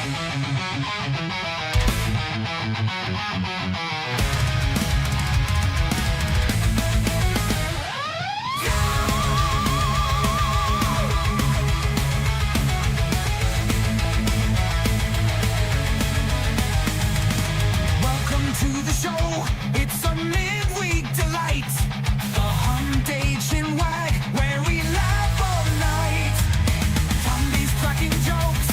Welcome to the show. It's a midweek delight. The Hump and Wag, where we laugh all night. Zombies cracking jokes,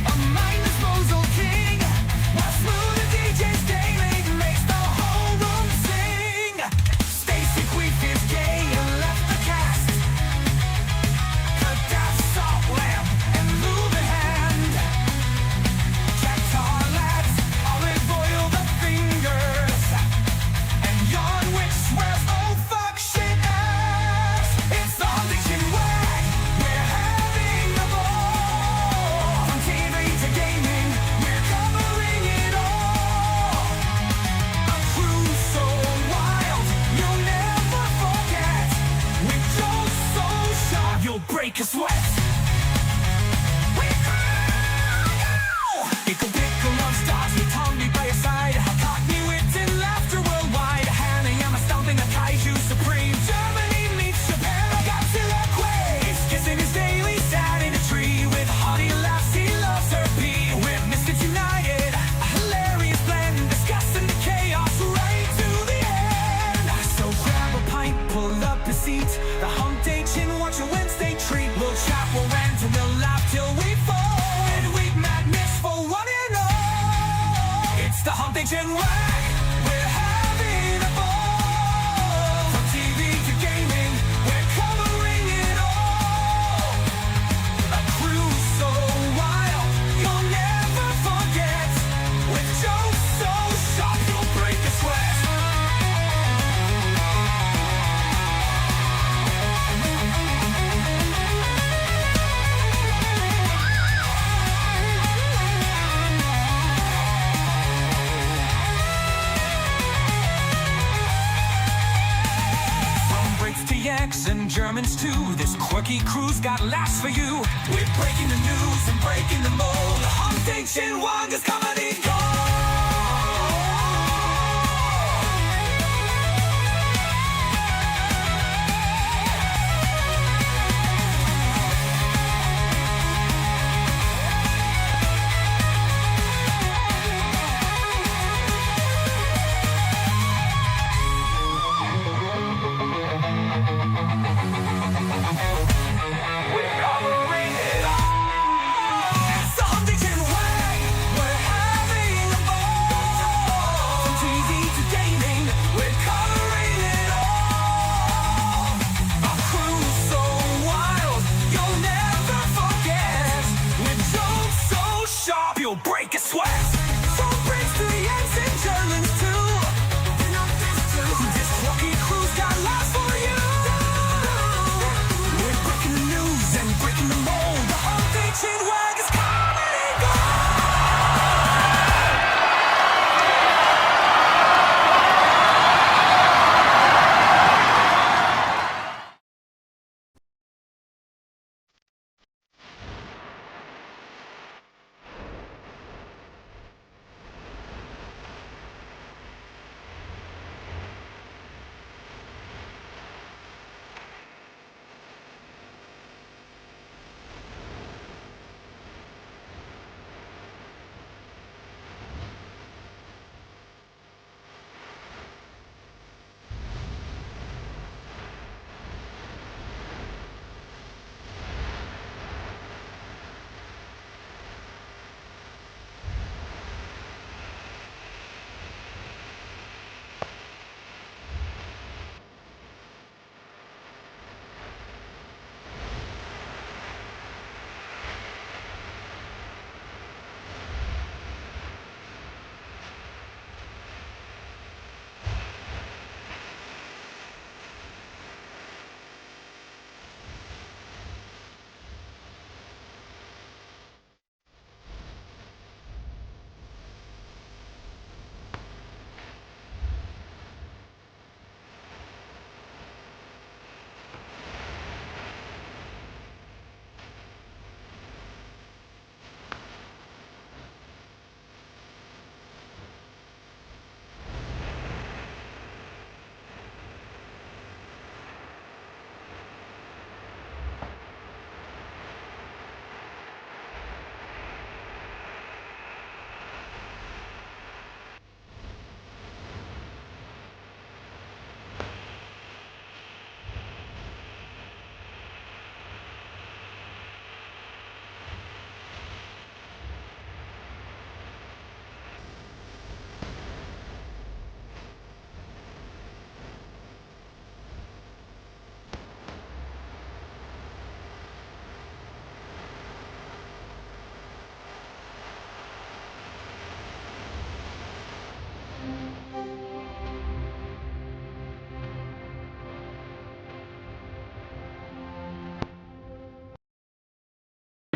a mind disposal king. While smooth DJ's daily makes the whole room sing. Stacy Queef is gay and left the cast. Cut that salt lamp and move a hand. Jack tar lads, olive oil the fingers. And yawn which swears, oh fuck shit ass. It's the Hump and Wag, we're having a ball. From TV to gaming, we're covering it all. A crew so wild, you'll never forget. With jokes so sharp, you'll break a sweat. Pickle pickle on stars with Tommy by your side. Cockney wit and laughter worldwide. Hannah Yama stomping a kaiju supreme. Germany meets Japan, Godzilla quakes. Kissing his daily, sat in a tree. With honey laughs, he loves her pee. We're Misfits United, a hilarious blend. Discussing the chaos right to the end. So grab a pint, pull up a seat. The Hump Day Chin, watch a Wednesday treat. We'll chat, we'll rant, and we'll laugh till we fall. Midweek madness for one and all. It's the Hump and Wag, we're having a ball. From TV to gaming, we're covering it all. A crew so wild, you'll never forget. With jokes so sharp, you'll break a sweat. From Brits to Yanks and Germans too, this quirky crew's got laughs for you. We're breaking the news and breaking the mold. The Hump and Wag is comedy gold. We're covering it all. It's the Hump and Wag, we're having a ball. From TV to gaming, we're covering it all. A crew so wild, you'll never forget. With jokes so sharp, you'll break a sweat. From Brits to Yanks and Germans too. This quirky crew's got laughs for you. We're breaking the news and breaking the mold. The Hump and Wag is comedy gold.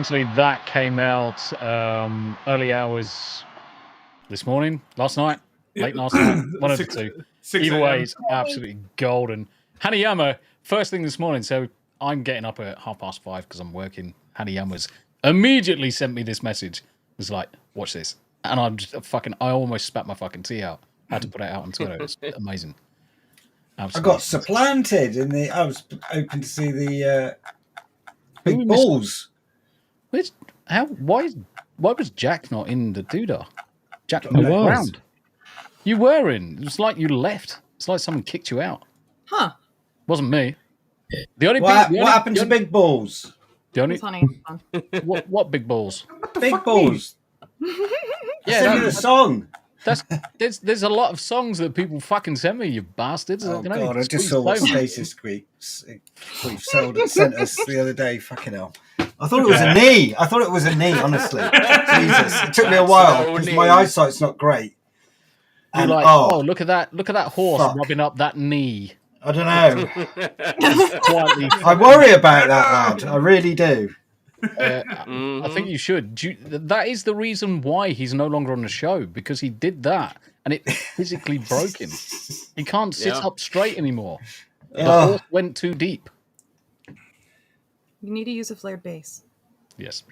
Actually, that came out early hours this morning, last night, late last night, one of the two. Either way, it's absolutely golden. Hanayama, first thing this morning, so I'm getting up at 5:30 because I'm working. Hanayama's immediately sent me this message. It was like, watch this. And I'm just I almost spat my fucking tea out. Had to put it out on Twitter. It's amazing. Absolutely. I got supplanted I was hoping to see the big balls. Why was Jack not in the doodah? Jack I was. around. You were in. It was like you left. It's like someone kicked you out. Huh. Wasn't me. What happened to big balls? Honey. What big balls? Big balls. Yeah, send me the song. There's a lot of songs that people fucking send me, you bastards. Oh God, I just saw what Stasis We've sent us the other day. Fucking hell. I thought it was a knee. Honestly. Jesus. It took me a while because my eyesight's not great. And look at that horse rubbing up that knee. I don't know. I worry about that lad. I really do. I think you should. That is the reason why he's no longer on the show, because he did that and it physically broke him. He can't sit up straight anymore. The horse went too deep. You need to use a flared base. Yes.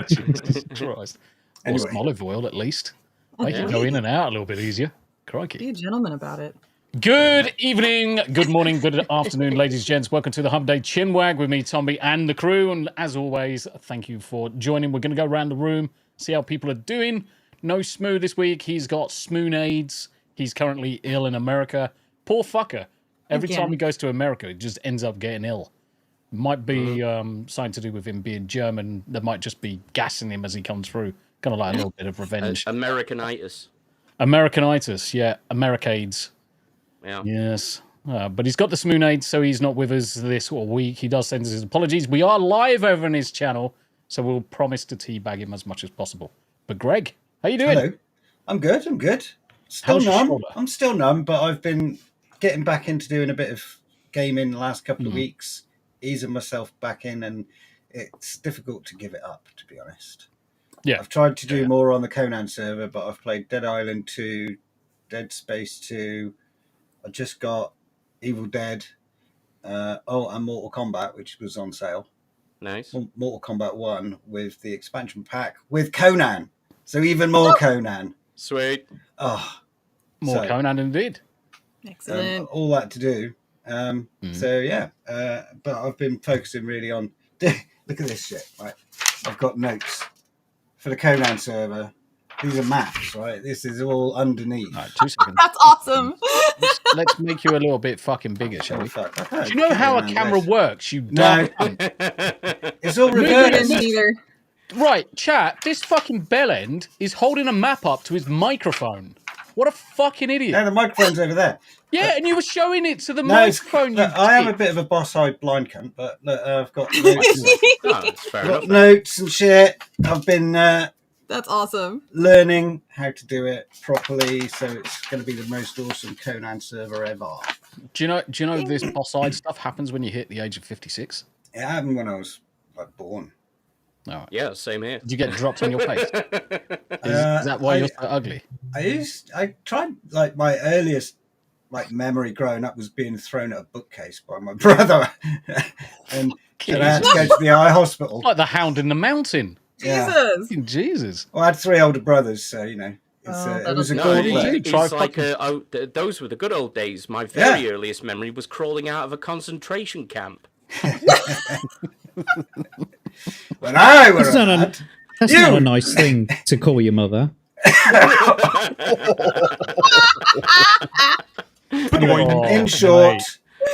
Jesus Christ. Or some olive oil, at least. Make it go in and out a little bit easier. Crikey. Be a gentleman about it. Good evening, good morning, good afternoon, ladies and gents. Welcome to the Hump Day Chinwag with me, Tommy, and the crew. And as always, thank you for joining. We're going to go around the room, see how people are doing. No Smoo this week. He's got Smoonades. He's currently ill in America. Poor fucker. Every time he goes to America, he just ends up getting ill. Might be something to do with him being German. They might just be gassing him as he comes through. Kind of like a little bit of revenge. Americanitis, yeah. Americades. Yeah. Yes. But he's got the Smoonade, so he's not with us this week. He does send us his apologies. We are live over on his channel, so we'll promise to teabag him as much as possible. But Greg, how you doing? Hello. I'm good. Still numb. I'm still numb, but I've been getting back into doing a bit of gaming the last couple of weeks, easing myself back in, and it's difficult to give it up, to be honest. Yeah. I've tried to do more on the Conan server, but I've played Dead Island 2, Dead Space 2. I just got Evil Dead, and Mortal Kombat, which was on sale. Nice. Mortal Kombat 1 with the expansion pack with Conan. So even more Conan. Sweet. More Conan indeed. Excellent. All that to do. So yeah, but I've been focusing really on. Look at this shit. Right, I've got notes for the Conan server. These are maps, right? This is all underneath. Right, 2 seconds. That's awesome. Let's make you a little bit fucking bigger, shall we? Okay. Do you know how a camera works? You dumb cunt. It's all reversed. Either. Right, chat. This fucking bell end is holding a map up to his microphone. What a fucking idiot! No, the microphone's over there. Yeah, and you were showing it to the microphone. I am a bit of a boss-eyed blind cunt, but look, I've got notes. Fair enough. Notes and shit. I've been That's awesome. learning how to do it properly, so it's going to be the most awesome Conan server ever. Do you know this boss-eyed stuff happens when you hit the age of 56? It happened when I was born. Oh. Yeah, same here. Did you get drops on your face? Is that why you're so ugly? I tried, like, my earliest memory growing up was being thrown at a bookcase by my brother, and then I had to go to the eye hospital. Like the Hound in the Mountain. Jesus. Yeah. Jesus. Well, I had 3 older brothers, so you know. It was a gauntlet. It's like those were the good old days. My very earliest memory was crawling out of a concentration camp. When I was that's not a nice thing to call your mother. Anyway, in short,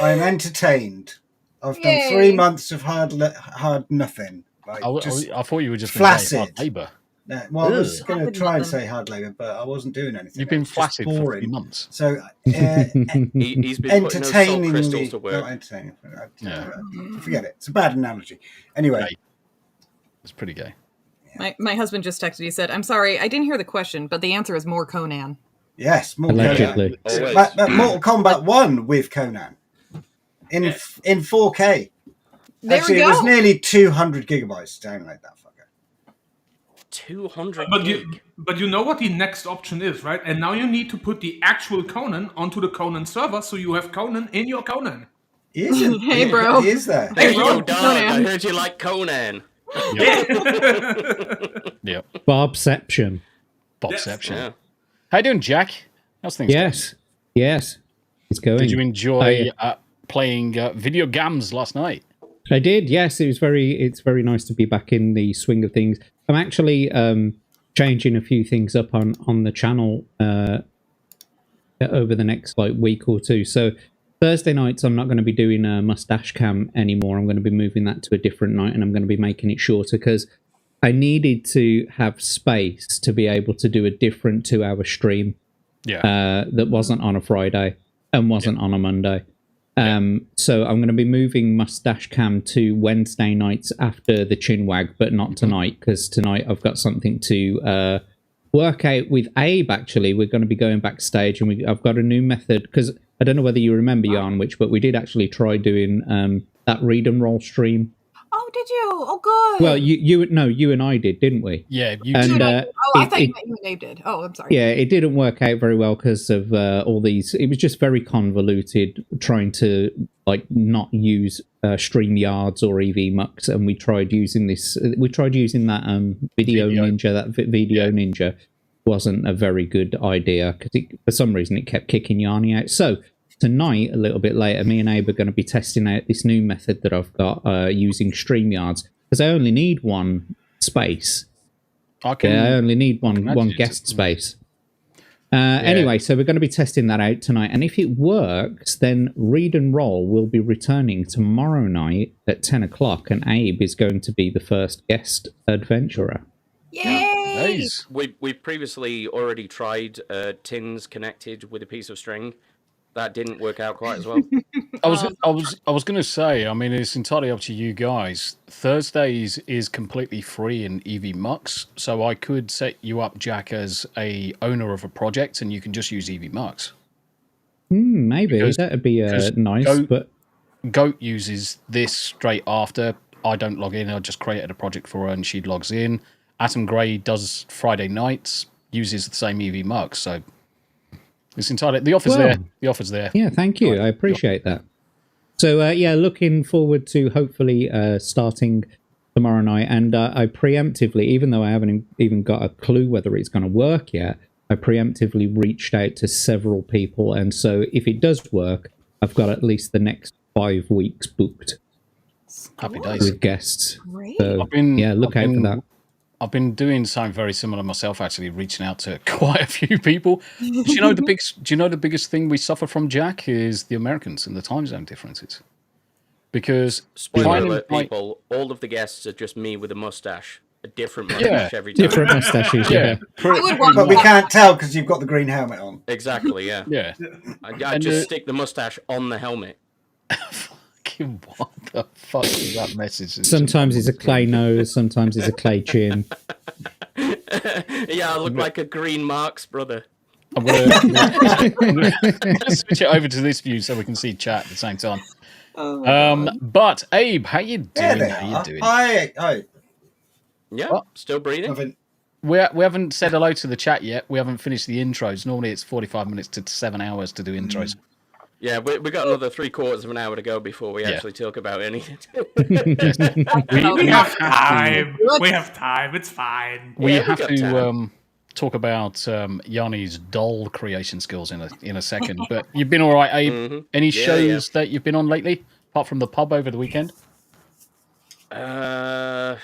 I'm entertained. I've done 3 months of hard nothing. Like, I thought you were just flaccid. hard labour. I was going to try and say hard labour, but I wasn't doing anything. You've been flaccid for 3 months. So he's been putting those salt crystals to work. Not entertaining. Forget it. It's a bad analogy. Anyway. It's pretty gay. My husband just texted. He said, "I'm sorry, I didn't hear the question, but the answer is more Conan." Yes, more Allegedly. Conan. But Mortal Kombat 1 with Conan in 4K. Actually, we it go. was nearly 200 gigabytes to download that fucker. 200 But gig. you know what the next option is, right? And now you need to put the actual Conan onto the Conan server, so you have Conan in your Conan. He is in, Hey, bro. He is there. There you bro. go, Doug. Conan. I heard you like Conan. Yep. Bobception. Bobception. Yeah. How you doing, Jack? How's things Yes. It's going. going? Did you enjoy playing video games last night? I did. Yes, it's very nice to be back in the swing of things. I'm actually changing a few things up on the channel over the next week or two. So Thursday nights, I'm not going to be doing a mustache cam anymore. I'm going to be moving that to a different night, and I'm going to be making it shorter because I needed to have space to be able to do a different 2-hour stream that wasn't on a Friday and wasn't on a Monday. So I'm going to be moving mustache cam to Wednesday nights after the chinwag, but not tonight, because tonight I've got something to work out with Abe. Actually, we're going to be going backstage, and I've got a new method, because I don't know whether you remember, Yarnwich, but we did actually try doing that read and roll stream. Oh, did you? Oh, good. Well, you and I did, didn't we? Yeah, you And, did. I thought you meant you and Dave did. Oh, I'm sorry. Yeah, it didn't work out very well because of all these. It was just very convoluted trying to not use StreamYards or EVMux, and we tried using this. We tried using that Video Ninja. That Video Ninja wasn't a very good idea because for some reason it kept kicking Yanni out. So tonight, a little bit later, me and Abe are going to be testing out this new method that I've got using StreamYards, because I only need one space. I only need one guest space. Anyway, so we're going to be testing that out tonight, and if it works, then Read and Roll will be returning tomorrow night at 10 o'clock, and Abe is going to be the first guest adventurer. Yay! Nice. We've previously already tried tins connected with a piece of string. That didn't work out quite as well. I was going to say, I mean, it's entirely up to you guys. Thursdays is completely free in EVMux, so I could set you up, Jack, as a owner of a project, and you can just use EVMux. Maybe that'd be nice. But Goat uses this straight after. I don't log in. I just created a project for her, and she logs in. Atom Grey does Friday nights, uses the same EVMux, so. It's entirely the offer's there. The offer's there. Yeah, thank you. I appreciate that. So looking forward to hopefully starting tomorrow night. And I preemptively, even though I haven't even got a clue whether it's going to work yet, I preemptively reached out to several people. And so if it does work, I've got at least the next 5 weeks booked. Happy days with guests. Great. So look out for that. I've been doing something very similar myself, actually, reaching out to quite a few people. Do you know the biggest thing we suffer from, Jack, is the Americans and the time zone differences? Because spoiler alert, people, all of the guests are just me with a mustache. A different mustache every time. Different mustastaches, yeah. But we can't tell because you've got the green helmet on. Exactly, yeah. Yeah. I just stick the mustache on the helmet. What the fuck is that message? Sometimes it's a clay nose, sometimes it's a clay chin. Yeah, I look like a green Marx brother. I'm gonna switch it over to this view so we can see chat at the same time. But Abe, how you doing? How you doing? Hi. Yeah, still breathing. We haven't said hello to the chat yet. We haven't finished the intros. Normally it's 45 minutes to 7 hours to do intros. Yeah, we got another 3/4 of an hour to go before we actually talk about anything. We have time. We have time. It's fine. We have to talk about Yanni's doll creation skills in a second. But you've been all right, Abe. Mm-hmm. Any shows that you've been on lately, apart from the pub over the weekend? Probably.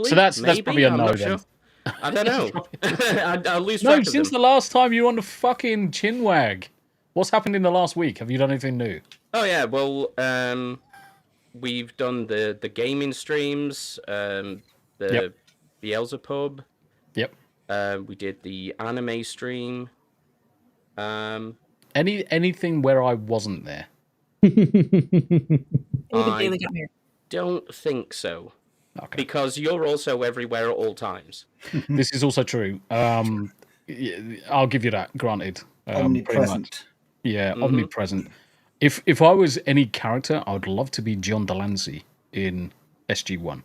So that's maybe, probably a I'm no not then. sure. I don't know. I'll lose No, track of since them. the last time you were on the fucking chinwag. What's happened in the last week? Have you done anything new? Oh yeah, well, we've done the gaming streams, the Beelzebub. Yep. We did the anime stream. Anything where I wasn't there? I don't think so. Okay. Because you're also everywhere at all times. This is also true. I'll give you that. Granted. Omnipresent. Yeah, omnipresent. If I was any character, I would love to be John Delancey in SG1,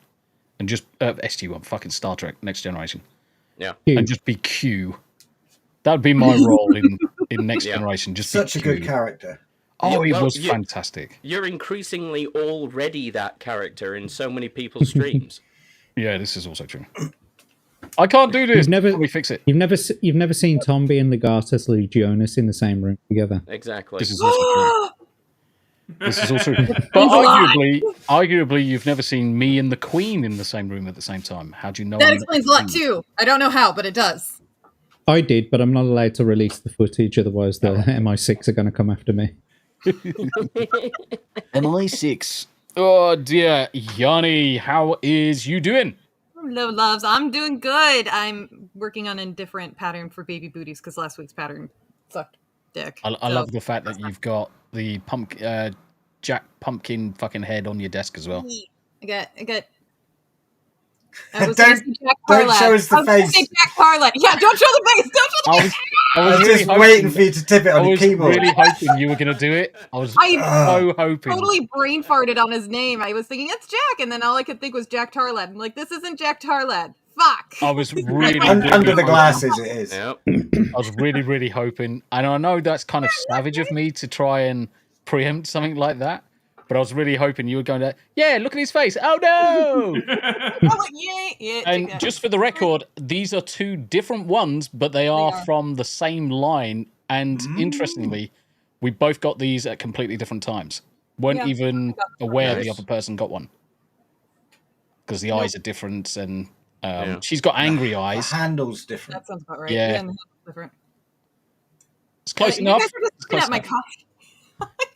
and just SG1, fucking Star Trek Next Generation, Yeah. and just be Q. That would be my role in Next Yeah. Generation. Just Such be a good Q. character. Oh, Yeah, it well, was fantastic. You're increasingly already that character in so many people's streams. Yeah, this is also true. I can't do this. Let me fix it. You've never seen Tombi and Legatus Legionis in the same room together. Exactly. This is also true. This is also true. But arguably, you've never seen me and the Queen in the same room at the same time. How do you know? That explains a lot too. I don't know how, but it does. I did, but I'm not allowed to release the footage, otherwise the MI6 are going to come after me. MI6. Oh dear, Yanni, how is you doing? Hello, loves. I'm doing good. I'm working on a different pattern for baby booties because last week's pattern sucked dick. I love the fact that you've got the Jack Pumpkin fucking head on your desk as well. I got. I was Don't- gonna say Jack don't Parlad. show us the I was gonna face. say Jack Parlad. Yeah, don't show the face. Don't show the face. I I was was really just hoping- waiting for you to tip it on I the was keyboard. really hoping you were going to do it. I was I so hoping. totally brain farted on his name. I was thinking it's Jack, and then all I could think was Jack Tarlad. I'm like, this isn't Jack Tarlad. Fuck. I was really, Under the glasses, it is. Yep. I was really, really hoping, and I know that's kind of savage of me to try and preempt something like that, but I was really hoping you were going to, yeah, look at his face. Oh no! I'm like, yeah. And take that. just for the record, these are two different ones, but they are from the same line. And interestingly, we both got these at completely different times. Weren't even aware the other person got one because the eyes are different, and she's got angry The eyes. handle's different. That sounds about right. Yeah. Yeah, and the handle's different. It's close You enough. guys are just It's looking close at my enough. coffee.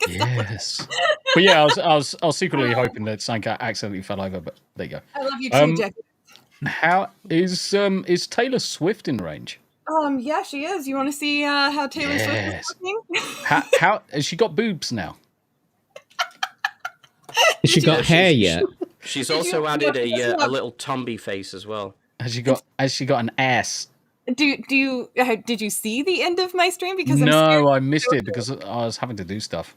Yes. But yeah, I was secretly hoping that Sanka accidentally fell over, but there you go. I love you too, Jackie. How is Taylor Swift in range? Yeah, she is. You want to see how Taylor Swift Yes. is looking? How has she got boobs now? Has she got hair yet? She's also added a little Tombi face as well. Has she got an ass? Did you see the end of my stream? Because I'm No, scared. I missed it because I was having to do stuff.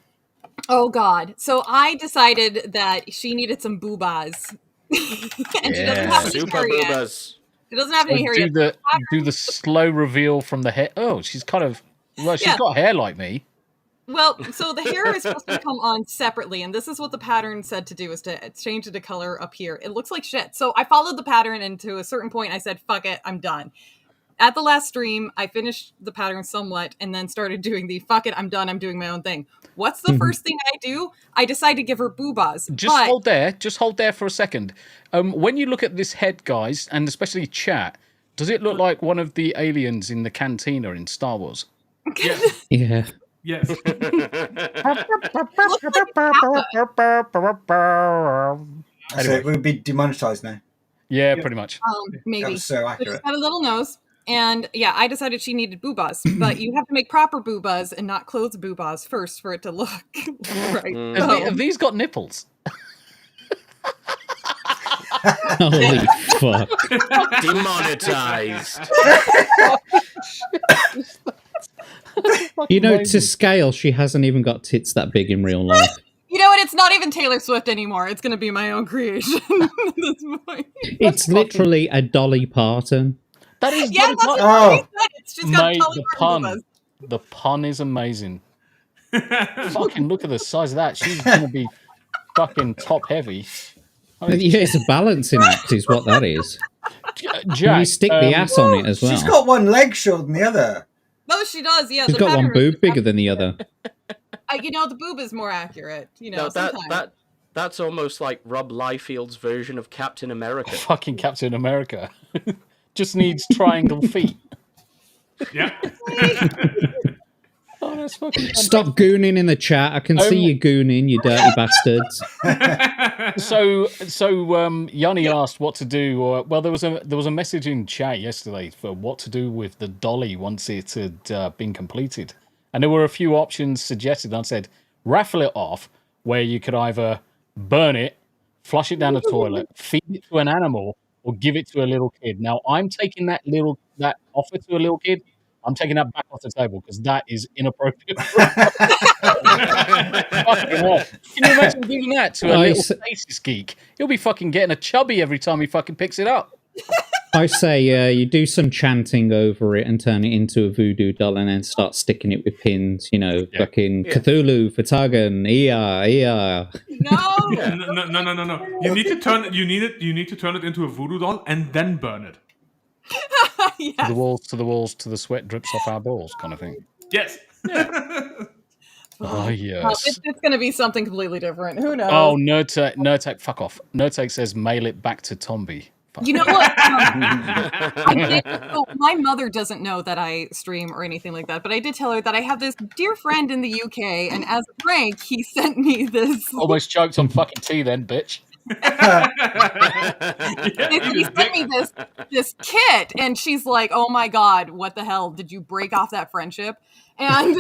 Oh God! So I decided that she needed some boobas, and she doesn't have any Super hair yet. boobas. She doesn't have any hair do yet. the slow reveal from the hair. Oh, she's kind of she's Yeah. got hair like me. Well, so the hair is supposed to come on separately, and this is what the pattern said to do, is to change it to color up here. It looks like shit. So I followed the pattern, and to a certain point, I said, fuck it, I'm done. At the last stream, I finished the pattern somewhat, and then started doing the, fuck it, I'm done, I'm doing my own thing. What's the first thing I do? I decide to give her boobas. Just hold there for a second. When you look at this head, guys, and especially chat, does it look like one of the aliens in the cantina in Star Wars? Yes. Yeah. Yes. So it would be demonetized now. Yeah, pretty much. Maybe. That was so But accurate. she's got a little nose. And yeah, I decided she needed boobas, but you have to make proper boobas and not clothes boobas first for it to look right. Have these got nipples? Holy fuck. Demonetized. You know, to scale, she hasn't even got tits that big in real life. You know what? It's not even Taylor Swift anymore. It's going to be my own creation at this point. It's literally a Dolly Parton. That is Yeah, that's what Oh. she said. She's got Mate, Dolly the Parton pun. boobas. The pun is amazing. Fucking look at the size of that. She's gonna be fucking top heavy. Yeah, it's a balancing act, is what that is. Jack, You stick the ass on it as well. She's got one leg shorter than the other. No, she does. Yeah, She's the got one pattern- boob bigger than the other. You know, the boob is more accurate. You know, No, sometimes. that's almost like Rob Liefeld's version of Captain America. fucking Captain America. Just needs triangle feet. Yeah. Oh, that's fucking Stop gooning in the chat. I can see you gooning, you dirty bastards. So Yanni asked what to do. Well, there was a message in chat yesterday for what to do with the dolly once it had been completed, and there were a few options suggested. I said raffle it off, where you could either burn it, flush it down the toilet, feed it to an animal, or give it to a little kid. Now I'm taking that offer to a little kid. I'm taking that back off the table because that is inappropriate. Fucking hell. Can you imagine giving that to a little stasis geek? He'll be fucking getting a chubby every time he fucking picks it up. I say you do some chanting over it and turn it into a voodoo doll and then start sticking it with pins, fucking Cthulhu, Fatagan, Ea. No. You need to turn it into a voodoo doll and then burn it. Yes. To the walls, to the sweat drips off our balls kind of thing. Yes. Oh, yes. It's going to be something completely different. Who knows? Oh, Nerdtech, fuck off. Nerdtech says mail it back to Tomby. You know what? My mother doesn't know that I stream or anything like that, but I did tell her that I have this dear friend in the UK, and as a prank, he sent me this. Almost choked on fucking tea then, bitch. He sent me this kit, and she's like, "Oh my god, what the hell? Did you break off that friendship?" And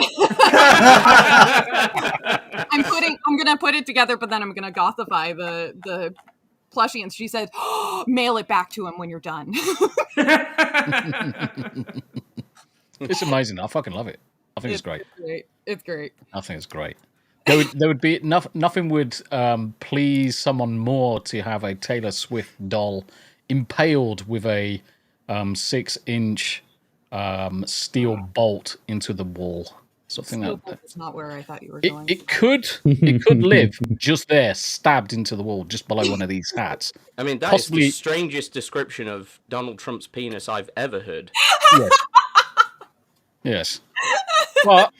I'm gonna put it together, but then I'm gonna gothify the plushie, and she said, oh, mail it back to him when you're done. It's amazing. I fucking love it. I think it's great. It's great. I think it's great. There would be nothing would please someone more to have a Taylor Swift doll impaled with a 6-inch steel bolt into the wall. Something that's not where I thought you were going. It could live just there, stabbed into the wall, just below one of these hats. I mean, that is the strangest description of Donald Trump's penis I've ever heard. Yes. Yes. But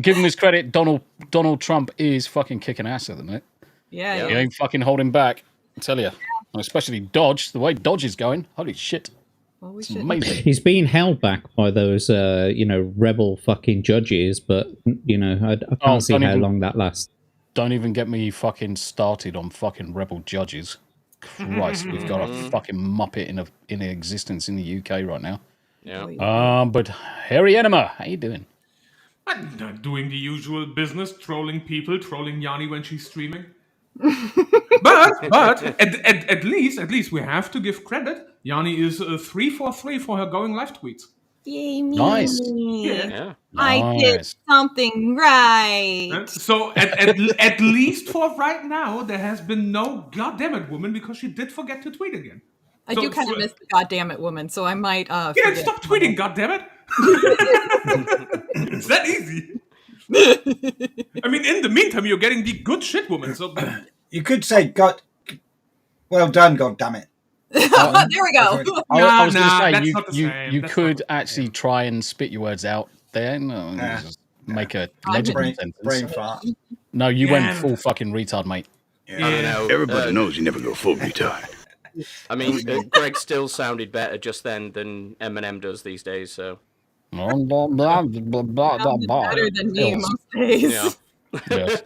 give him his credit, Donald Trump is fucking kicking ass at the minute. Yeah. He ain't fucking holding back, I tell you. And especially Dodge, the way Dodge is going. Holy shit. Well, it's amazing. He's being held back by those, rebel fucking judges, but, I can't see how long that lasts. Don't even get me fucking started on fucking rebel judges. Christ, we've got a fucking muppet in existence in the UK right now. Yeah. But Harry Enema, how you doing? I'm not doing the usual business, trolling people, trolling Yanni when she's streaming. but at least we have to give credit. Yanni is 343 for her going live tweets. Yay, me. Nice. Yeah. I did something right. So at least for right now, there has been no goddammit woman because she did forget to tweet again. I do kind of miss the goddamn woman, so I might. Stop tweeting, goddammit! It's that easy. I mean, in the meantime, you're getting the good shit woman. So you could say, "God, well done, goddammit." There we go. I was going to say you could actually try and spit your words out there. No, just make a legible sentence. Brain fart. No, you went full fucking retard, mate. I don't know. Everybody knows you never go full retard. I mean, Greg still sounded better just then than Eminem does these days, so. Better than me most days. Yes.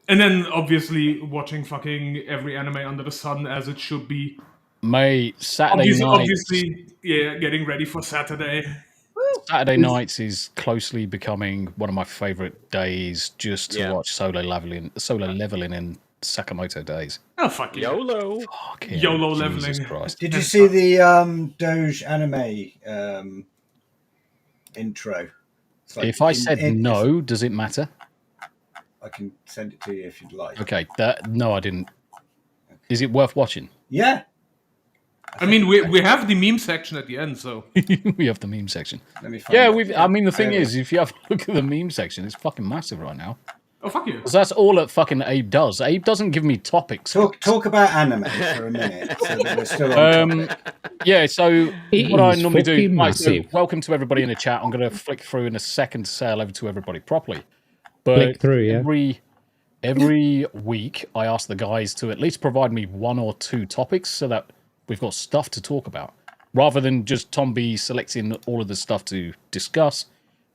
And then, obviously, watching fucking every anime under the sun as it should be. Mate, Saturday night. Obviously, getting ready for Saturday. Saturday nights is closely becoming one of my favorite days just to watch solo leveling in Sakamoto days. Oh, fuck YOLO. Fucking YOLO Jesus leveling. Christ. Did you see the Doge anime intro? If I said no, does it matter? I can send it to you if you'd like. Okay, no, I didn't. Is it worth watching? Yeah. I mean, we have the meme section at the end, so we have the meme section. Let me find it. I mean, the thing is, if you have a look at the meme section, it's fucking massive right now. Oh, fuck you. Because that's all that fucking Abe does. Abe doesn't give me topics. Talk about anime for a minute. So that we're still on topic. Yeah, so what I normally do... Massive. So welcome to everybody in the chat. I'm going to flick through in a second to say hello to everybody properly. But flick through, yeah. Every week, I ask the guys to at least provide me 1 or 2 topics so that we've got stuff to talk about. Rather than just Tom B selecting all of the stuff to discuss.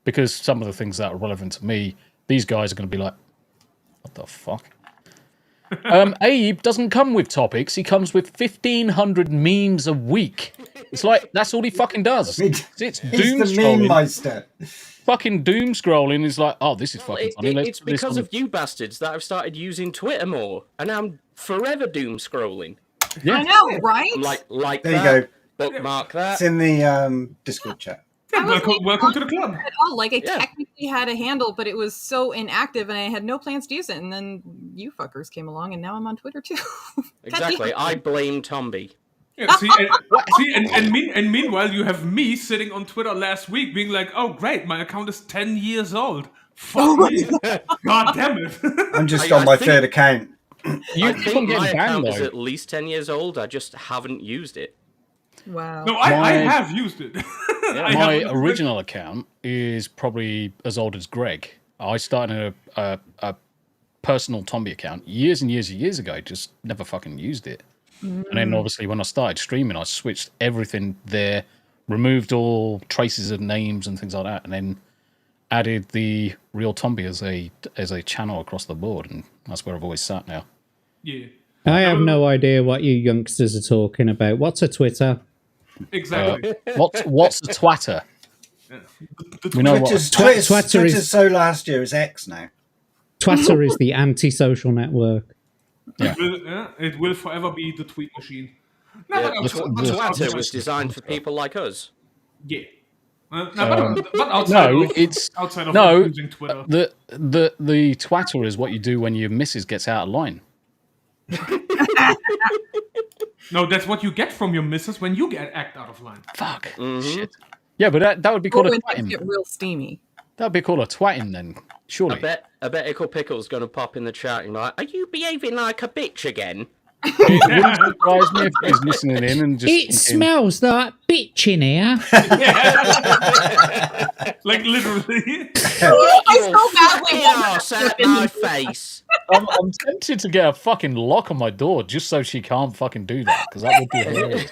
Because some of the things that are relevant to me... These guys are going to be like, what the fuck? Abe doesn't come with topics. He comes with 1,500 memes a week. It's like, that's all he fucking does. It's doom the scrolling. meme meister. Fucking doom scrolling is like, oh, this is fucking funny. It's because of you bastards that I've started using Twitter more. And I'm forever doom scrolling. Yeah. I know, right? I'm like there that. You go. Bookmark that. It's in the Discord chat. Yeah, welcome to the club. At all. Like, I technically had a handle, but it was so inactive, and I had no plans to use it. And then you fuckers came along, and now I'm on Twitter too. Exactly. I blame Tomby. Yeah, and meanwhile, you have me sitting on Twitter last week being like, "Oh, great, my account is 10 years old. Fuck me. God damn it." I'm just on my third account. I think my account is at least 10 years old. I just haven't used it. Wow. No, I have used it. My original account is probably as old as Greg. I started a personal Tomby account years and years ago. Just never fucking used it. And then obviously when I started streaming, I switched everything there, removed all traces of names and things like that, and then added the real Tomby as a channel across the board, and that's where I've always sat now. Yeah. I have no idea what you youngsters are talking about. What's a Twitter? Exactly. What's a twatter? We know Twitter's so last year is X now. Twitter is the anti-social network. Yeah. It will forever be the tweet machine. Twitter was designed for people like us. Yeah. But outside of using Twitter. The twatter is what you do when your missus gets out of line. No, that's what you get from your missus when you act out of line. Fuck. Shit. Yeah, but that would be called a twatting. Get real steamy. That would be called a twatting then, surely. I bet Ickle Pickle's going to pop in the chat and like, are you behaving like a bitch again? It wouldn't surprise me if he's listening in and just... It smells like bitch in here. Like, literally. I so badly at my face. I'm tempted to get a fucking lock on my door just so she can't fucking do that, because that would be hilarious.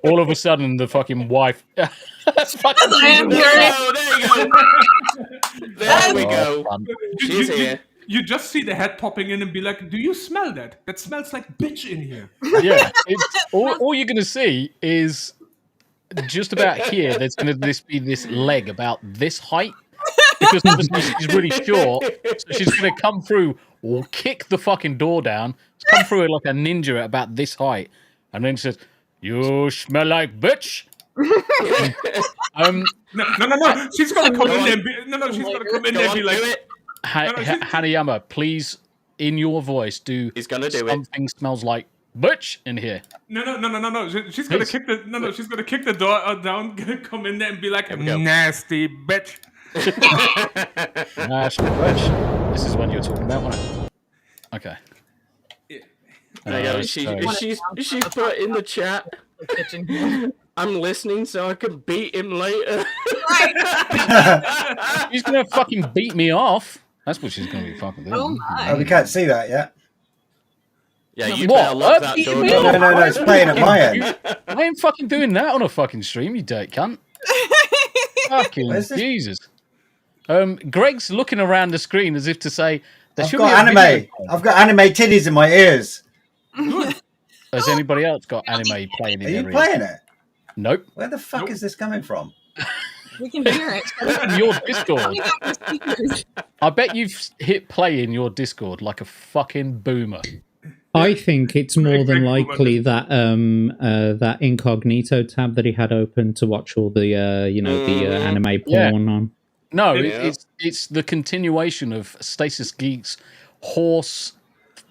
All of a sudden, the fucking wife... fucking there you go. There we go. She's here. You just see the head popping in and be like, do you smell that? That smells like bitch in here. Yeah. All you're going to see is just about here, there's going to be this leg about this height. Because obviously she's really short. So she's going to come through or kick the fucking door down, come through it like a ninja at about this height. And then she says, "You smell like bitch." No. She's going to come in there and be, she's going to come in there and be like... Hanayama, please, in your voice, He's gonna do something smells like bitch in here. No. She's gonna kick the she's gonna kick the door down, come in there and be like, nasty bitch. Nasty bitch. This is when you're talking about, wasn't it? Okay. There you go. She's put in the chat. I'm listening so I can beat him later. She's gonna fucking beat me off. That's what she's going to be fucking doing. Oh my. Oh, we can't see that yet. Yeah, you better lock that door. No, it's playing at my end. I ain't fucking doing that on a fucking stream, you dirt cunt. Fucking Jesus. Greg's looking around the screen as if to say, I've got anime titties in my ears. Has anybody else got anime playing in their ears? Are you playing it? Nope. Where the fuck is this coming from? We can hear it. In your Discord. I bet you've hit play in your Discord like a fucking boomer. I think it's more than likely that that incognito tab that he had open to watch all the anime porn on. No, it's the continuation of Stasis Geek's horse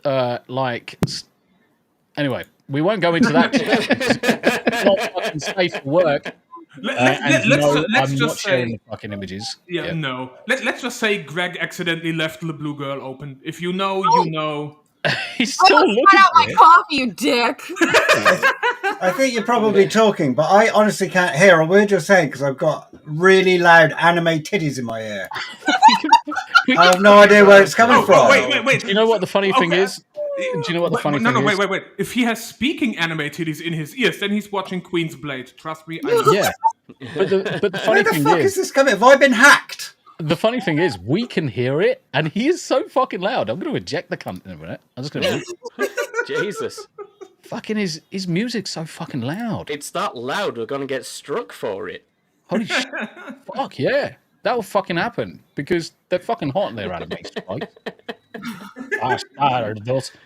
anyway, we won't go into that. It's not fucking safe for work. Let's just say sharing the fucking images. No. Let's just say Greg accidentally left the blue girl open. If you know, you know. He's still looking out my coffee, you dick. I think you're probably talking, but I honestly can't hear a word you're saying because I've got really loud anime titties in my ear. I have no idea where it's coming from. Wait. Do you know what the funny thing is? Do you know what the funny thing is? No, wait. If he has speaking anime titties in his ears, then he's watching Queen's Blade. Trust me. Yeah. But the funny thing is this coming? Have I been hacked? The funny thing is, we can hear it, and he is so fucking loud. I'm going to eject the cunt in a minute. I'm just going to... Jesus. Fucking his music's so fucking loud. It's that loud, we're going to get struck for it. Holy shit. Fuck, yeah. That will fucking happen, because they're fucking hot in their anime, right?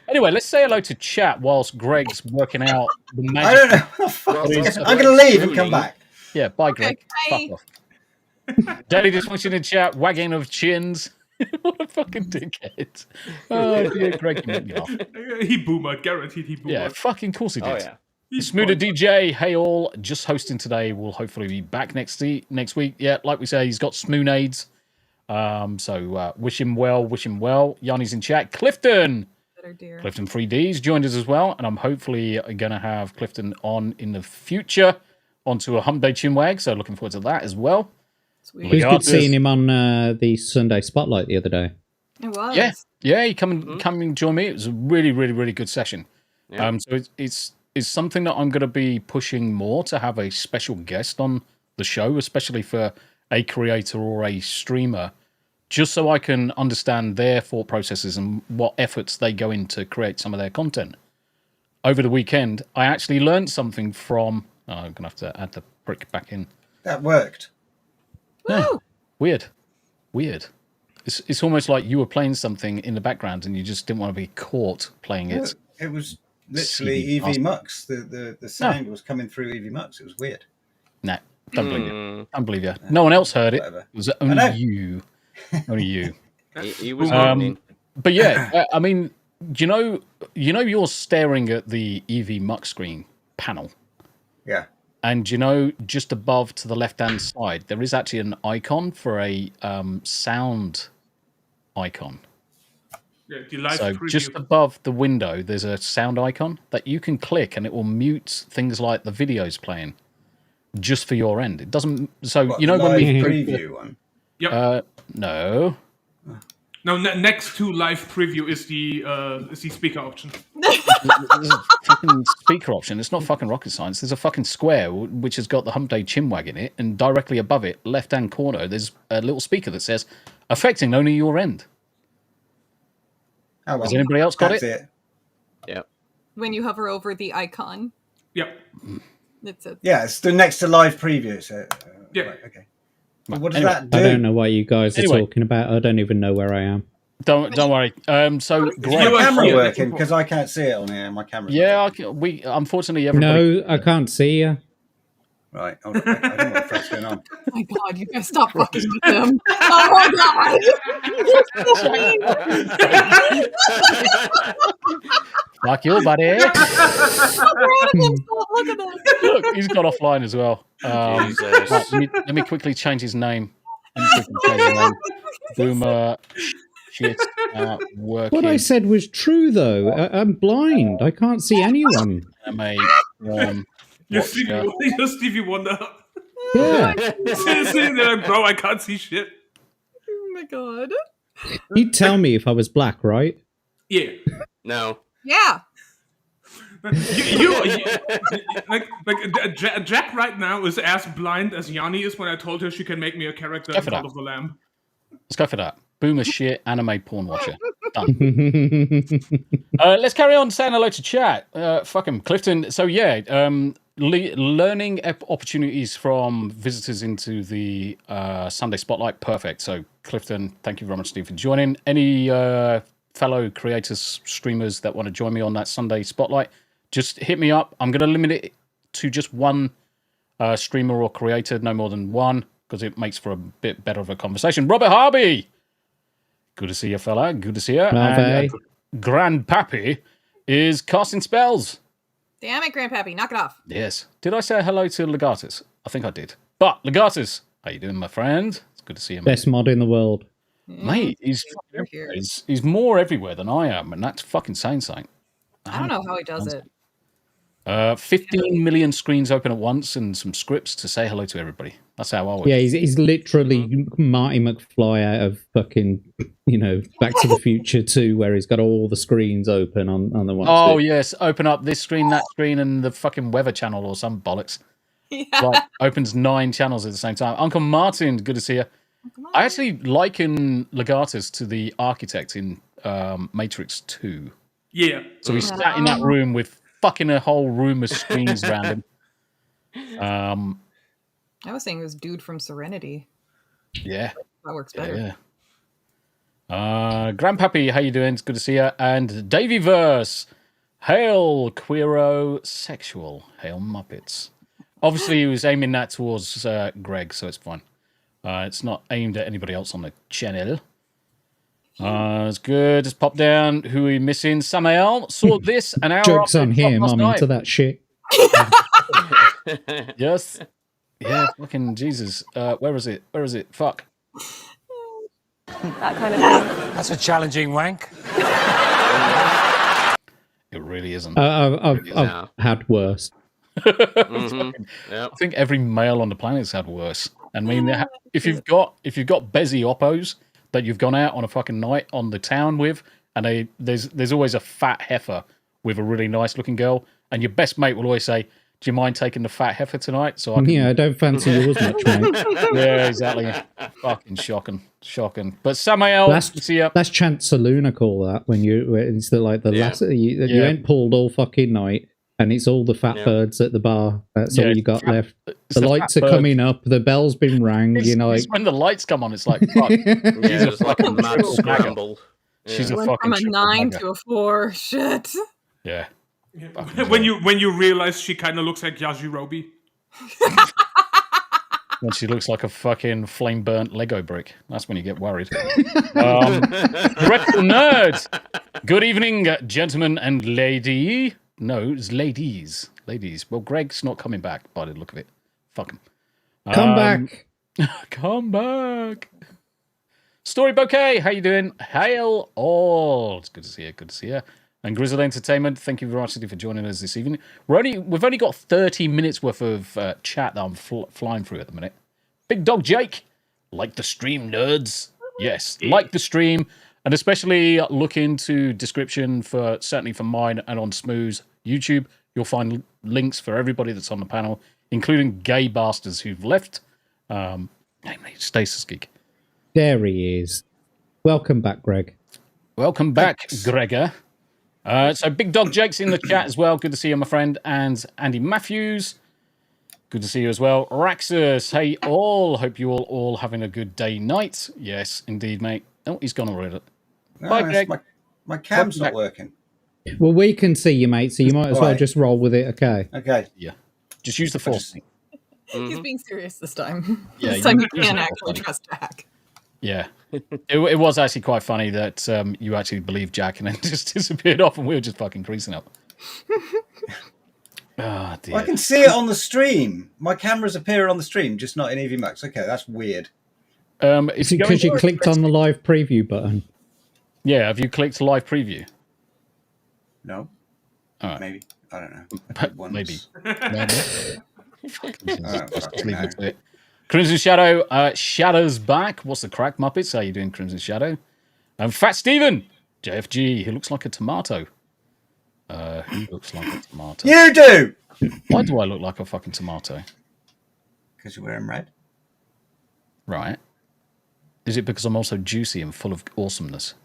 Anyway, let's say hello to chat whilst Greg's working out the magic. I don't know. I'm going to leave and come back. Yeah, bye, Okay, Greg. bye. Fuck off. Daily dysfunction in chat, wagging of chins. What a fucking dickhead. Oh, dear, Greg, you make me laugh. He boomered, guaranteed he boomered. Yeah, fucking course he did. Oh yeah. He's Smoother fun. DJ, hey all, just hosting today. We'll hopefully be back next week. Yeah, like we say, he's got Smoonades. So wish him well. Yanni's in chat. Clifton 3Ds joined us as well, and I'm hopefully going to have Clifton on in the future onto a Hump Day Chinwag, so looking forward to that as well. It was good seeing him on the Sunday Spotlight the other day. It was. Yeah, he come and join me. It was a really, really, really good session. Yeah. So it's something that I'm going to be pushing more to have a special guest on the show, especially for a creator or a streamer, just so I can understand their thought processes and what efforts they go in to create some of their content. Over the weekend, I actually learned something from... Oh, I'm going to have to add the brick back in. That worked. Yeah. Weird. It's almost like you were playing something in the background and you just didn't want to be caught playing it. It was literally CD EV Mux. The sound was coming through EV Mux. It was weird. Nah, don't believe you. Don't believe you. No one else heard it. Whatever. It was only you. Only you. He was listening. But yeah, I mean, you know, you're staring at the EV Mux screen panel. Yeah. And you know, just above to the left-hand side, there is actually an icon for a sound icon. Yeah, the live So preview. just above the window, there's a sound icon that you can click, and it will mute things like the videos playing, just for your end. It doesn't. So What, you know the when we live preview one. Yep. No. Now, next to live preview is the speaker option. There's a fucking speaker option. It's not fucking rocket science. There's a fucking square which has got the Hump Day Chinwag in it, and directly above it, left-hand corner, there's a little speaker that says, affecting only your end. Oh, well, Has anybody else got that's it? Yeah. When you hover over the icon, Yep. it's a Yeah, it's the next to live preview. So, Yeah. Right, okay. But what does Anyway, that do? I don't know what you guys are Anyway. talking about. I don't even know where I am. Don't worry. So Is Greg, your camera Yeah. working? Because I can't see it on here. My camera's yeah, not working. we unfortunately everybody. No, I can't see you. Right. Hold on. I don't know what the fuck's going on. oh my god, you guys stop fucking with them. Oh my god. Fuck you, buddy. I'm proud of him. Look at that. Look, he's got offline as well. Jesus. Right, let me quickly change his name. Boomer shit working. What I said was true, though. I'm blind. I can't see anyone. You're Stevie Wonder. Yeah. Sitting there like, bro, I can't see shit. Oh my god. You'd tell me if I was black, right? Yeah. No. Yeah. You Jack right now is as blind as Yanni is when I told her she can make me a character in for Call that. of the Lamb. Let's go for that. Boomer shit anime porn watcher. Done. Let's carry on saying hello to chat. Fuck him, Clifton. So yeah, learning opportunities from visitors into the Sunday Spotlight. Perfect. So Clifton, thank you very much, Steve, for joining. Any fellow creators, streamers that want to join me on that Sunday Spotlight, just hit me up. I'm going to limit it to just one streamer or creator, no more than one, because it makes for a bit better of a conversation. Robert Harvey, good to see you, fella. Good to see you. And Grandpappy is casting spells. Damn it, Grandpappy, knock it off. Yes. Did I say hello to Legatus? I think I did. But Legatus, how you doing, my friend? It's good to see you, mate. Best mod in the world. Mate, he's more everywhere than I am, and that's fucking saying something. I don't know how he does it. 15 million screens open at once and some scripts to say hello to everybody. That's how I work. Yeah, he's literally Marty McFly out of fucking, Back to the Future 2, where he's got all the screens open on the one. Oh, yes. Open up this screen, that screen, and the fucking weather channel or some bollocks. Yeah. Like, opens 9 channels at the same time. Uncle Martin, good to see you. I actually liken Legatus to the architect in Matrix 2. Yeah. So he sat in that room with fucking a whole room of screens around him. I was saying it was dude from Serenity. Yeah. That works better. Yeah. Grandpappy, how you doing? It's good to see you. And Davyverse, hail queero sexual, hail Muppets. Obviously, he was aiming that towards Greg, so it's fine. It's not aimed at anybody else on the channel. It's good. Just pop down. Who are we missing? Samael saw this an hour Joke's after on it dropped him. last I'm night. into that shit. Yes. Yeah, fucking Jesus. Where is it? Where is it? Fuck. That kind of thing. That's a challenging wank. It really isn't. I've had worse. Yep. I think every male on the planet's had worse. I mean, if you've got Bezzy Oppos that you've gone out on a fucking night on the town with, and there's always a fat heifer with a really nice looking girl, and your best mate will always say, "Do you mind taking the fat heifer tonight?" So I can... Yeah, I don't fancy yours much, mate. Yeah, exactly. Fucking shocking. But Samael, that's Chancellor Luna call that when it's the last you ain't pulled all fucking night. And it's all the fat birds at the bar. That's all you got left. The lights are coming up. The bell's been rang. It's when the lights come on. It's like, fuck. It's like a mad scramble. She's a Went fucking from a 9 to a 4. Shit. Yeah. When you realize she kind of looks like Yajirobe. When she looks like a fucking flame burnt Lego brick. That's when you get worried. Director Nerds. Good evening, gentlemen and lady. No, it's ladies. Ladies. Well, Greg's not coming back by the look of it. Fuck him. Come back. Come back. Story Bouquet, how you doing? Hail all. It's good to see you. Good to see you. And Grizzled Entertainment, thank you very much for joining us this evening. We've only got 30 minutes worth of chat that I'm flying through at the minute. Big Dog Jake, like the stream, nerds. Yes, like the stream. And especially look into description certainly for mine and on Smooth's YouTube. You'll find links for everybody that's on the panel, including gay bastards who've left, namely Stasis Geek. There he is. Welcome back, Greg. Welcome back, Gregor. So Big Dog Jake's in the chat as well. Good to see you, my friend. And Andy Matthews. Good to see you as well. Raxus, hey all. Hope you all having a good day, night. Yes, indeed, mate. Oh, he's gone already. No, Bye, Greg. My cam's not working. Well, we can see you, mate, so you might as well just roll with it, okay? Okay. Yeah. Just use the force. He's being serious this time. Yeah, this time you can actually trust Jack. Yeah. It was actually quite funny that you actually believed Jack and then just disappeared off and we were just fucking creasing up. Oh, dear. I can see it on the stream. My camera's appearing on the stream, just not in EV Max. Okay, that's weird. It's because you clicked on the live preview button. Yeah, have you clicked live preview? No. All right. Maybe. I don't know. Maybe. Leave it to it. Crimson Shadow, Shadow's back. What's the crack, Muppets? How you doing, Crimson Shadow? And Fat Steven, JFG, he looks like a tomato. He looks like a tomato. You do! Why do I look like a fucking tomato? Because you're wearing red. Right. Is it because I'm also juicy and full of awesomeness?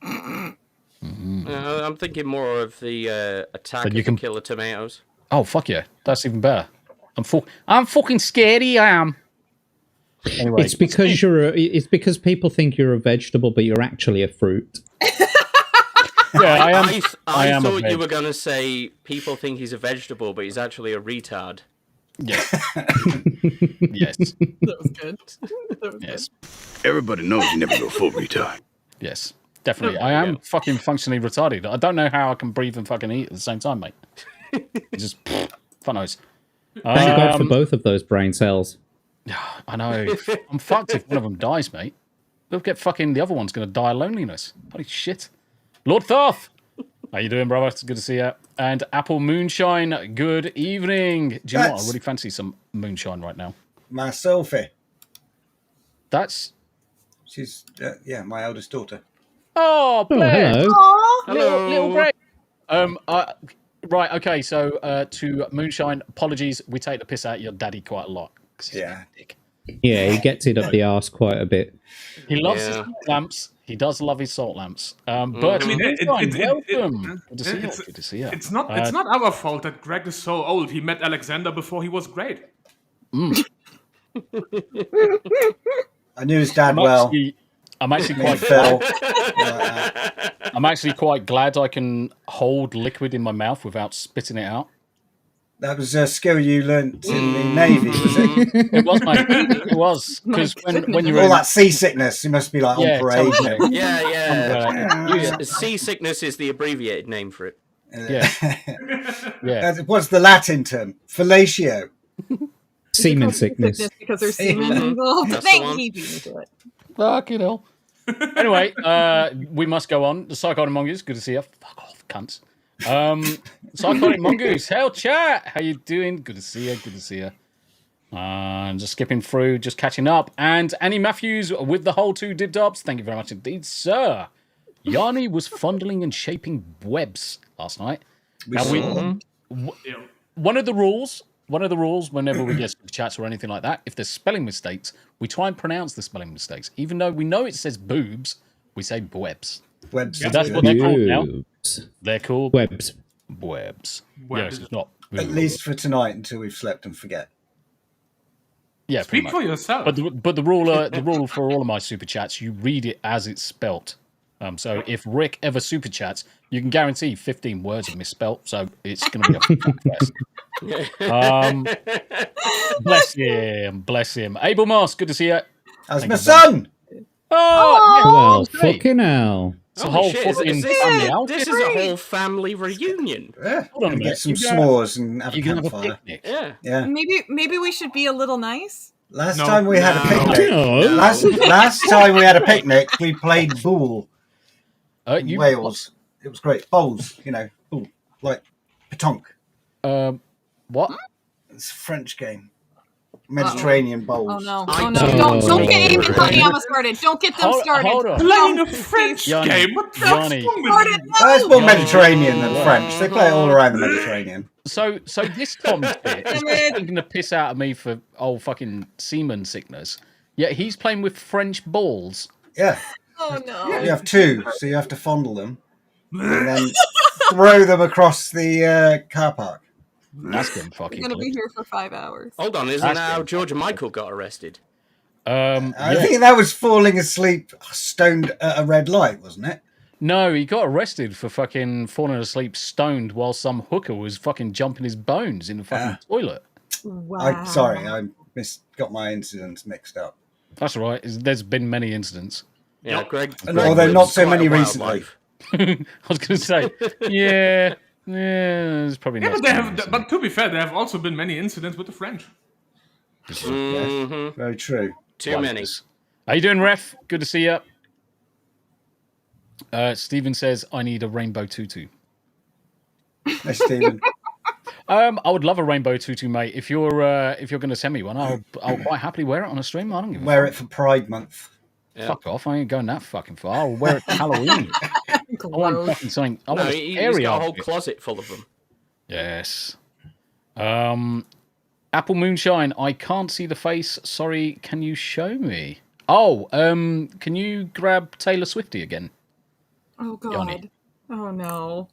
I'm thinking more of the attack of the killer tomatoes. Oh, fuck yeah. That's even better. I'm fucking scary, I am. Anyway, it's because it's because people think you're a vegetable, but you're actually a fruit. Yeah, I am. I thought you were going to say people think he's a vegetable, but he's actually a retard. Yes. Yes. That was good. Yes. Everybody knows you never go full retard. Yes, definitely. I am fucking functionally retarded. I don't know how I can breathe and fucking eat at the same time, mate. It's just fun nose. Thank God for both of those brain cells. I know. I'm fucked if one of them dies, mate. They'll get fucking the other one's going to die of loneliness. Holy shit. Lord Thoth! How you doing, brother? It's good to see you. And Apple Moonshine, good evening. Do you know what? I really fancy some moonshine right now. My Sophie. She's, my eldest daughter. Oh, Blair. Hello. Little Greg. Right, okay, so to Moonshine, apologies, we take the piss out of your daddy quite a lot. Yeah. Yeah, he gets it up the arse quite a bit. He loves his salt lamps. He does love his salt lamps. But I mean, welcome. Good to see you. It's not our fault that Greg is so old. He met Alexander before he was great. I knew his dad well. I'm actually quite glad I can hold liquid in my mouth without spitting it out. That was a skill you learnt in the Navy, was it? It was, mate. It was. Because when you were All that seasickness, you must be like on parade. totally. Yeah. Seasickness is the abbreviated name for it. Yeah. What's the Latin term? Fellatio. Semen sickness. Because there's semen involved. That's the Thank one. you beat me to it. Fucking hell. Anyway, we must go on. The Psychotic Mongoose, good to see you. Fuck off, cunts. Psychotic Mongoose, hell chat. How you doing? Good to see you. Good to see you. Just skipping through, just catching up. And Annie Matthews with the whole 2 dibdobs. Thank you very much indeed, sir. Yanni was fondling and shaping webs last night. One of the rules whenever we get chats or anything like that, if there's spelling mistakes, we try and pronounce the spelling mistakes. Even though we know it says boobs, we say bwebs. Webs. So that's what they're called now. They're called Webs. Webs. Yes, it's not. At least for tonight until we've slept and forget. Yeah, Speak for yourself. But the rule for all of my super chats, you read it as it's spelt. So if Rick ever super chats, you can guarantee 15 words are misspelt. So it's going to be a fest. Bless him. Abel Moss, good to see you. How's my son? Well, fucking hell. It's a whole fucking family outfit. This is a whole family reunion. Yeah. Hold on a minute. Get some s'mores and have a You can have a campfire. picnic. Yeah. Maybe we should be a little nice. Last time we had a picnic. No. Last time we had a picnic, we played boule in You Wales. It was great. Bowls, boule, like pétanque. What? It's a French game. Mediterranean bowls. Oh no! I Oh no! don't Don't get Amy know. Taniyama started. Don't get them started. Hold on. Playing a French Yanni, game? What the Yanni. fuck with Started. you? It's more Mediterranean than French. They play it all around the Mediterranean. So this Tom's bit is taking the piss out of me for old fucking semen sickness. Yet he's playing with French balls. Yeah. Oh no! You have 2, so you have to fondle them and then throw them across the car park. That's getting We're fucking gonna be clipped. here for 5 hours. Hold on, isn't that how George and Michael got arrested? I think that was falling asleep stoned at a red light, wasn't it? No, he got arrested for fucking falling asleep stoned while some hooker was fucking jumping his bones in the fucking toilet. Wow. I got my incidents mixed up. That's all right. There's been many incidents. Yeah, Greg. Although not so many quite a recently. wildlife. I was going to say, yeah, there's probably not. But to be fair, there have also been many incidents with the French. Mhm. Very true. Too many. How you doing, Ref? Good to see you. Stephen says, I need a rainbow tutu. Hey, Stephen. I would love a rainbow tutu, mate. If you're going to send me one, I'll quite happily wear it on a stream. I don't give a Wear it for Pride Month. fuck off. I ain't going that fucking far. I'll wear it for Halloween. I want fucking something. I want a He's scary got a whole outfit. closet full of them. Yes. Apple Moonshine. I can't see the face. Sorry. Can you show me? Oh, can you grab Taylor Swifty again? Oh god. Yanni. Oh no.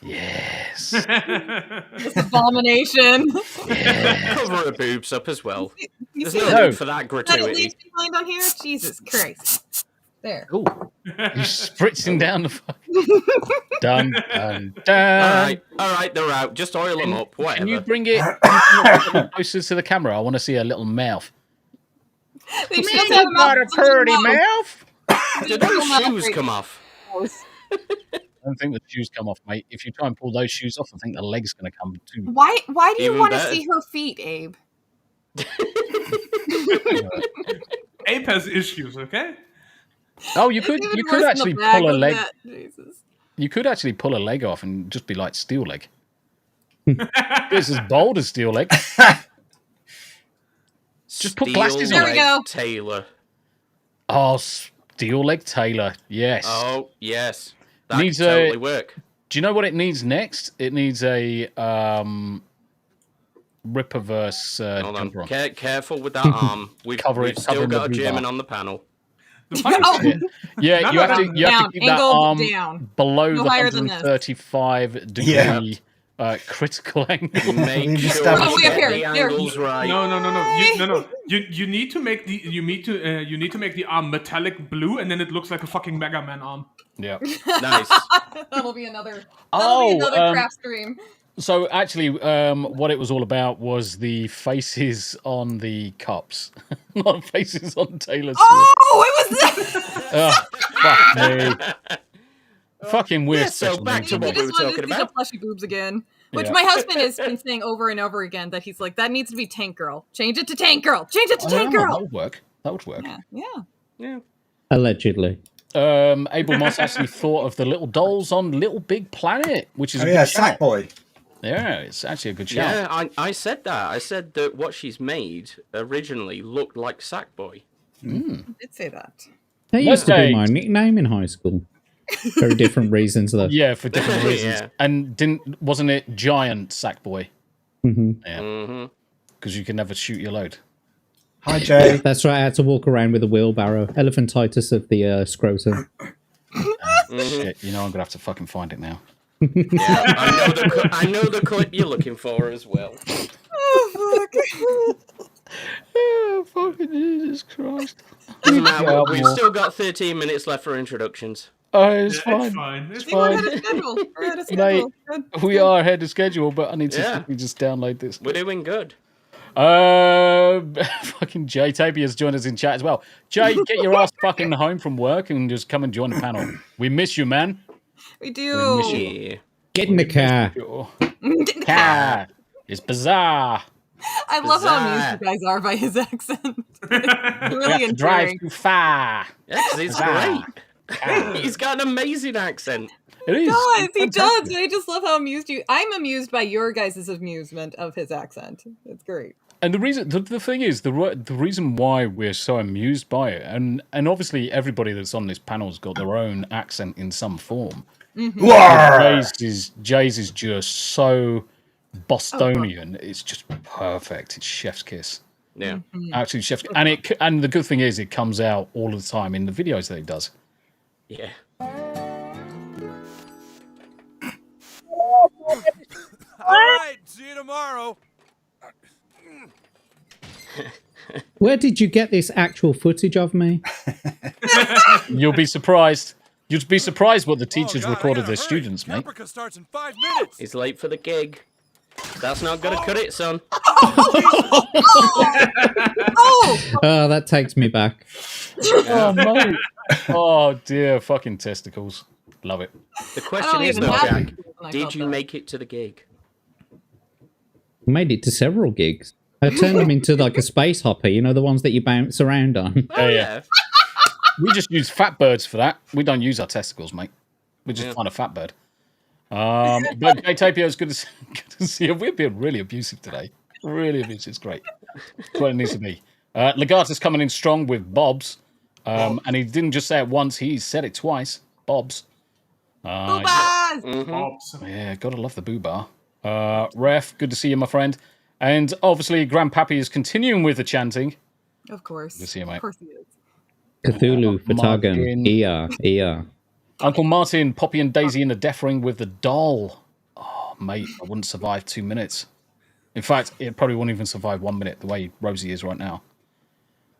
Yes. This abomination. Cover her boobs up as well. You There's see no that need for that at gratuity. least behind on here? Jesus Christ. There. Ooh. He's spritzing down the fucking... Dun, dun, dun. All right, they're out. Just oil them up. Whatever. Can you bring it closer to the camera? I want to see a little mouth. They should have got a pretty mouth. Did those shoes come off? I don't think the shoes come off, mate. If you try and pull those shoes off, I think the leg's going to come too. Why do you Even want to better. see her feet, Abe? Ape has issues, okay? Oh, you could Even worse than actually the bag pull a with leg. that. Jesus. You could actually pull a leg off and just be like steel leg. It's as bold as steel leg. Just put glasses on. Steel There we go. leg Taylor. Oh, steel leg Taylor. Yes. Oh, yes. That Needs could totally work. Do you know what it needs next? It needs a Ripperverse Hold jumper on. on. Careful with that arm. We've Cover still in got a the blue German bar. on the panel. The funny Oh, Yeah, No, you no, have to no. you have to Down, keep that angled arm down. below No the higher than this. 135 degree critical angle. Make We've sure established you that. get Here, the here. angles right. No. You need to make the arm metallic blue, and then it looks like a fucking Mega Man arm. Yeah. Nice. that'll be another. Oh, That'll be another craft stream. So actually, what it was all about was the faces on the cups, not faces on Taylor Swift. Oh, it was that. Fuck me. Fucking weird. Yeah, so back to what we were talking The about. plushy boobs again. Which Yeah. my husband has been saying over and over again that he's like, that needs to be Tank Girl. Change it to Tank Girl. Change it to Tank Girl. That would work. That would work. Yeah. Allegedly. Abel Moss actually thought of the little dolls on Little Big Planet, which is a good shout. Sackboy. Yeah, it's actually a good shout. Yeah, I said that. I said that what she's made originally looked like Sackboy. I did say that. That used to be my nickname in high school. Very different reasons, though. Yeah, for different reasons. Yeah. And wasn't it Giant Sackboy? Mm-hmm. Yeah. Because you can never shoot your load. Hi, Jay. That's right. I had to walk around with a wheelbarrow. Elephantitis of the scrotum. Shit, you know I'm gonna have to fucking find it now. Yeah, I know the clip you're looking for as well. Oh, fuck. Oh, fucking Jesus Christ. Doesn't matter, we've still got 13 minutes left for introductions. Oh, it's Yeah, fine. it's fine. It's See, we're fine. ahead of schedule. We're ahead of Mate, schedule. Good. we are ahead of schedule, but I need to Yeah. quickly just download this. We're doing good. Fucking Jay Tapey has joined us in chat as well. Jay, get your ass fucking home from work and just come and join the panel. We miss you, man. We do. miss you. Yeah. Get in the car. Car. It's bizarre. I love how amused Bizarre. you guys are by his accent. It's We have really to drive endearing. too far. Yeah, 'cause it's Bizarre. great. He's got an amazing accent. It is. He does. Fantastic. I just love how amused you. I'm amused by your guys' amusement of his accent. It's great. And the reason, the thing is, the reason why we're so amused by it, and obviously everybody that's on this panel's got their own accent in some form. Jay's is just so Bostonian. It's just perfect. It's chef's kiss. Yeah. Absolutely chef's kiss. And the good thing is, it comes out all the time in the videos that he does. Yeah. All right, see you tomorrow. Where did you get this actual footage of me? You'll be surprised. You'd be surprised what the teachers God, I recorded gotta their hurry. students, mate. Caprica starts in 5 minutes. He's late for the gig. That's not gonna cut it, son. Oh, That takes me back. Oh, mate. Oh, dear. Fucking testicles. Love it. The I question don't is, even though, have Jack, people when I did felt you that. make it to the gig? Made it to several gigs. I turned them into like a space hopper, you know, the ones that you bounce around on. Oh, yeah. We just use fat birds for that. We don't use our testicles, mate. We just find a fat bird. But Jay Tapio, it's good to see you. We're being really abusive today. Really abusive. It's great. It's what it needs to be. Legarta's coming in strong with Bob's. And he didn't just say it once, he said it twice. Bob's. Boobas! Yeah, gotta love the boo bar. Ref, good to see you, my friend. And obviously, Grandpappy is continuing with the chanting. Of course. Good to see you, mate. Of course he is. Cthulhu, Martin. Fatagan, ER. Uncle Martin, Poppy and Daisy in the death ring with the doll. Oh, mate, I wouldn't survive 2 minutes. In fact, it probably wouldn't even survive 1 minute the way Rosie is right now.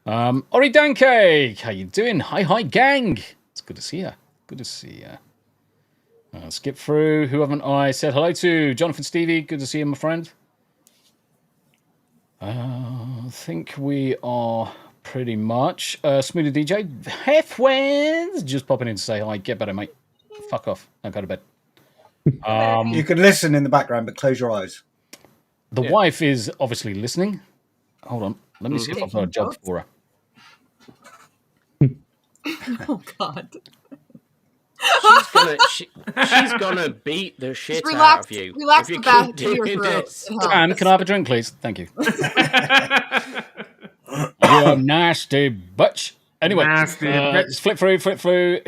Ori Danke, how you doing? Hi, gang. It's good to see you. Good to see you. Skip through. Who haven't I said hello to? Jonathan Stevie, good to see you, my friend. I think we are pretty much. Smoothie DJ, Hefwins, just popping in to say hi. Get better, mate. Fuck off. Don't go to bed. You can listen in the background, but close your eyes. The wife is obviously listening. Hold on. Let me see if I've got a job for her. Oh, God. She's gonna beat the shit Relax, out of you. relax if you the back keep to your doing throat. this. Can I have a drink, please? Thank you. You're nasty butch. Anyway, let's flip through.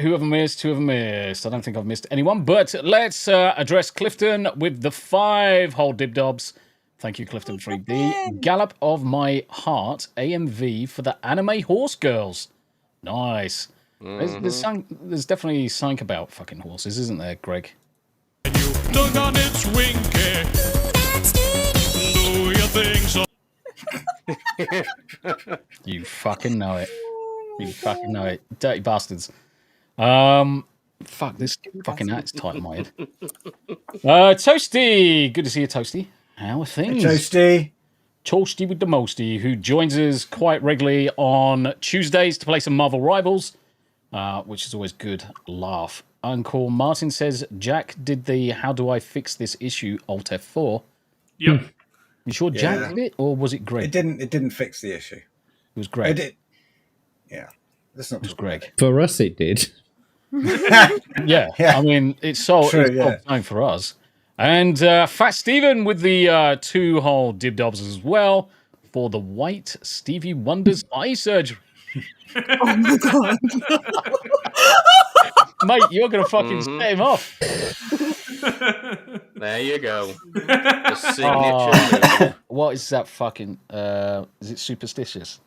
Who have I missed? I don't think I've missed anyone, but let's address Clifton with the 5 whole dibdobs. Thank you, Clifton, for the Gallop of My Heart AMV for the Anime Horse Girls. Nice. There's definitely something about fucking horses, isn't there, Greg? Look on its winky. Do your things. You fucking know it. You fucking know it. Dirty bastards. Fuck, this fucking hat's tight on my head. Toasty! Good to see you, Toasty. How are things? Toasty. Toasty with the mosty, who joins us quite regularly on Tuesdays to play some Marvel Rivals, which is always good laugh. Uncle Martin says, Jack did the how do I fix this issue Alt F4. Yep. You sure Jack did it, or was it Greg? It didn't fix the issue. It was Greg. Yeah. Let's not It was talk Greg. For us, it did. Yeah. I mean, it's sold time for us. And Fat Steven with the 2 whole dib-dobs as well for the white Stevie Wonder's eye surgery. Oh my god. Mate, you're going to fucking set him off. There you go. The signature. What is that fucking... is it Superstitious?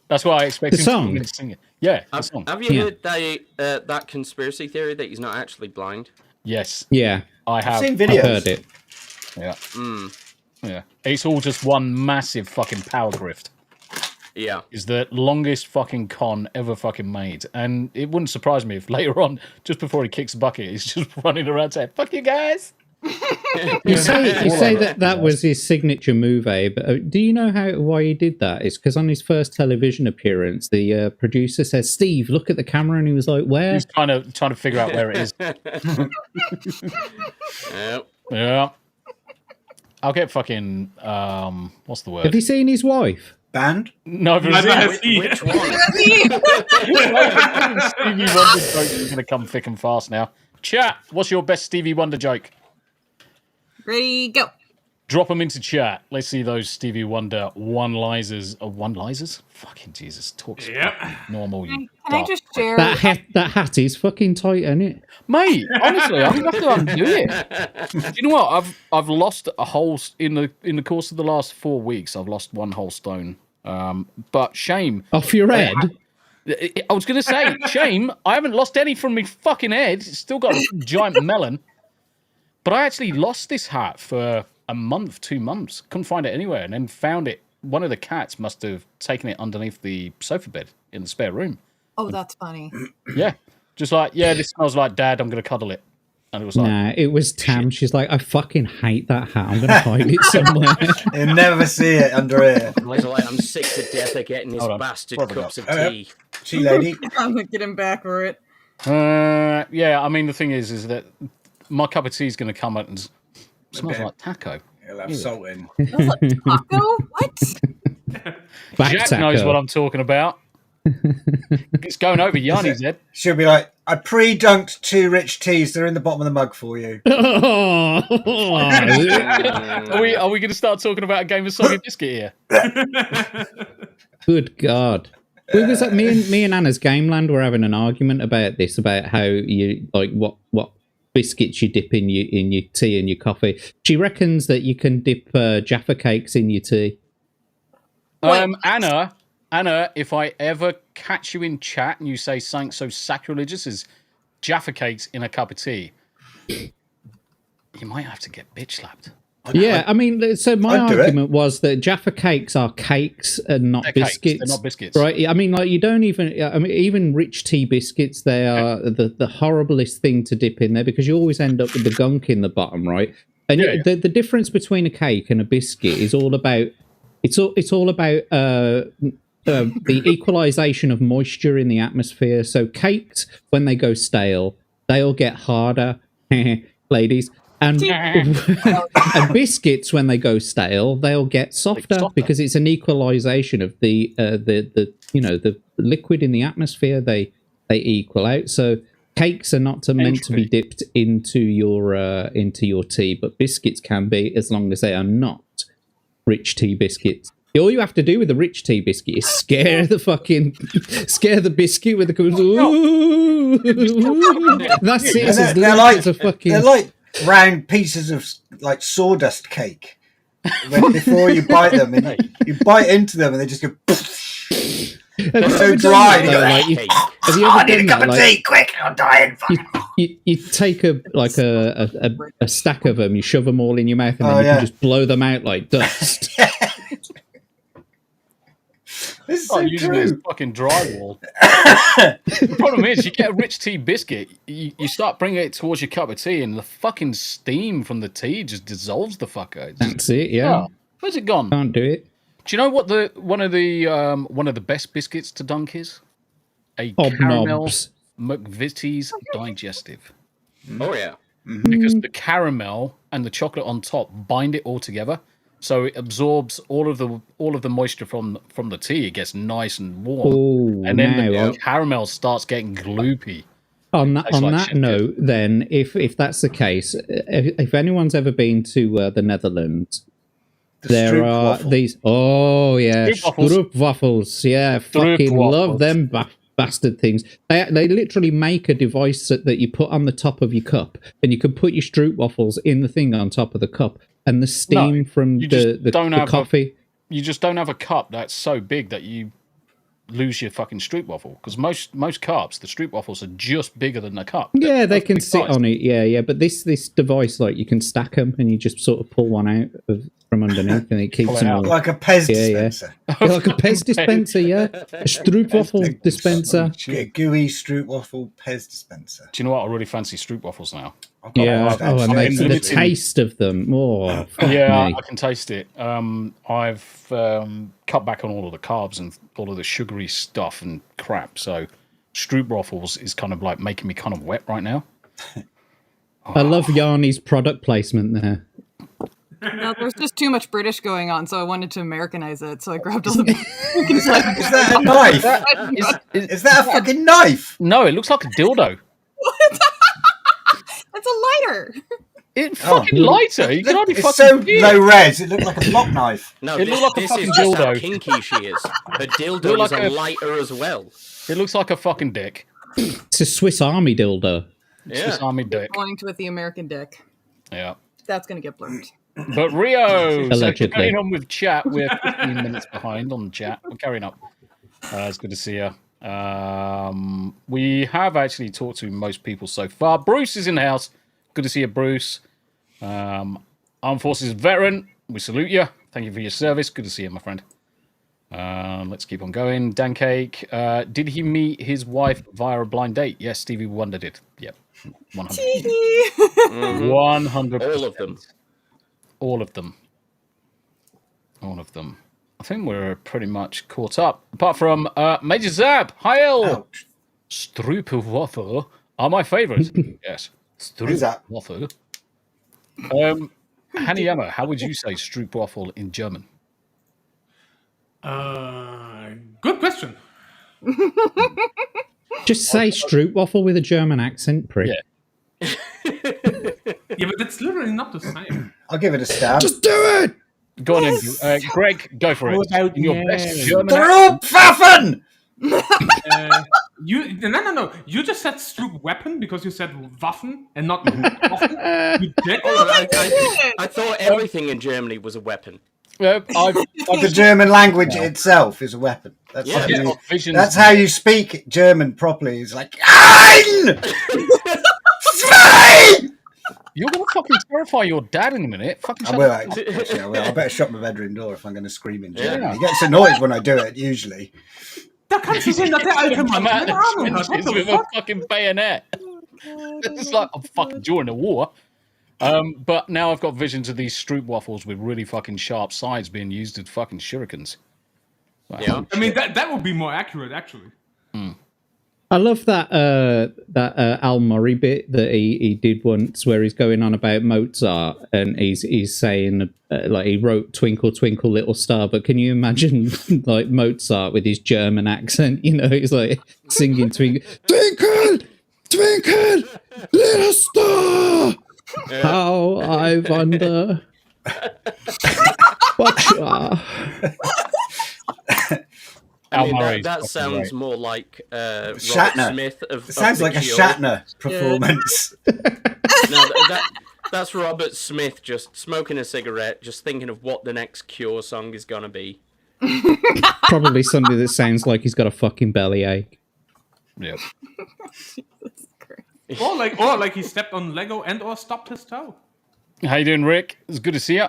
That's what I expect him to sing it. Yeah, the song. Have you heard that conspiracy theory that he's not actually blind? Yes. Yeah. I have. I've seen videos. I've heard it. Yeah. Yeah. It's all just one massive fucking power grift. Yeah. Is the longest fucking con ever fucking made. And it wouldn't surprise me if later on, just before he kicks a bucket, he's just running around saying, fuck you guys. You say that was his signature move, but do you know why he did that? It's because on his first television appearance, the producer says, "Steve, look at the camera," and he was like, "Where?" He's trying to figure out where it is. Yep. Yeah. I'll get fucking what's the word? Have you seen his wife? Banned? No, Which one? Stevie Wonder joke is going to come thick and fast now. Chat, what's your best Stevie Wonder joke? Ready, go. Drop them into chat. Let's see those Stevie Wonder one-liners. One-liners? Fucking Jesus. Talks normal. Can I just share? That hat is fucking tight, isn't it? Mate, honestly, I'm going to have to undo it. Do you know what? I've lost a whole... In the course of the last 4 weeks, I've lost 1 whole stone. But shame. Off your head? I was going to say, shame, I haven't lost any from my fucking head. It's still got a giant melon. But I actually lost this hat for a month, 2 months. Couldn't find it anywhere, and then found it. One of the cats must have taken it underneath the sofa bed in the spare room. Oh, that's funny. Yeah. Just like, this smells like Dad, I'm going to cuddle it. And it was like... Nah, it was Tam. She's like, I fucking hate that hat. I'm going to hide it somewhere. You'll never see it under here. I'm sick to death of getting his bastard cups of tea. She lady. I'm going to get him back for it. Yeah, I mean, the thing is that my cup of tea is going to come out and smells like taco. He'll have salt in. Taco? What? Jack knows what I'm talking about. It's going over Yanni's head. She'll be like, I pre-dunked 2 rich teas. They're in the bottom of the mug for you. Are we going to start talking about a game of soggy biscuit here? Good God. It was like me and Anna's Gameland were having an argument about this, about how you like what biscuits you dip in your tea and your coffee. She reckons that you can dip Jaffa cakes in your tea. Anna, if I ever catch you in chat and you say something so sacrilegious as Jaffa cakes in a cup of tea, you might have to get bitch slapped. Yeah, I mean, so my argument was that Jaffa cakes are cakes and not biscuits. They're not biscuits, right? I mean, like you don't even. I mean, even rich tea biscuits, they are the horriblest thing to dip in there because you always end up with the gunk in the bottom, right? And the difference between a cake and a biscuit is all about. It's all about the equalization of moisture in the atmosphere. So cakes, when they go stale, they'll get harder, ladies. And biscuits, when they go stale, they'll get softer because it's an equalization of the liquid in the atmosphere. They equal out. So cakes are not meant to be dipped into your tea, but biscuits can be, as long as they are not rich tea biscuits. All you have to do with a rich tea biscuit is scare the biscuit with the ooh. That's it. They're like round pieces of like sawdust cake. Before you bite them, and you bite into them, and they just go. They're so dry. Have you ever done that? Tea, quick! I'm dying. You take a stack of them, you shove them all in your mouth, and then you can just blow them out like dust. This is Start so using it as true. fucking drywall. The problem is, you get a rich tea biscuit, you start bringing it towards your cup of tea, and the fucking steam from the tea just dissolves the fucker. It's just, That's it. Yeah, where's it gone? can't do it. Do you know what one of the best biscuits to dunk is? A caramel Hobnobs. McVitie's digestive. Oh yeah. Because the caramel and the chocolate on top bind it all together, so it absorbs all of the moisture from the tea. It gets nice and warm, Oh, and then now, the caramel starts getting gloopy. on tastes that like shit, note, then, if that's the case, if anyone's ever been to the Netherlands, there are Stroopwafel. these. Oh yeah, Stroopwafels. Stroopwafels. Yeah, fucking love them bastard things. They literally make a device that you put on the top of your cup, and you can put your Stroopwafels in the thing on top of the cup, and the steam from you just don't the have coffee. You just don't have a cup that's so big that you lose your fucking Stroopwafel, because most cups, the Stroopwafels are just bigger than the cup. Yeah, they can sit size. on it. Yeah. But this device, like, you can stack them, and you just sort of pull one out from underneath, and it keeps Pull it them out. all. Like a Pez Yeah. dispenser. Yeah, like a Pez dispenser, yeah. A Stroopwafel dispenser. A gooey Stroopwafel Pez dispenser. Do you know what? I really fancy Stroopwafels now. Yeah. Oh, and the limited- taste of them. Oh, fuck Yeah, me. I can taste it. I've cut back on all of the carbs and all of the sugary stuff and crap. So Stroopwafels is kind of like making me kind of wet right now. I love Yarny's product placement there. No, there's just too much British going on, so I wanted to Americanize it. So I grabbed all the. Is that a knife? Is that a fucking knife? No, it looks like a dildo. It's a lighter. It fucking lighter. You can hardly It's fucking so see it. low res. It looked like a block knife. No, It this, looked like a this fucking is just how dildo. kinky she is. Her dildo Looked is like a a- lighter as well. It looks like a fucking dick. It's a Swiss Army dildo. Swiss Army dick. Going to with the American dick. Yeah. That's gonna get blurred. But Rio, so Allegedly. carrying on with chat, we're 15 minutes behind on chat. We're carrying up. It's good to see you. We have actually talked to most people so far. Bruce is in the house. Good to see you, Bruce. Armed Forces veteran, we salute you. Thank you for your service. Good to see you, my friend. Let's keep on going. Dan Cake, did he meet his wife via a blind date? Yes, Stevie Wonder did. Yep, 100%. 100%. All of them. All of them. All of them. I think we're pretty much caught up. Apart from Major Zab. Hi, El. Ouch. Stroopwafel are my favourite. Yes. Who's that? Stroopwafel. Hanayama, how would you say Stroopwafel in German? Good question. Just say Stroopwafel with a German accent, prick. Yeah. Yeah, but it's literally not the same. I'll give it a stab. Just do it! Go on, in. Greg, go for it. What about In your you? best German accent. Stroopwaffen! No. You just said Stroop weapon because you said Waffen and not Waffen. You did. I thought everything in Germany was a weapon. The German language itself is a weapon. That's, Yeah. how, Yeah, you, visions. that's how you speak German properly. It's like, Ein! Zwei! You're going to fucking terrify your dad in a minute. Fucking I shut will, up. actually, I will. I better shut my bedroom door if I'm going to scream in German. Yeah. He gets annoyed when I do it, usually. Da kannst du sehen, dass der alte Mann Come out keine of Ahnung the hat. What trenches the with a fuck? fucking bayonet. It's like I'm fucking during the war. But now I've got visions of these Stroopwafels with really fucking sharp sides being used as fucking shurikens. Like, Yeah. I mean, that would be more accurate, actually. I love that Al Murray bit that he did once, where he's going on about Mozart, and he's saying like he wrote "Twinkle Twinkle Little Star," but can you imagine like Mozart with his German accent? You know, he's like singing "Twinkle Twinkle Twinkle Little Star." How I wonder what you are. I mean, Murray's that fucking sounds great. more like Robert Shatner. Smith of It sounds the like a Cure. Shatner performance. No, that's Robert Smith just smoking a cigarette, just thinking of what the next Cure song is gonna be. Probably somebody that sounds like he's got a fucking bellyache. Yep. Or like he stepped on Lego and or stopped his toe. How you doing, Rick? It's good to see you.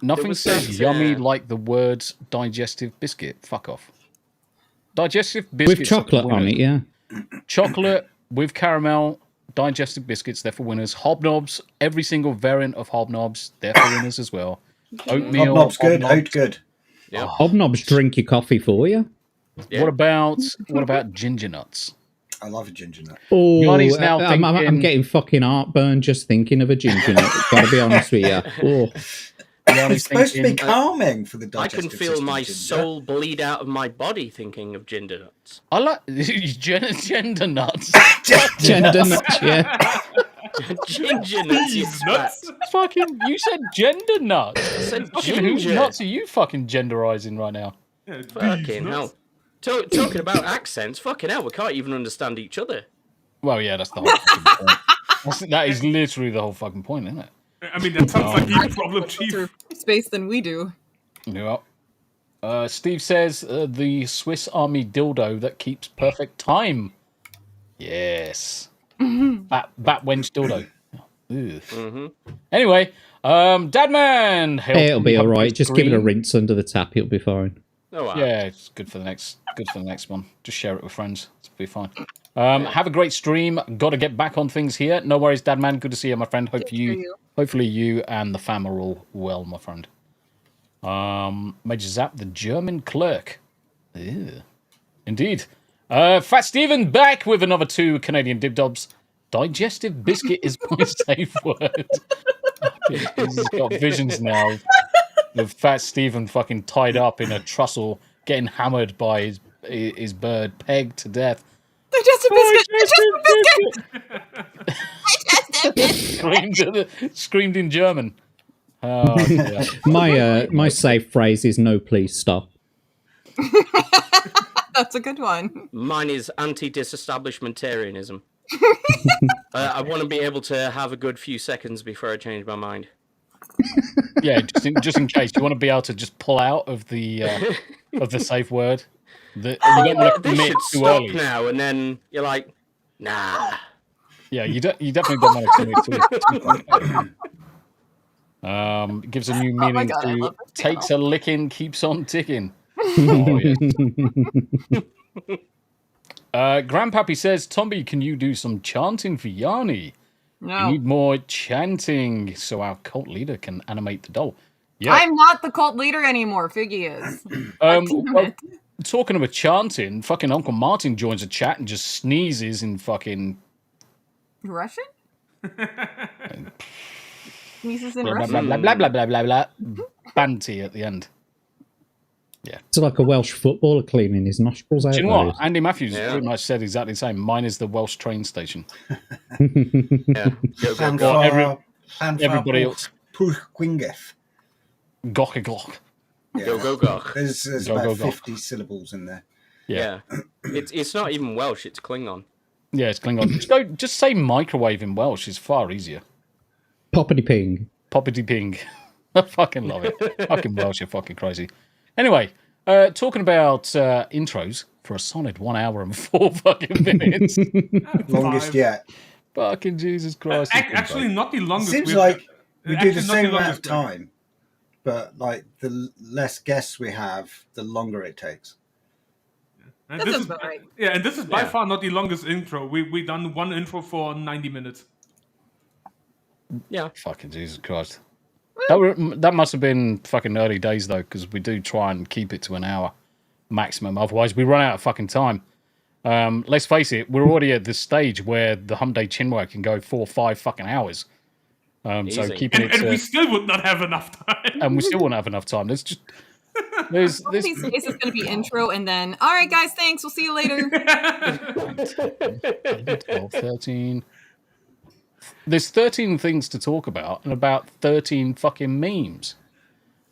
Nothing was says that, yummy like the words digestive biscuit. Fuck off. Digestive biscuits with chocolate on it, yeah. Chocolate with caramel, digestive biscuits, they're for winners. Hobnobs, every single variant of hobnobs, they're for winners as well. Oatmeal. Hobnob's good. Oat good. Yeah. Hobnobs drink your coffee for you. Yeah. What about ginger nuts? I love a ginger nut. Oh, Yanni's now I'm thinking- getting fucking heartburn just thinking of a ginger nut. Gotta be honest with you. Oh. It's supposed to be calming for the I digestive can feel system, my ginger. soul bleed out of my body thinking of ginger nuts. I like gender nuts. Gender nuts, yeah. Ginger nuts, you nuts. twat. Fucking, you said gender nuts. I said Fucking whose ginger. nuts are you fucking genderizing right now? Yeah, Fucking these nuts. hell. Talking about accents, fucking hell, we can't even understand each other. Well, yeah, that's the whole fucking point. That is literally the whole fucking point, isn't it? I mean, that sounds like the problem, Closer Chief. space than we do. Yeah. Steve says the Swiss Army dildo that keeps perfect time. Yes. Bat wench dildo. Ugh. Anyway, Dadman. Hey, it'll be all right. Just give it a rinse under the tap. It'll be fine. Oh, wow. Yeah, it's good for the next one. Just share it with friends. It'll be fine. Have a great stream. Got to get back on things here. No worries, Dadman. Good to see you, my friend. Hopefully you and the fam are all well, my friend. Major Zap, the German clerk. Ew. Indeed. Fat Steven back with another 2 Canadian dibdobs. Digestive biscuit is my safe word. He's got visions now of Fat Steven fucking tied up in a trussel, getting hammered by his bird, pegged to death. Digestive biscuit! Digestive biscuit! Screamed in German. Oh, dear. My safe phrase is no, please stop. That's a good one. Mine is anti-disestablishmentarianism. I want to be able to have a good few seconds before I change my mind. Yeah, just in case you want to be able to just pull out of the safe word. You don't want to This commit should too stop early. now, and then you're like, nah. Yeah, you definitely don't want to commit too early. Gives a new meaning God, I to love this takes a licking, keeps on ticking. Oh, yes. Grandpappy says, Tomby, can you do some chanting for Yanni? We No. need more chanting so our cult leader can animate the doll. Yeah. I'm not the cult leader anymore. Figgy is. Well, talking about chanting, fucking Uncle Martin joins a chat and just sneezes in fucking Russian? Sneezes in blah blah Russian? blah blah blah blah blah blah blah. Banty at the end. It's like a Welsh footballer cleaning his nostrils out. Do you know what? there. Andy Matthews pretty much said exactly the same. Mine is the Welsh train station. Yeah. Go, go, go. Everybody else. Pwllgwyngyll. Goch. Yeah. Go, go, go. There's Go, about go, go. 50 syllables in there. Yeah. It's not even Welsh, it's Klingon. Yeah, it's Klingon. Just say microwave in Welsh is far easier. Poppity ping. Poppity ping. I fucking love it. Fucking Welsh, you're fucking crazy. Anyway, talking about intros for a solid 1 hour and 4 fucking minutes. Longest 5. yet. Fucking Jesus Christ. Actually, not the longest. Seems we've- like we do the actually not same amount of longest, like- time, but like the less guests we have, the longer it takes. And That this sounds is about right. Yeah, and this is by Yeah. far not the longest intro. We done one intro for 90 minutes. Yeah. Fucking Jesus Christ. That must have been fucking early days, though, because we do try and keep it to an hour maximum. Otherwise, we run out of fucking time. Let's face it, we're already at this stage where the Hump Day Chinwag can go 4 or 5 fucking hours. So Easy. keeping And, it and we to... still would not have enough time. And we still won't have enough time. There's One of these days is going to be intro and then, all right, guys, thanks. We'll see you later. 12, 13... There's 13 things to talk about and about 13 fucking memes.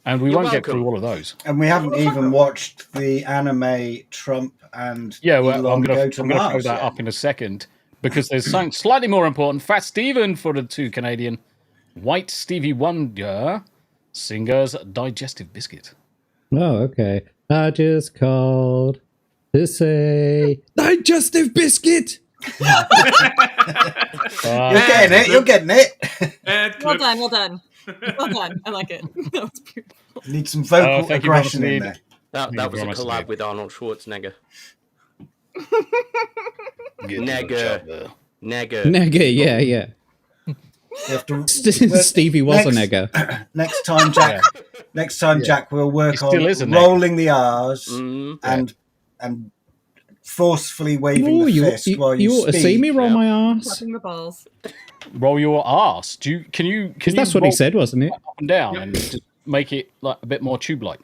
And we You're won't get welcome. through all of those. And we haven't even watched the anime Trump and Yeah, well, Elon I'm go going to to throw Mars that yet. up in a second because there's something slightly more important. Fat Steven for the 2 Canadian. White Stevie Wonder, Singer's Digestive Biscuit. Oh, okay. I just called to say digestive biscuit. You're getting it. You're getting it. Bad Well clip. done. Well done. I like it. That was beautiful. Need some vocal Thank you, aggression Brother in Sneed. That was a collab with Arnold Schwarzenegger. Negger. Yeah. You have to, Stevie was a nigger. Next time, Jack. Next time, Jack, we'll work on rolling the R's and forcefully waving the fist while you speak. You ought to see me roll my arse. Slapping the balls. Roll your arse. Can you? That's what he said, wasn't it? Up and down and just make it like a bit more tube-like.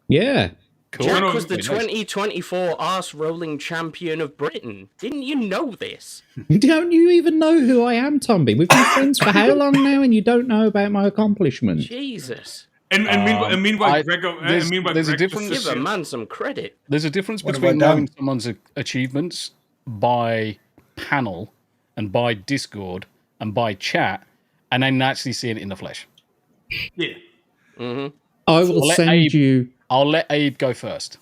Yeah. Cool. Jack was the 2024 arse rolling champion of Britain. Didn't you know this? Don't you even know who I am, Tomby? We've been friends for how long now, and you don't know about my accomplishment? Jesus. And meanwhile, Gregor, there's a difference. Give a man some credit. There's a difference between knowing someone's achievements by panel and by Discord and by chat, and then actually seeing it in the flesh. Yeah. Mm-hmm. I will send you. I'll let Abe go first.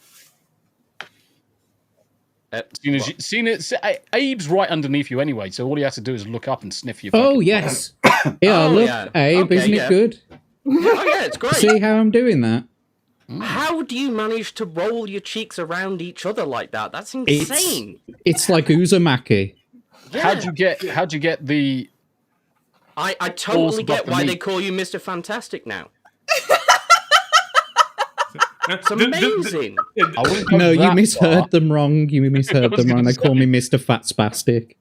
Abe's right underneath you anyway, so all he has to do is look up and sniff your. Oh yes, yeah. Look, Abe, okay, isn't it good? Oh yeah, it's great. See how I'm doing that? How do you manage to roll your cheeks around each other like that? That's insane. It's like Uzumaki. Yeah. How'd you get the? I totally get why they call you Mr. Fantastic now. It's amazing. No, you misheard them wrong. You misheard them wrong. They call me Mr. Fat Spastic.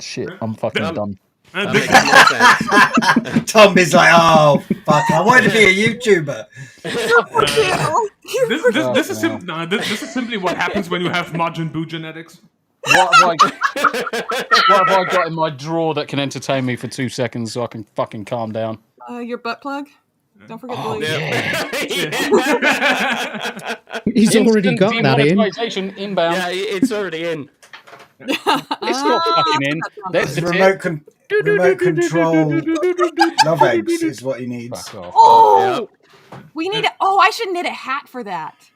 Shit, I'm fucking done. That makes more sense. Tom is like, oh fuck! I wanted to be a YouTuber. This is simply what happens when you have Majin Buu genetics. What have I got in my drawer that can entertain me for 2 seconds so I can fucking calm down? Your butt plug. Don't forget the He's already got that in. Inbound. Yeah, it's already in. It's not fucking in. That's the remote control love eggs is what he needs. Oh, we need. I should knit a hat for that.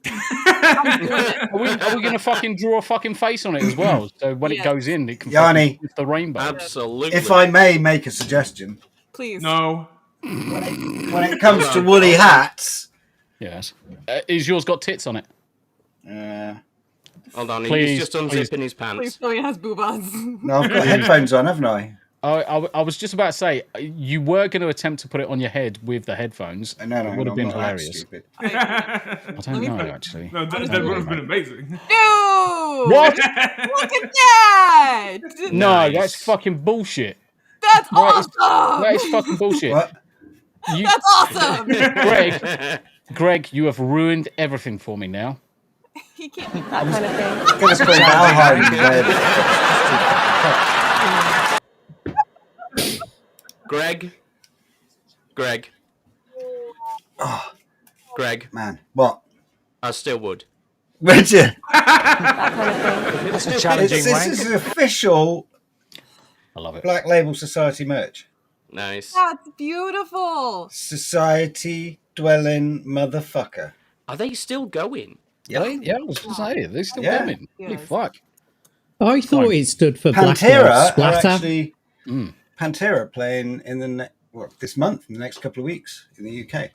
Are we going to fucking draw a fucking face on it as well? So when it goes in, it can Yanni, the rainbow. Absolutely. If I may make a suggestion. Please. No. When it comes to woolly hats. Yes. Is yours got tits on it? Hold on, he's just unzipping his pants. Please tell me it has boobas. No, I've got headphones on, haven't I? I was just about to say, you were going to attempt to put it on your head with the headphones. No, it would have been hilarious. I don't know, actually. No, that would have been amazing. No! What? Look at that! No, that's fucking bullshit. That's awesome! That is fucking bullshit. What? That's awesome! Greg, you have ruined everything for me now. He can't do that kind of thing. I'm going to spray Greg. Oh, Greg. Man, what? I still would. Would you? That's a challenging This is official. I love it. Black Label Society merch. Nice. That's beautiful. Society dwelling motherfucker. Are they still going? Yeah, I was going to say, they're still coming. Holy fuck. I thought it stood for Pantera. Black Lives Splatter. Actually, Pantera playing in this month, in the next couple of weeks in the UK.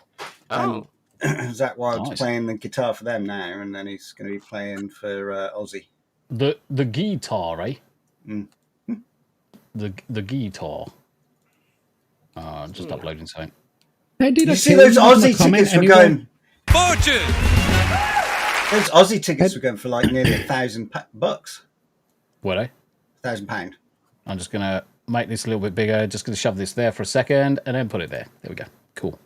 Oh. And Zach Wilde's playing the guitar for them now, and then he's going to be playing for Aussie. The guitar, eh? Mm. The guitar. I'm just uploading something. How did you see those Aussie tickets were going? Fortune! Those Aussie tickets were going for like nearly $1,000. Were they? £1,000. I'm just going to make this a little bit bigger. Just going to shove this there for a second and then put it there. There we go. Cool.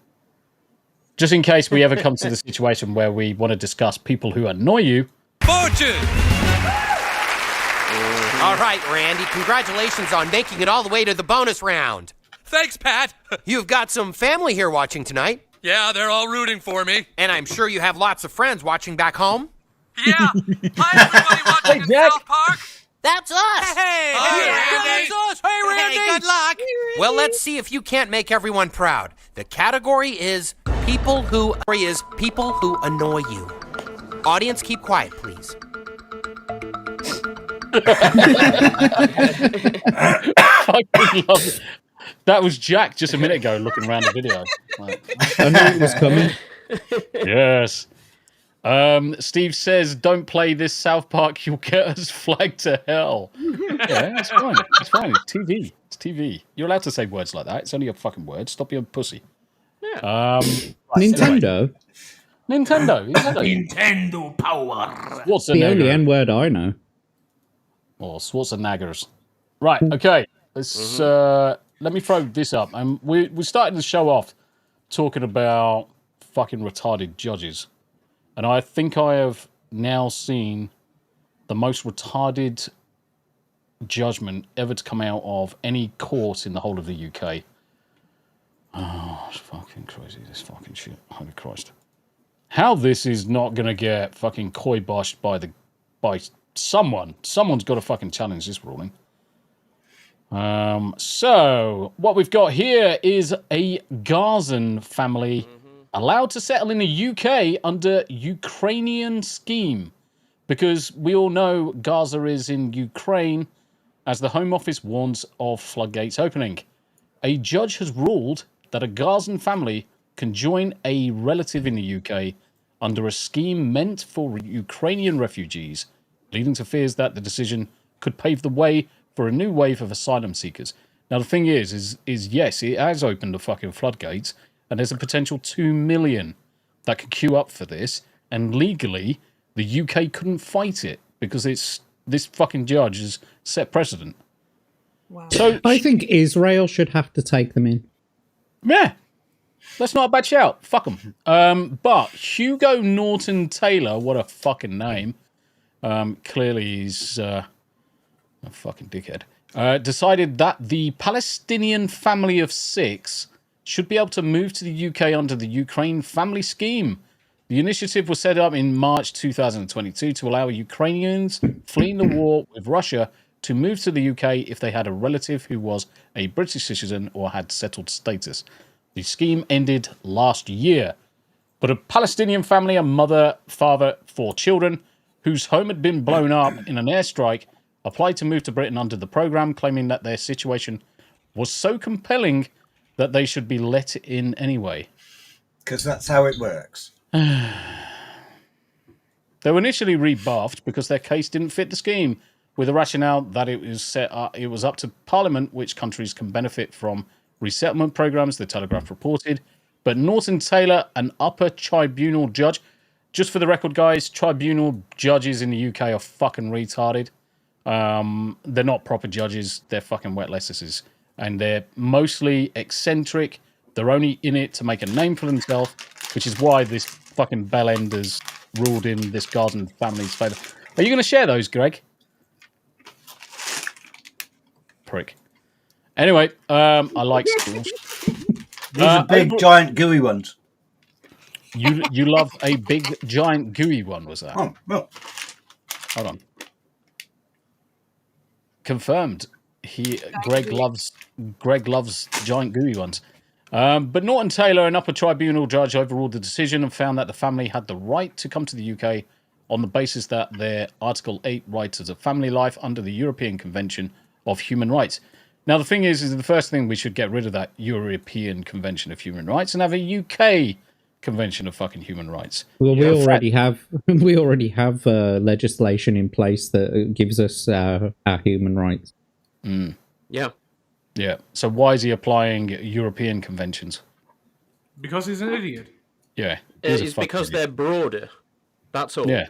Just in case we ever come to the situation where we want to discuss people who annoy you. Fortune! All right, Randy. Congratulations on making it all the way to the bonus round. Thanks, Pat. You've got some family here watching tonight. Yeah, they're all rooting for me. And I'm sure you have lots of friends watching back home. Yeah. Hi, everybody watching in South Park. That's us. Hey, Randy. That's us. Hey, Randy. Hey, good luck. Hey, well, let's see if you can't make everyone proud. The category is people who annoy you. Audience, keep quiet, please. I love it. That was Jack just a minute ago looking around the video. Like, I knew it was coming. yes. Steve says, "Don't play this South Park. You'll get us flagged to hell." Yeah, it's fine. It's fine. It's TV. It's TV. You're allowed to say words like that. It's only a fucking word. Stop being a pussy. Yeah. Right, Nintendo. Anyway. Nintendo. Nintendo power. What's The only N word I know. Or Schwarzeneggers. Right. Okay. Let's let me throw this up. We started the show off talking about fucking retarded judges. And I think I have now seen the most retarded judgment ever to come out of any court in the whole of the UK. Oh, it's fucking crazy, this fucking shit. Holy Christ. How this is not going to get fucking koi-boshed by someone. Someone's got to fucking challenge this ruling. So, what we've got here is a Gazan family allowed to settle in the UK under Ukrainian scheme, because we all know Gaza is in Ukraine, as the Home Office warns of floodgates opening. A judge has ruled that a Gazan family can join a relative in the UK under a scheme meant for Ukrainian refugees, leading to fears that the decision could pave the way for a new wave of asylum seekers. Now, the thing is yes, it has opened the fucking floodgates, and there's a potential 2 million that could queue up for this, and legally, the UK couldn't fight it because this fucking judge has set precedent. Wow. So I think Israel should have to take them in. yeah, that's not a bad shout. Fuck them. But Hugo Norton Taylor, what a fucking name. Clearly he's a fucking dickhead. Decided that the Palestinian family of 6 should be able to move to the UK under the Ukraine family scheme. The initiative was set up in March 2022 to allow Ukrainians fleeing the war with Russia to move to the UK if they had a relative who was a British citizen or had settled status. The scheme ended last year, but a Palestinian family, a mother, father, 4 children, whose home had been blown up in an airstrike, applied to move to Britain under the programme, claiming that their situation was so compelling that they should be let in anyway. Because that's how it works. They were initially rebuffed because their case didn't fit the scheme, with the rationale that it was up to Parliament which countries can benefit from resettlement programmes, the Telegraph reported. But Norton Taylor, an upper tribunal judge, just for the record, guys, tribunal judges in the UK are fucking retarded. They're not proper judges, they're fucking wet lettuces. And they're mostly eccentric. They're only in it to make a name for themselves, which is why this fucking bellenders ruled in this Garden family's favour. Are you going to share those, Greg? Prick. Anyway, I like schools. These are big, giant, gooey ones. You love a big, giant, gooey one, was that? Oh, well. Hold on. Confirmed. Greg loves giant gooey ones. But Norton Taylor, an upper tribunal judge, overruled the decision and found that the family had the right to come to the UK on the basis that their Article 8 rights as a family life under the European Convention of Human Rights. Now, the thing is the first thing we should get rid of that European Convention of Human Rights and have a UK Convention of fucking Human Rights. Well, we already have legislation in place that gives us our human rights. Mm. Yeah. Yeah. So why is he applying European conventions? Because he's an idiot. Yeah. It's because they're broader. That's all. Yeah.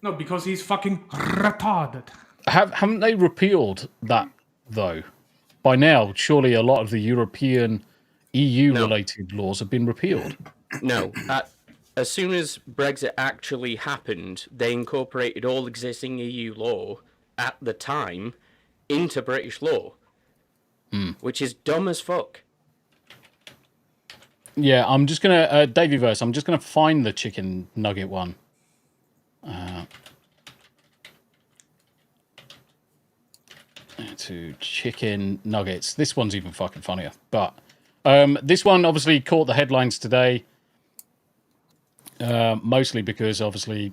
No, because he's fucking retarded. Haven't they repealed that, though? By now, surely a lot of the European EU-related laws have been repealed. No. As soon as Brexit actually happened, they incorporated all existing EU law at the time into British law, which is dumb as fuck. Yeah, I'm just going to... Davyverse, I'm just going to find the chicken nugget one. To chicken nuggets. This one's even fucking funnier. But this one obviously caught the headlines today. Mostly because obviously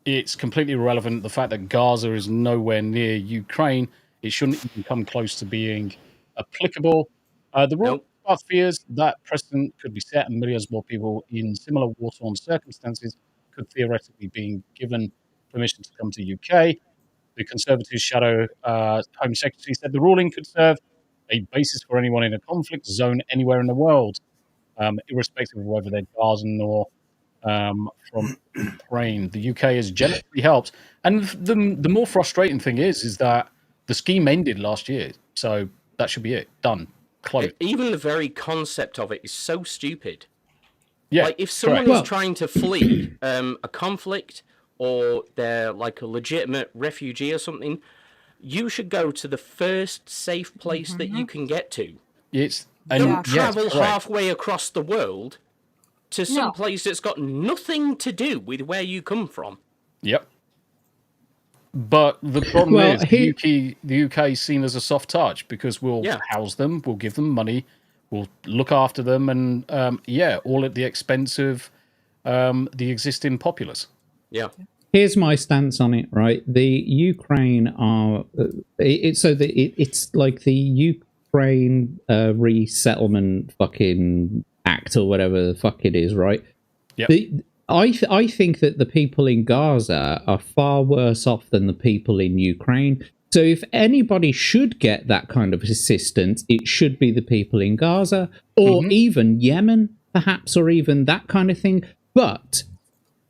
it's completely irrelevant. The fact that Gaza is nowhere near Ukraine, it shouldn't even come close to being applicable. The ruling Nope. sparks fears that precedent could be set and millions more people in similar war-torn circumstances could theoretically be given permission to come to UK. The Conservative Shadow Home Secretary said the ruling could serve a basis for anyone in a conflict zone anywhere in the world, irrespective of whether they're Gazan or from Ukraine. The UK has generously helped, and the more frustrating thing is that the scheme ended last year, so that should be it, done, closed. Even the very concept of it is so stupid. Yeah, Like, if someone correct. is trying to flee a conflict, or they're like a legitimate refugee or something, you should go to the first safe place that you can get to. It's Don't travel correct. halfway across the world to some place that's got nothing to do with where you come from. Yep. But the problem is the UK is seen as a soft touch because we'll house them, we'll give them money, we'll look after them, and all at the expense of the existing populace. Yeah. Here's my stance on it. Right, the Ukraine are it's like the Ukraine resettlement fucking act or whatever the fuck it is. Right. Yeah. I think that the people in Gaza are far worse off than the people in Ukraine. So if anybody should get that kind of assistance, it should be the people in Gaza or even Yemen, perhaps, or even that kind of thing. But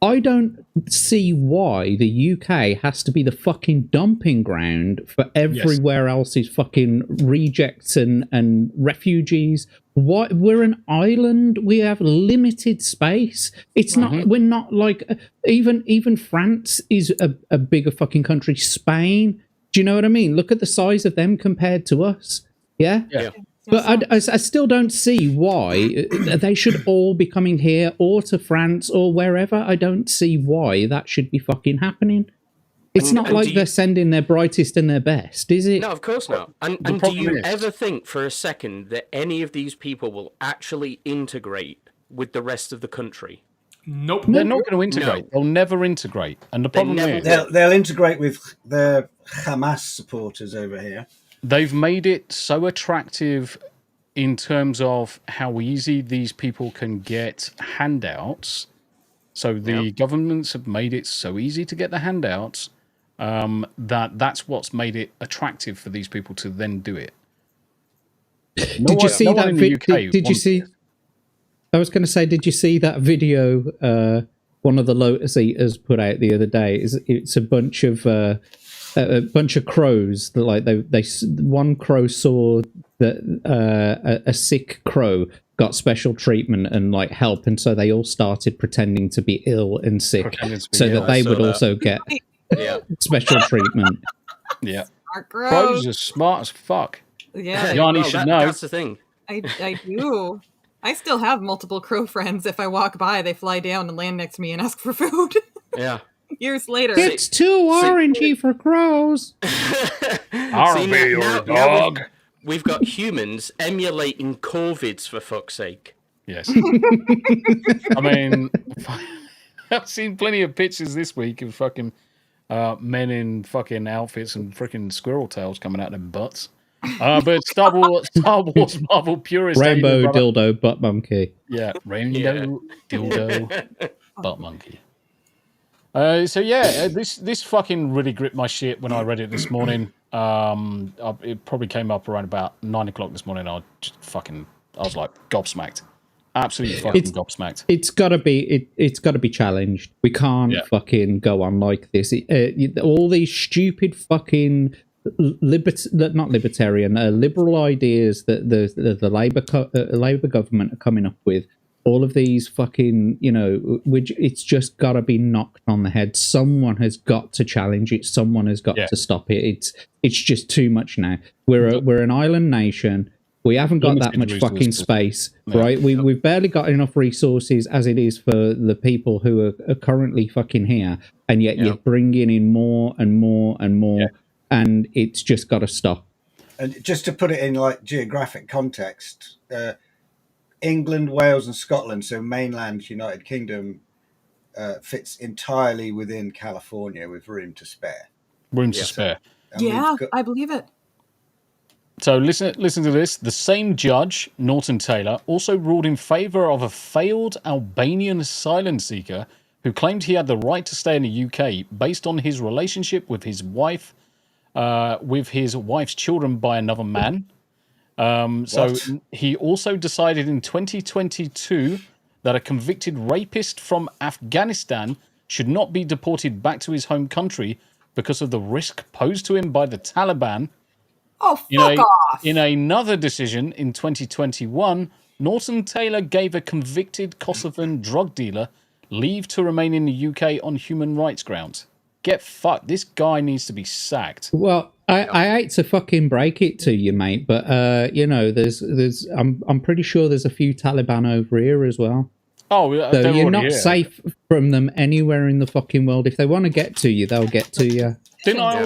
I don't see why the UK has to be the fucking dumping ground for everywhere else's fucking rejects and refugees. Why? We're an island. We have limited space. It's not. We're not like even France is a bigger fucking country. Spain. Do you know what I mean? Look at the size of them compared to us. Yeah. But I still don't see why they should all be coming here or to France or wherever. I don't see why that should be fucking happening. It's not like they're sending their brightest and their best, is it? No, of course not. And do you ever think for a second that any of these people will actually integrate with the rest of the country? Nope. They're not going to integrate. No. They'll never integrate. And the problem is... They'll integrate with the Hamas supporters over here. They've made it so attractive in terms of how easy these people can get handouts. So the governments have made it so easy to get the handouts that's what's made it attractive for these people to then do it. Did you see that video? Did you see? I was going to say, did you see that video one of the Lotus Eaters put out the other day? It's a bunch of crows that like they one crow saw that a sick crow got special treatment and like help, and so they all started pretending to be ill and sick so that they would also get special treatment. Yeah, crows are smart as fuck. Yeah, Yanni should know. That's the thing. I do. I still have multiple crow friends. If I walk by, they fly down and land next to me and ask for food. Yeah. Years later. It's too orangey for crows. I'll be your dog. We've got humans emulating COVIDs, for fuck's sake. Yes. I mean, I've seen plenty of pictures this week of fucking men in fucking outfits and freaking squirrel tails coming out of their butts. But Star Wars Marvel purist Rainbow dildo butt monkey. Yeah, rainbow dildo butt monkey. This fucking really gripped my shit when I read it this morning. It probably came up around about 9 o'clock this morning. I was like gobsmacked, absolutely fucking gobsmacked. It's gotta be challenged. We can't fucking go on like this. All these stupid fucking not libertarian, liberal ideas that the Labour government are coming up with. All of these fucking, which it's just got to be knocked on the head. Someone has got to challenge it. Someone has got to stop it. It's just too much now. We're an island nation. We haven't got that much fucking space, right? We've barely got enough resources as it is for the people who are currently fucking here, and yet you're bringing in more and more and more, and it's just got to stop. And just to put it in like geographic context. England, Wales, and Scotland, so mainland United Kingdom, fits entirely within California with room to spare. Room to spare. And I believe it. So listen to this. The same judge, Norton Taylor, also ruled in favour of a failed Albanian asylum seeker who claimed he had the right to stay in the UK based on his relationship with his wife, with his wife's children by another man. So What? he also decided in 2022 that a convicted rapist from Afghanistan should not be deported back to his home country because of the risk posed to him by the Taliban. Oh, fuck off! In another decision in 2021, Norton Taylor gave a convicted Kosovan drug dealer leave to remain in the UK on human rights grounds. Get fucked. This guy needs to be sacked. Well, I hate to fucking break it to you, mate, but you know, I'm pretty sure there's a few Taliban over here as well. Oh, so you're not safe from them anywhere in the fucking world. If they want to get to you, they'll get to you. Didn't I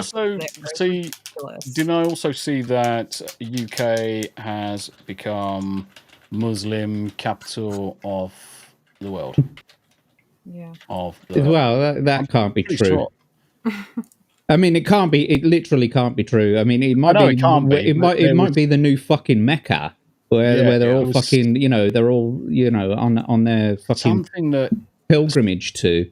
also see that UK has become Muslim capital of the world? Yeah. Of the world. Well, that can't be true. Sure. I mean, it can't be. It literally can't be true. I mean, it might be. It can't be. It might be the new fucking Mecca, where they're all fucking. You know, they're all on their fucking pilgrimage to.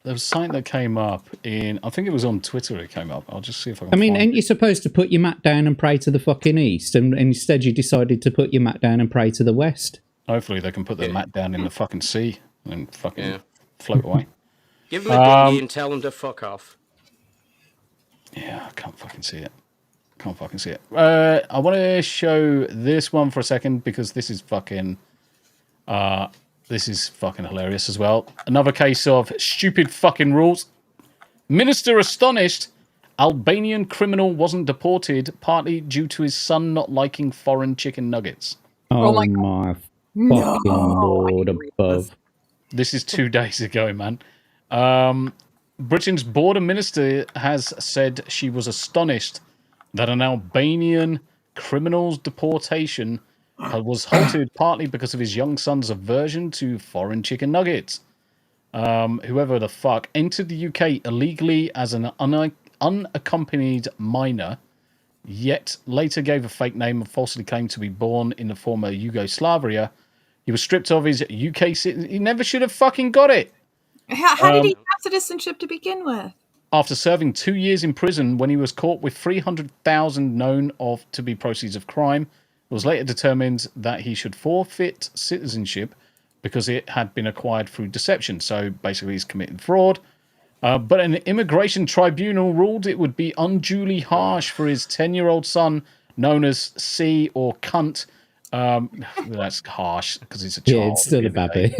There was something that came up in. I think it was on Twitter. It came up. I'll just see if I can. I mean, ain't you supposed to put your mat down and pray to the fucking east, and instead you decided to put your mat down and pray to the west? Hopefully, they can put their mat down in the fucking sea and fucking float away. Give them a dinghy and tell them to fuck off. Yeah, I can't fucking see it. I want to show this one for a second because this is fucking hilarious as well. Another case of stupid fucking rules. Minister astonished Albanian criminal wasn't deported partly due to his son not liking foreign chicken nuggets. Oh my fucking lord above. This is 2 days ago, man. Britain's border minister has said she was astonished that an Albanian criminal's deportation was halted partly because of his young son's aversion to foreign chicken nuggets. Whoever the fuck entered the UK illegally as an unaccompanied minor, yet later gave a fake name and falsely claimed to be born in the former Yugoslavia. He was stripped of his UK citizenship. He never should have fucking got it. How did he have citizenship to begin with? After serving 2 years in prison when he was caught with 300,000 known of to be proceeds of crime, it was later determined that he should forfeit citizenship because it had been acquired through deception. So basically he's committed fraud. But an immigration tribunal ruled it would be unduly harsh for his 10-year-old son, known as C or Cunt. That's harsh because he's a child. Yeah, it's still a baby.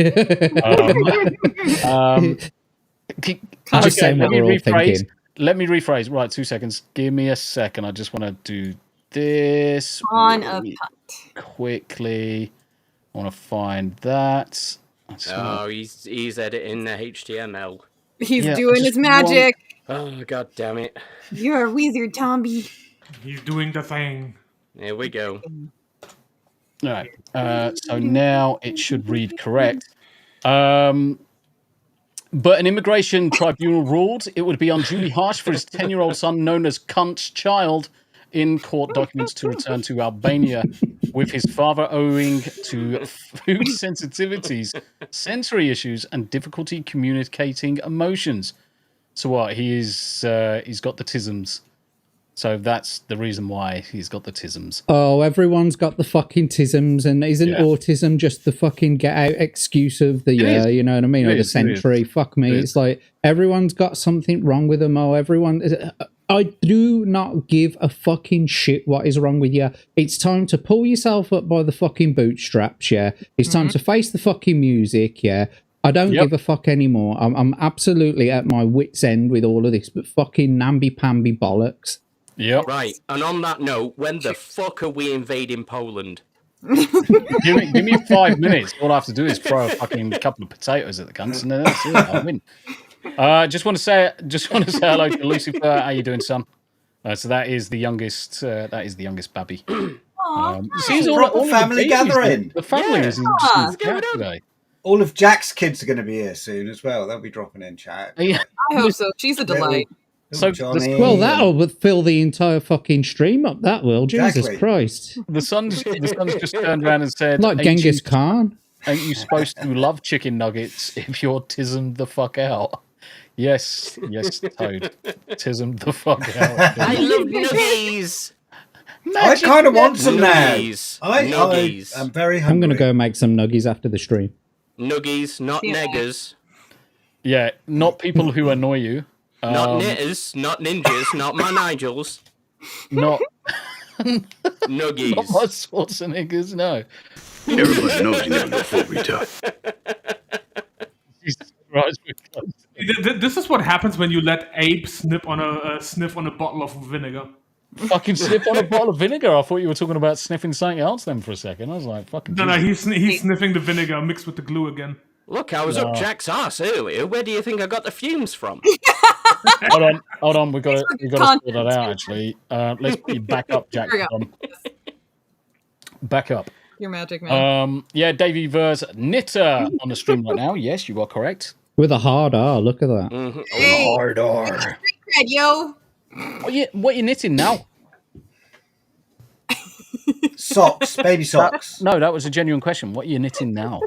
Let me rephrase. Right, 2 seconds. Give me a second. I just want to do this quickly. I want to find that. He's editing the HTML. He's doing his magic. Oh, god damn it. You're a wizard, Tomby. He's doing the thing. There we go. All right. So now it should read correct. But an immigration tribunal ruled it would be unduly harsh for his 10-year-old son, known as Cunt's child, in court documents to return to Albania with his father owing to food sensitivities, sensory issues, and difficulty communicating emotions. So what? He's got the tisms. So that's the reason why he's got the tisms. Oh, everyone's got the fucking tisms, and isn't autism just the fucking get out excuse of the year? You know what I mean? Or the century? Fuck me. It's like everyone's got something wrong with them. Oh, I do not give a fucking shit what is wrong with you. It's time to pull yourself up by the fucking bootstraps, yeah? It's time to face the fucking music, yeah? I don't give a fuck anymore. I'm absolutely at my wit's end with all of this, but fucking namby-pamby bollocks. Yep. Right, and on that note, when the fuck are we invading Poland? give me 5 minutes. All I have to do is throw a fucking couple of potatoes at the cunts, and then that's it. I'll win. Just want to say hello to Lucifer. How you doing, son? So that is the youngest. Babby. Seems all family gathering. The family is in today. All of Jack's kids are going to be here soon as well. They'll be dropping in chat. I hope so. She's a delight. So Johnny. Well, that'll fill the entire fucking stream up. That will. Jesus Exactly. Christ. the sun's just turned around and said, Like Genghis Khan. Ain't you supposed to love chicken nuggets if you're tismed the fuck out? Yes, Toad. Tismed the fuck out. I love nuggies. I kind of want some now. Nuggies. I Nuggies. am very hungry. I'm going to go make some nuggies after the stream. Nuggies, not Yeah. neggers. Yeah, not people who annoy you. Not knitters, not ninjas, not my Nigels. Not Nuggies. not my Schwarzeneggers, no. Everybody knows you never go full retard. Jesus Christ, we're close. This is what happens when you let Abe sniff on a bottle of vinegar. Fucking sniff on a bottle of vinegar. I thought you were talking about sniffing something else then for a second. I was like, fucking No, Jesus. he's sniffing the vinegar mixed with the glue again. Look, I was up Jack's ass earlier. Where do you think I got the fumes from? Hold on, we've got to sort that out actually. Let's put you back up, Jack. There we go. Back up. Your magic man. Yeah, Davey Verse Knitter on the stream right now. Yes, you are correct. With a hard R. Look at that. Hey, Hard R. Fred, yo. What you knitting now? Socks, baby socks. No, that was a genuine question. What are you knitting now?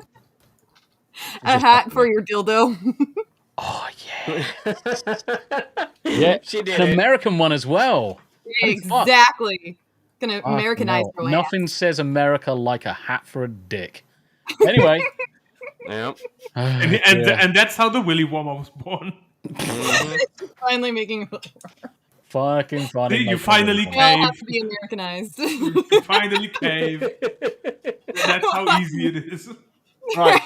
A hat for your dildo. Oh yeah, yeah. She did An it. American one as well. Exactly. Gonna Fucking Americanize hell. your land. Nothing says America like a hat for a dick. Anyway, Yep. And that's how the Willy Warmer was born. Finally making it. fucking funny. You finally We all cave. have to be Americanized. You finally cave. That's how easy it is. Right.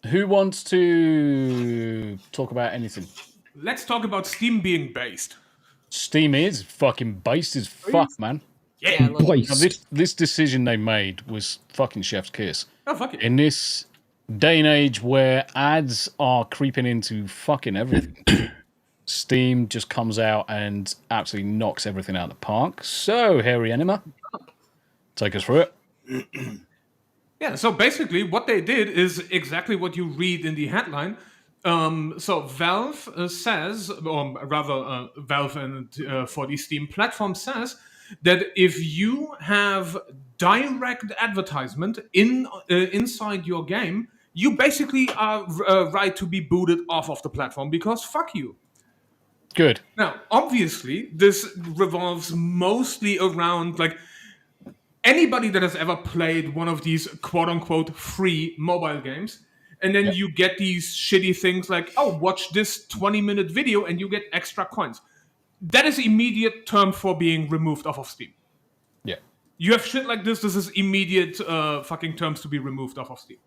Who wants to talk about anything? Let's talk about Steam being based. Steam is fucking based as fuck, man. Yeah, I love it. Now, this decision they made was fucking chef's kiss. Oh, fuck it. In this day and age where ads are creeping into fucking everything, Steam just comes out and absolutely knocks everything out of the park. So, Harry Enema, take us through it. Yeah, so basically what they did is exactly what you read in the headline. So Valve says, or rather Valve and for the Steam platform says, that if you have direct advertisement inside your game, you basically are right to be booted off of the platform because fuck you. Good. Now, obviously, this revolves mostly around like anybody that has ever played one of these quote-unquote free mobile games, and then you get these shitty things like, oh, watch this 20-minute video and you get extra coins. That is immediate term for being removed off of Steam. Yeah. You have shit like this is immediate fucking terms to be removed off of Steam.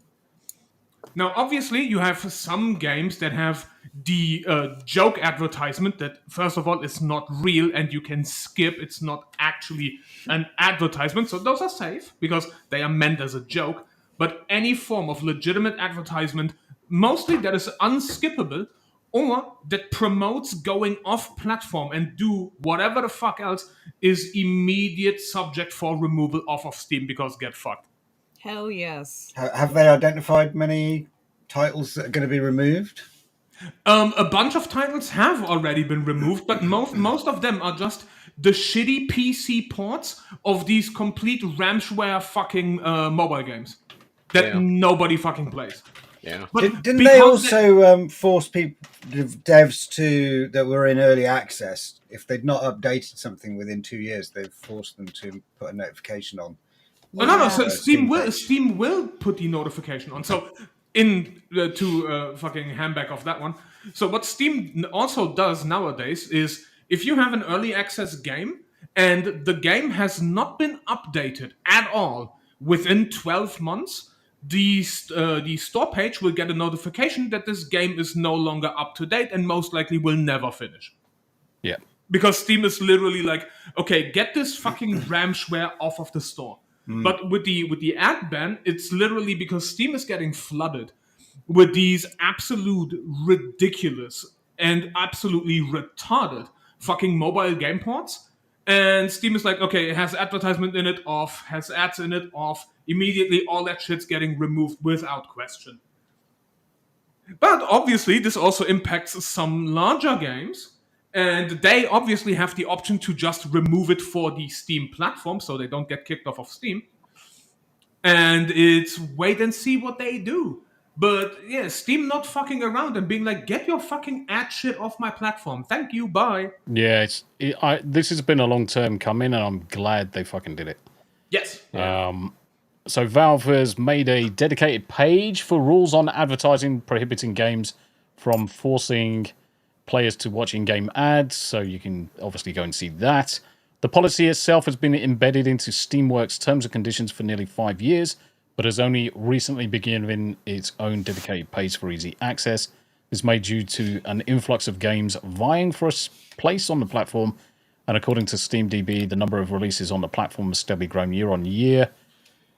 Now, obviously, you have some games that have the joke advertisement that, first of all, is not real and you can skip. It's not actually an advertisement. So those are safe because they are meant as a joke. But any form of legitimate advertisement, mostly that is unskippable or that promotes going off platform and do whatever the fuck else, is immediate subject for removal off of Steam because get fucked. Hell yes. Have they identified many titles that are going to be removed? A bunch of titles have already been removed, but most of them are just the shitty PC ports of these complete ramshware fucking mobile games that nobody fucking plays. Yeah. But Didn't they because also force people, devs to that were in early access, if they'd not updated something within 2 years, they've forced them to put a notification on? No. So Steam page. Steam will put the notification on. So to fucking handback off that one. So what Steam also does nowadays is if you have an early access game and the game has not been updated at all within 12 months, the store page will get a notification that this game is no longer up to date and most likely will never finish. Yeah. Because Steam is literally like, okay, get this fucking ramshware off of the store. But with the ad ban, it's literally because Steam is getting flooded with these absolute ridiculous and absolutely retarded fucking mobile game ports. And Steam is like, okay, it has advertisement in it, off, has ads in it, off. Immediately, all that shit's getting removed without question. But obviously, this also impacts some larger games. And they obviously have the option to just remove it for the Steam platform so they don't get kicked off of Steam. And it's wait and see what they do. But yeah, Steam not fucking around and being like, get your fucking ad shit off my platform. Thank you, bye. Yeah, this has been a long term coming, and I'm glad they fucking did it. Yes. So Valve has made a dedicated page for rules on advertising prohibiting games from forcing players to watch in-game ads, so you can obviously go and see that. The policy itself has been embedded into Steamworks terms and conditions for nearly 5 years, but has only recently begun in its own dedicated page for easy access. This is made due to an influx of games vying for a place on the platform, and according to SteamDB, the number of releases on the platform has steadily grown year on year.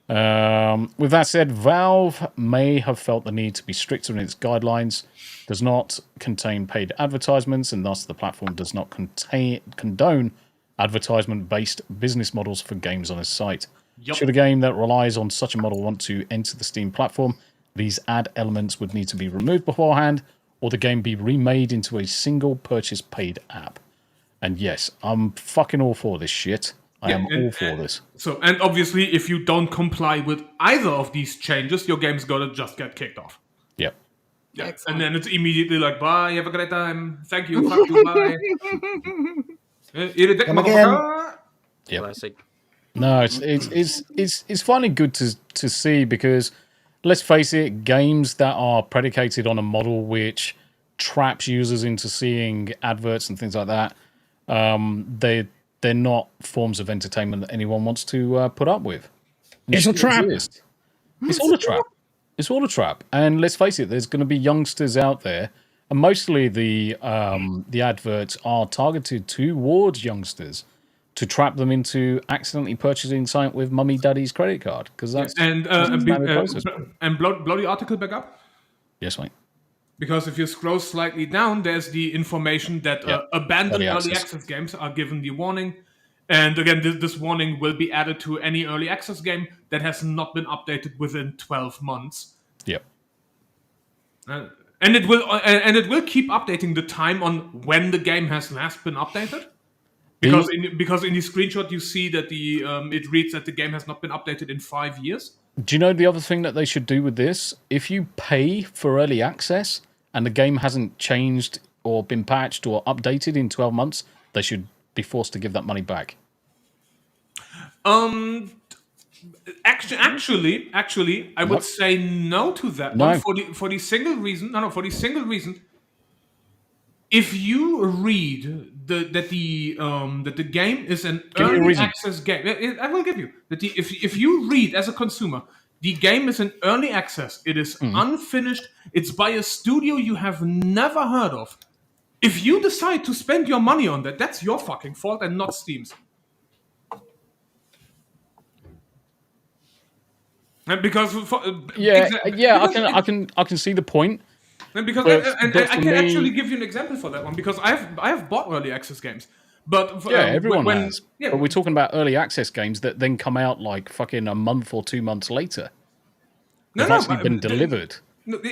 With that said, Valve may have felt the need to be stricter in its guidelines. Does not contain paid advertisements, and thus the platform does not condone advertisement-based business models for games on its site. Yep. Should a game that relies on such a model want to enter the Steam platform, these ad elements would need to be removed beforehand, or the game be remade into a single purchase paid app. And yes, I'm fucking all for this shit. I am all for this. So, and obviously, if you don't comply with either of these changes, your game's gonna just get kicked off. Yep. Yeah. Excellent. And then it's immediately like, bye, have a great time. Thank you, fuck you, bye. Eat a dick, Come again. motherfucker. Yep. Classic. No, it's finally good to see, because let's face it, games that are predicated on a model which traps users into seeing adverts and things like that, they're not forms of entertainment that anyone wants to put up with. It's a trap. It's all a trap. It's all a trap. And let's face it, there's going to be youngsters out there, and mostly the adverts are targeted towards youngsters to trap them into accidentally purchasing something with mummy daddy's credit card, because that's And blow the article back up. yes, mate. Because if you scroll slightly down, there's the information that abandoned Early early access. access games are given the warning. And again, this warning will be added to any early access game that has not been updated within 12 months. Yep. And it will keep updating the time on when the game has last been updated. Because in the screenshot you see that it reads that the game has not been updated in 5 years. Do you know the other thing that they should do with this? If you pay for early access and the game hasn't changed or been patched or updated in 12 months, they should be forced to give that money back. Actually, I would say no to that No. one for the single reason. If you read that the game is an Give me a early reason. access game, I will give you that. If you read as a consumer, the game is an early access. It is unfinished. It's by a studio you have never heard of. If you decide to spend your money on that, that's your fucking fault and not Steam's. And because I can see the point. And because But I for can me- actually give you an example for that one, because I have bought early access games, but Everyone when, has. Yeah, But we're talking about early access games that then come out like fucking a month or 2 months later. They've actually been delivered.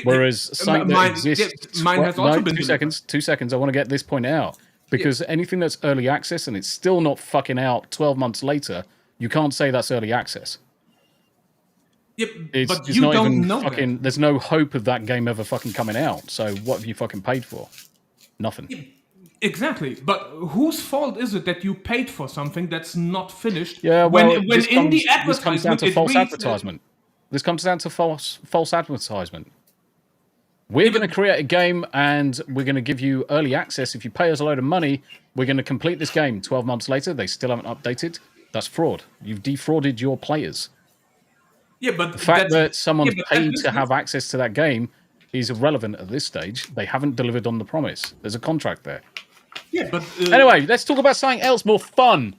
Whereas something that exists... mine has also been two delivered. seconds. 2 seconds. I want to get this point out. Because anything that's early access and it's still not fucking out 12 months later, you can't say that's early access. Yeah, It's but you not don't even know fucking... that. There's no hope of that game ever fucking coming out. So what have you fucking paid for? Nothing. Exactly, but whose fault is it that you paid for something that's not finished? Yeah, well, when this in the comes down advertisement to it false reads advertisement. This comes down to false advertisement. We're going to create a game and we're going to give you early access. If you pay us a load of money, we're going to complete this game. 12 months later, they still haven't updated. That's fraud. You've defrauded your players. Yeah, but The fact that someone's but paid to have access to that game is irrelevant at this stage. They haven't delivered on the promise. There's a contract there. Yeah, but Anyway, let's talk about something else more fun.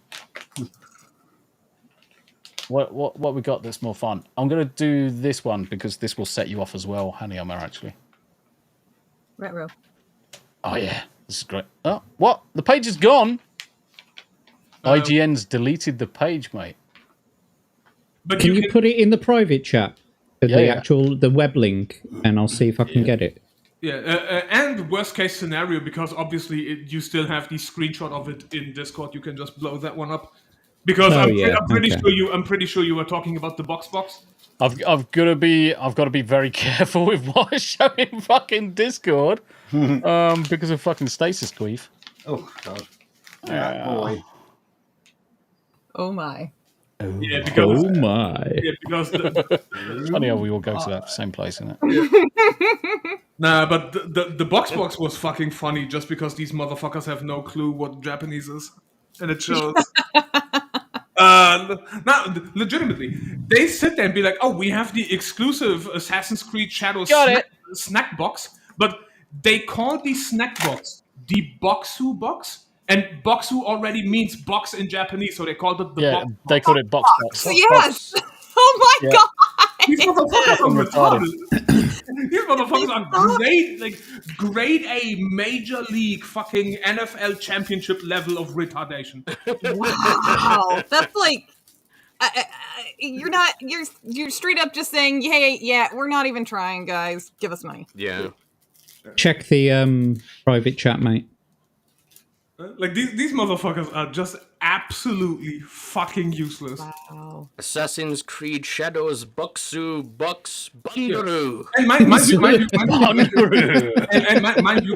What we got that's more fun? I'm going to do this one because this will set you off as well, Haniama, actually. Retro. Oh, yeah. This is great. Oh, what? The page is gone? IGN's deleted the page, mate. but Can you put it in the private chat? The Yeah. actual the web link, and I'll see if I can get it. Yeah, and worst case scenario, because obviously you still have the screenshot of it in Discord. You can just blow that one up. Because I'm pretty sure you were talking about the box. I've got to be very careful with what I show in fucking Discord, because of fucking stasis queef. Oh God. Yeah, boy. Oh my. Yeah, because my. yeah, because It's funny how we all go to that same place, isn't it? nah, but the box was fucking funny just because these motherfuckers have no clue what Japanese is, and it shows. Now, legitimately, they sit there and be like, "Oh, we have the exclusive Assassin's Creed Shadows snack box," but they call the snack box the Boxu box, and Boxu already means box in Japanese, so they called it the box. They called it box. Yes. Oh my Yeah. god. These motherfuckers are retarded. retarded. These motherfuckers are grade A major league fucking NFL championship level of retardation. Wow. That's like you're straight up just saying, hey, yeah, we're not even trying, guys. Give us money. Yeah. Check the private chat, mate. Like these motherfuckers are just absolutely fucking useless. Wow. Assassin's Creed Shadows Boxu Box Bungaroo. And mind you,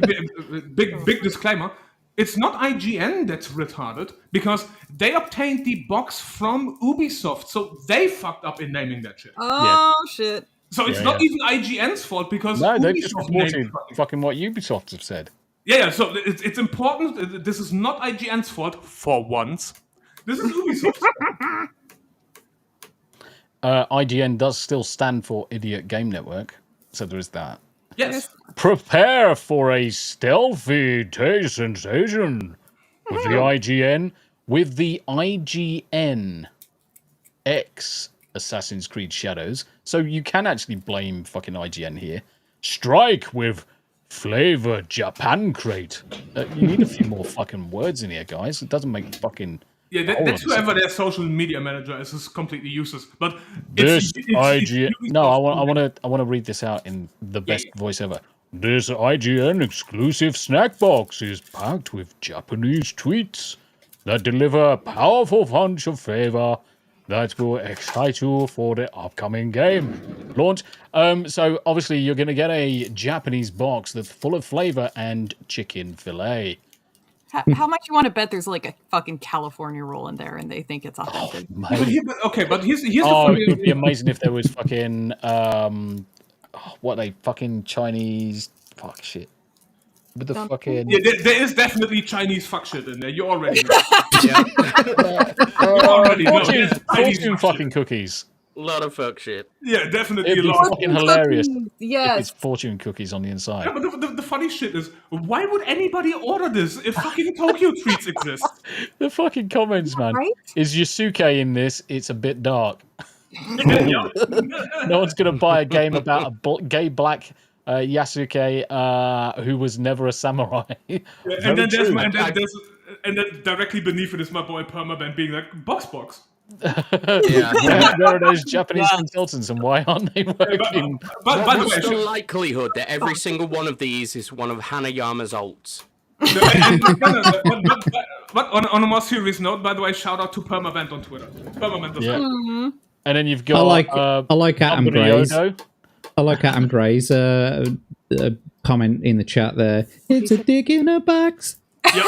big disclaimer. It's not IGN that's retarded because they obtained the box from Ubisoft, so they fucked up in naming that shit. Oh shit. So it's not even IGN's fault because No, they've Ubisoft just reported named fucking what Ubisoft have said. Yeah, so it's important. This is not IGN's fault for once. This is Ubisoft's fault. IGN does still stand for Idiot Game Network, so there is that. Yes. Prepare for a stealthy taste sensation with the IGN, with the IGN X Assassin's Creed Shadows. So you can actually blame fucking IGN here. Strike with Flavor Japan Crate. You need a few more fucking words in here, guys. It doesn't make fucking... Yeah, that's whoever their social media manager is completely useless. But this IGN... No, I want to read this out in the best voice ever. This IGN exclusive snack box is packed with Japanese tweets that deliver a powerful punch of flavor that will excite you for the upcoming game launch. So obviously you're going to get a Japanese box that's full of flavor and chicken fillet. How much you want to bet there's like a fucking California roll in there and they think it's authentic? But here's the funny... it would be amazing if there was fucking fucking Chinese fuck shit. With the fucking... Yeah, there is definitely Chinese fuck shit in there. You already know. You already know. Fortune fucking cookies. A lot of fuck shit. Yeah, definitely It'd a be lot. fucking hilarious. Yes. If it's fortune cookies on the inside. Yeah, but the funny shit is, why would anybody order this if fucking Tokyo treats exist? The fucking comments, man. Right? Is Yusuke in this? It's a bit dark. No one's going to buy a game about a gay black Yasuke who was never a samurai. And then directly beneath it is my boy Permaband being like, box. There are those Japanese consultants, and why aren't they working? By the What's the way, likelihood that every single one of these is one of Hanayama's alts? But on a more serious note, by the way, shout out to Permaband on Twitter. Permaband does that. And then you've got I like Adam Gray's. I like Adam Gray's comment in the chat there. It's a dick in a box. Dick in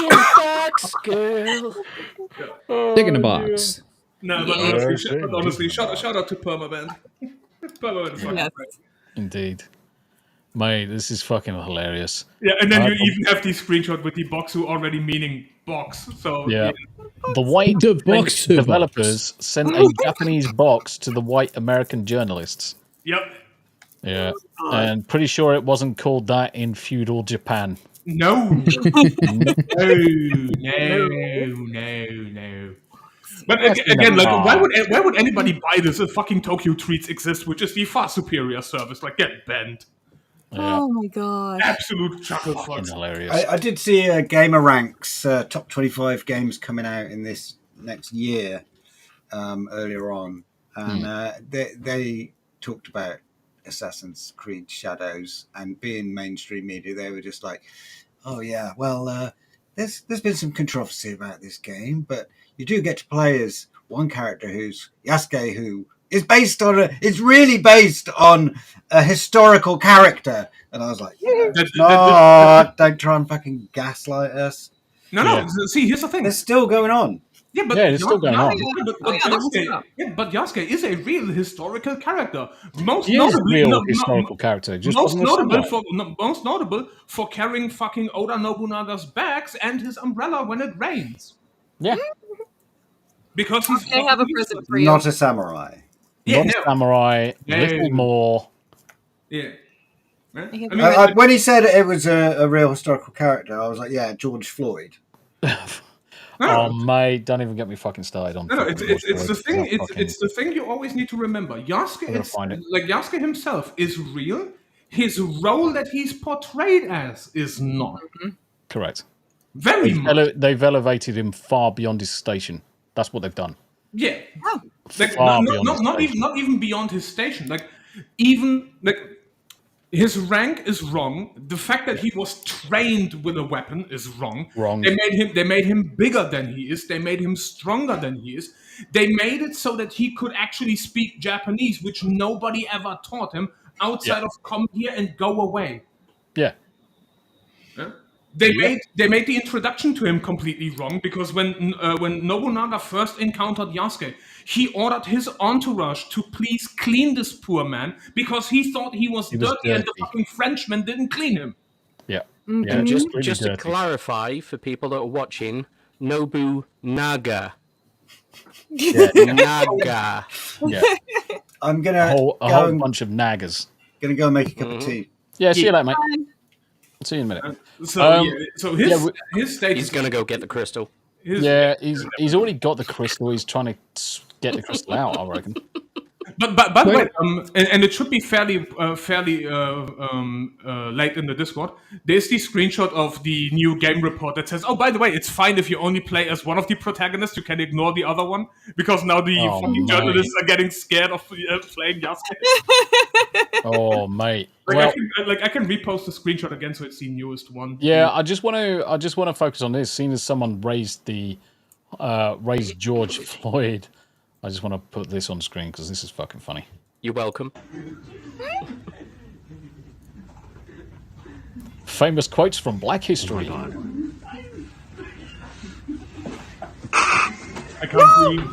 a box, girl. Dick in a box. No, but honestly, shout out to Permaband. Permaband is fucking great. Indeed. Mate, this is fucking hilarious. Yeah, and then you even have the screenshot with the Boxu already meaning box. So yeah. The white French developers sent a Japanese box to the white American journalists. Yep. Yeah. And pretty sure it wasn't called that in feudal Japan. No. No. But again, like, why would anybody buy this if fucking Tokyo Treats exists, which is the far superior service? Like, get bent. Yeah. Oh my god! Absolute chuckle fucks. Hilarious. I did see Gamer Ranks top 25 games coming out in this next year earlier on, and they talked about Assassin's Creed Shadows, and being mainstream media, they were just like, "Oh yeah, well, there's been some controversy about this game, but you do get to play as one character who's Yasuke, who is it's really based on a historical character." And I was like, "No, it's not. Don't try and fucking gaslight us." No, Yeah. see, here's the thing. It's still going on. Yeah, but Yeah, it's still going on. But Yasuke is a real historical character. Most He is a notably, real historical character. Just most wasn't a most notable for carrying fucking Oda Nobunaga's bags and his umbrella when it rains. Yeah. Because he's I have a present for you. Not a samurai. Not a samurai, little more. Yeah. I mean, When he said it was a real historical character, I was like, yeah, George Floyd. Oh, mate, don't even get me fucking started on. No, it's the thing. It's the thing you always need to remember. Yasuke himself is real. His role that he's portrayed as is not. Correct. They've elevated him far beyond his station. That's what they've done. Yeah. Like, Far not even beyond his station. His rank is wrong. The fact that he was trained with a weapon is wrong. They made him bigger than he is. They made him stronger than he is. They made it so that he could actually speak Japanese, which nobody ever taught him outside of come here and go away. Yeah. They made the introduction to him completely wrong, because when Nobunaga first encountered Yasuke, he ordered his entourage to please clean this poor man because he thought he was dirty and the fucking Frenchman didn't clean him. Yeah. And just to clarify for people that are watching, Nobunaga. Yeah. Naga. Yeah. I'm gonna a whole bunch of naggers. Gonna go make a cup of tea. Yeah, see you later, mate. See you in a minute. His state He's gonna go get the crystal. He's already got the crystal. He's trying to get the crystal out, I reckon. But by the way, and it should be fairly late in the Discord. There's the screenshot of the new game report that says, "Oh, by the way, it's fine if you only play as one of the protagonists. You can ignore the other one because now the fucking journalists are getting scared of playing Yasuke." Oh, mate. I can repost the screenshot again, so it's the newest one. Yeah, I just want to focus on this. Seeing as someone raised George Floyd. I just want to put this on screen because this is fucking funny. You're welcome. Famous quotes from Black history. I can't breathe.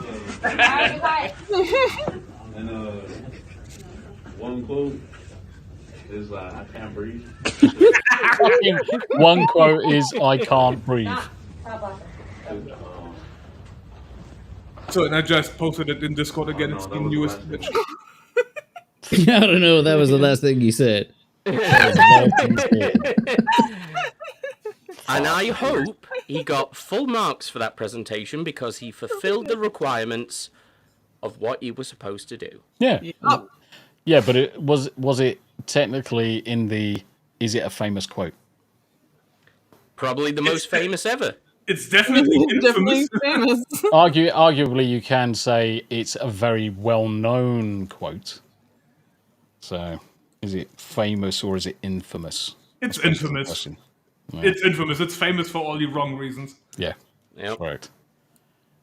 And one quote is I can't breathe. One quote is I can't breathe. So, and I just posted it in Discord again. It's the newest bitch. I don't know. That was the last thing you said. And I hope he got full marks for that presentation because he fulfilled the requirements of what he was supposed to do. Yeah. Yeah, but it was it technically in the is it a famous quote? Probably the most famous ever. It's definitely infamous. famous. Arguably, you can say it's a very well-known quote. So, is it famous or is it infamous? It's infamous. Yeah. It's infamous. It's famous for all the wrong reasons. Yeah, Yep. correct.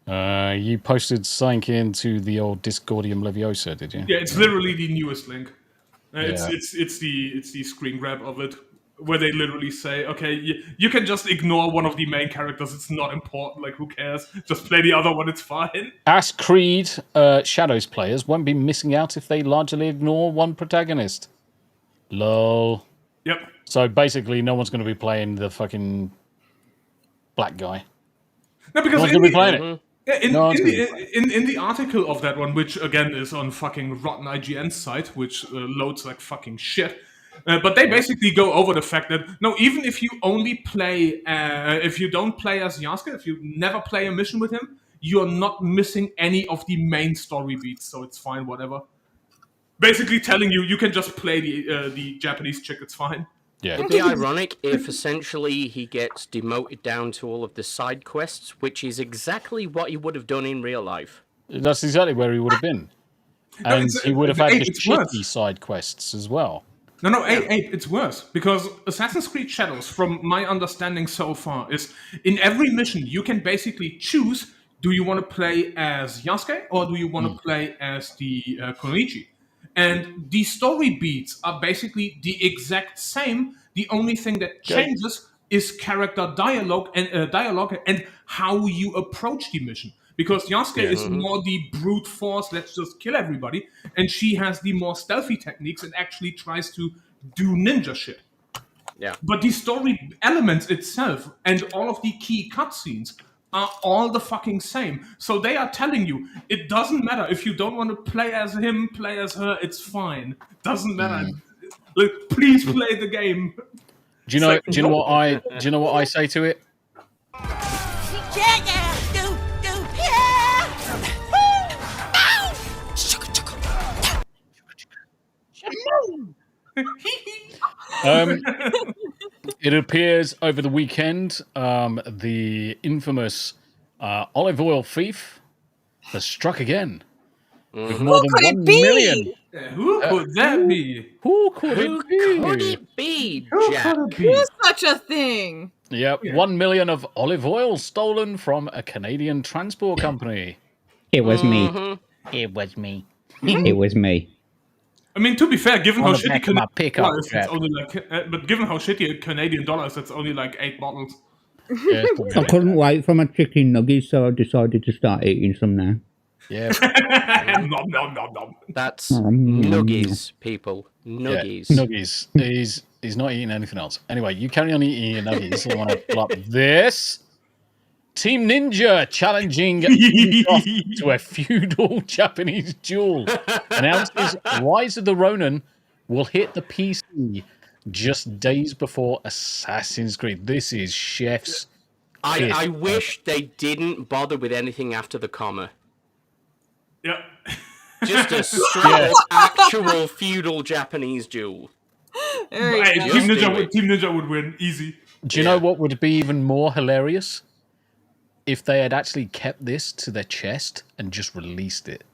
You posted something into the old Discordium Leviosa, did you? Yeah, it's literally the newest link. It's the screen grab of it, where they literally say, okay, you can just ignore one of the main characters. It's not important. Like, who cares? Just play the other one. It's fine. As Creed Shadows players won't be missing out if they largely ignore one protagonist. Lol. Yep. So basically, no one's going to be playing the fucking black guy. No, because No one's going to be playing it. In the article of that one, which again is on fucking rotten IGN site, which loads like fucking shit. But they basically go over the fact that no, even if you only play, if you don't play as Yasuke, if you never play a mission with him, you are not missing any of the main story beats, so it's fine, whatever. Basically telling you can just play the Japanese chick, it's fine. Yeah. It'd be ironic if essentially he gets demoted down to all of the side quests, which is exactly what he would have done in real life. That's exactly where he would have been. And he would have had the it's worse. shitty side quests as well. No, it's worse. Because Assassin's Creed Shadows, from my understanding so far, is in every mission you can basically choose, do you want to play as Yasuke or do you want to play as the Konoichi? And the story beats are basically the exact same. The only thing that changes is character dialogue and how you approach the mission. Because Yasuke is more the brute force, let's just kill everybody, and she has the more stealthy techniques and actually tries to do ninja shit. Yeah. But the story elements itself and all of the key cutscenes are all the fucking same. So they are telling you, it doesn't matter if you don't want to play as him, play as her, it's fine. Doesn't matter. Like, please play the game. Do you know what I say to it? It appears over the weekend, the infamous olive oil thief has struck again. With more than 1 million. Who could that be? Who could it be, Jack? Who's such a thing? Yep, 1 million of olive oil stolen from a Canadian transport company. It was me. It was me. It was me. I mean, to be fair, given how shitty my pickup dollars, it's only like, but given how shitty Canadian dollars, it's only like 8 bottles. Yeah, I couldn't wait for my chicken nuggets, so I decided to start eating some now. yeah. Nom, nom, nom, nom. That's nuggies, people. Nuggies. Yeah, nuggies. He's not eating anything else. Anyway, you carry on eating your nuggies. I want to pull up this. Team Ninja challenging to a feudal Japanese duel. Announces Rise of the Ronin will hit the PC just days before Assassin's Creed. This is Chef's I wish they didn't bother with anything after the comma. Yeah. Just a straight actual feudal Japanese duel. Hey, Team Ninja would win. Easy. Do you know what would be even more hilarious? If they had actually kept this to their chest and just released it.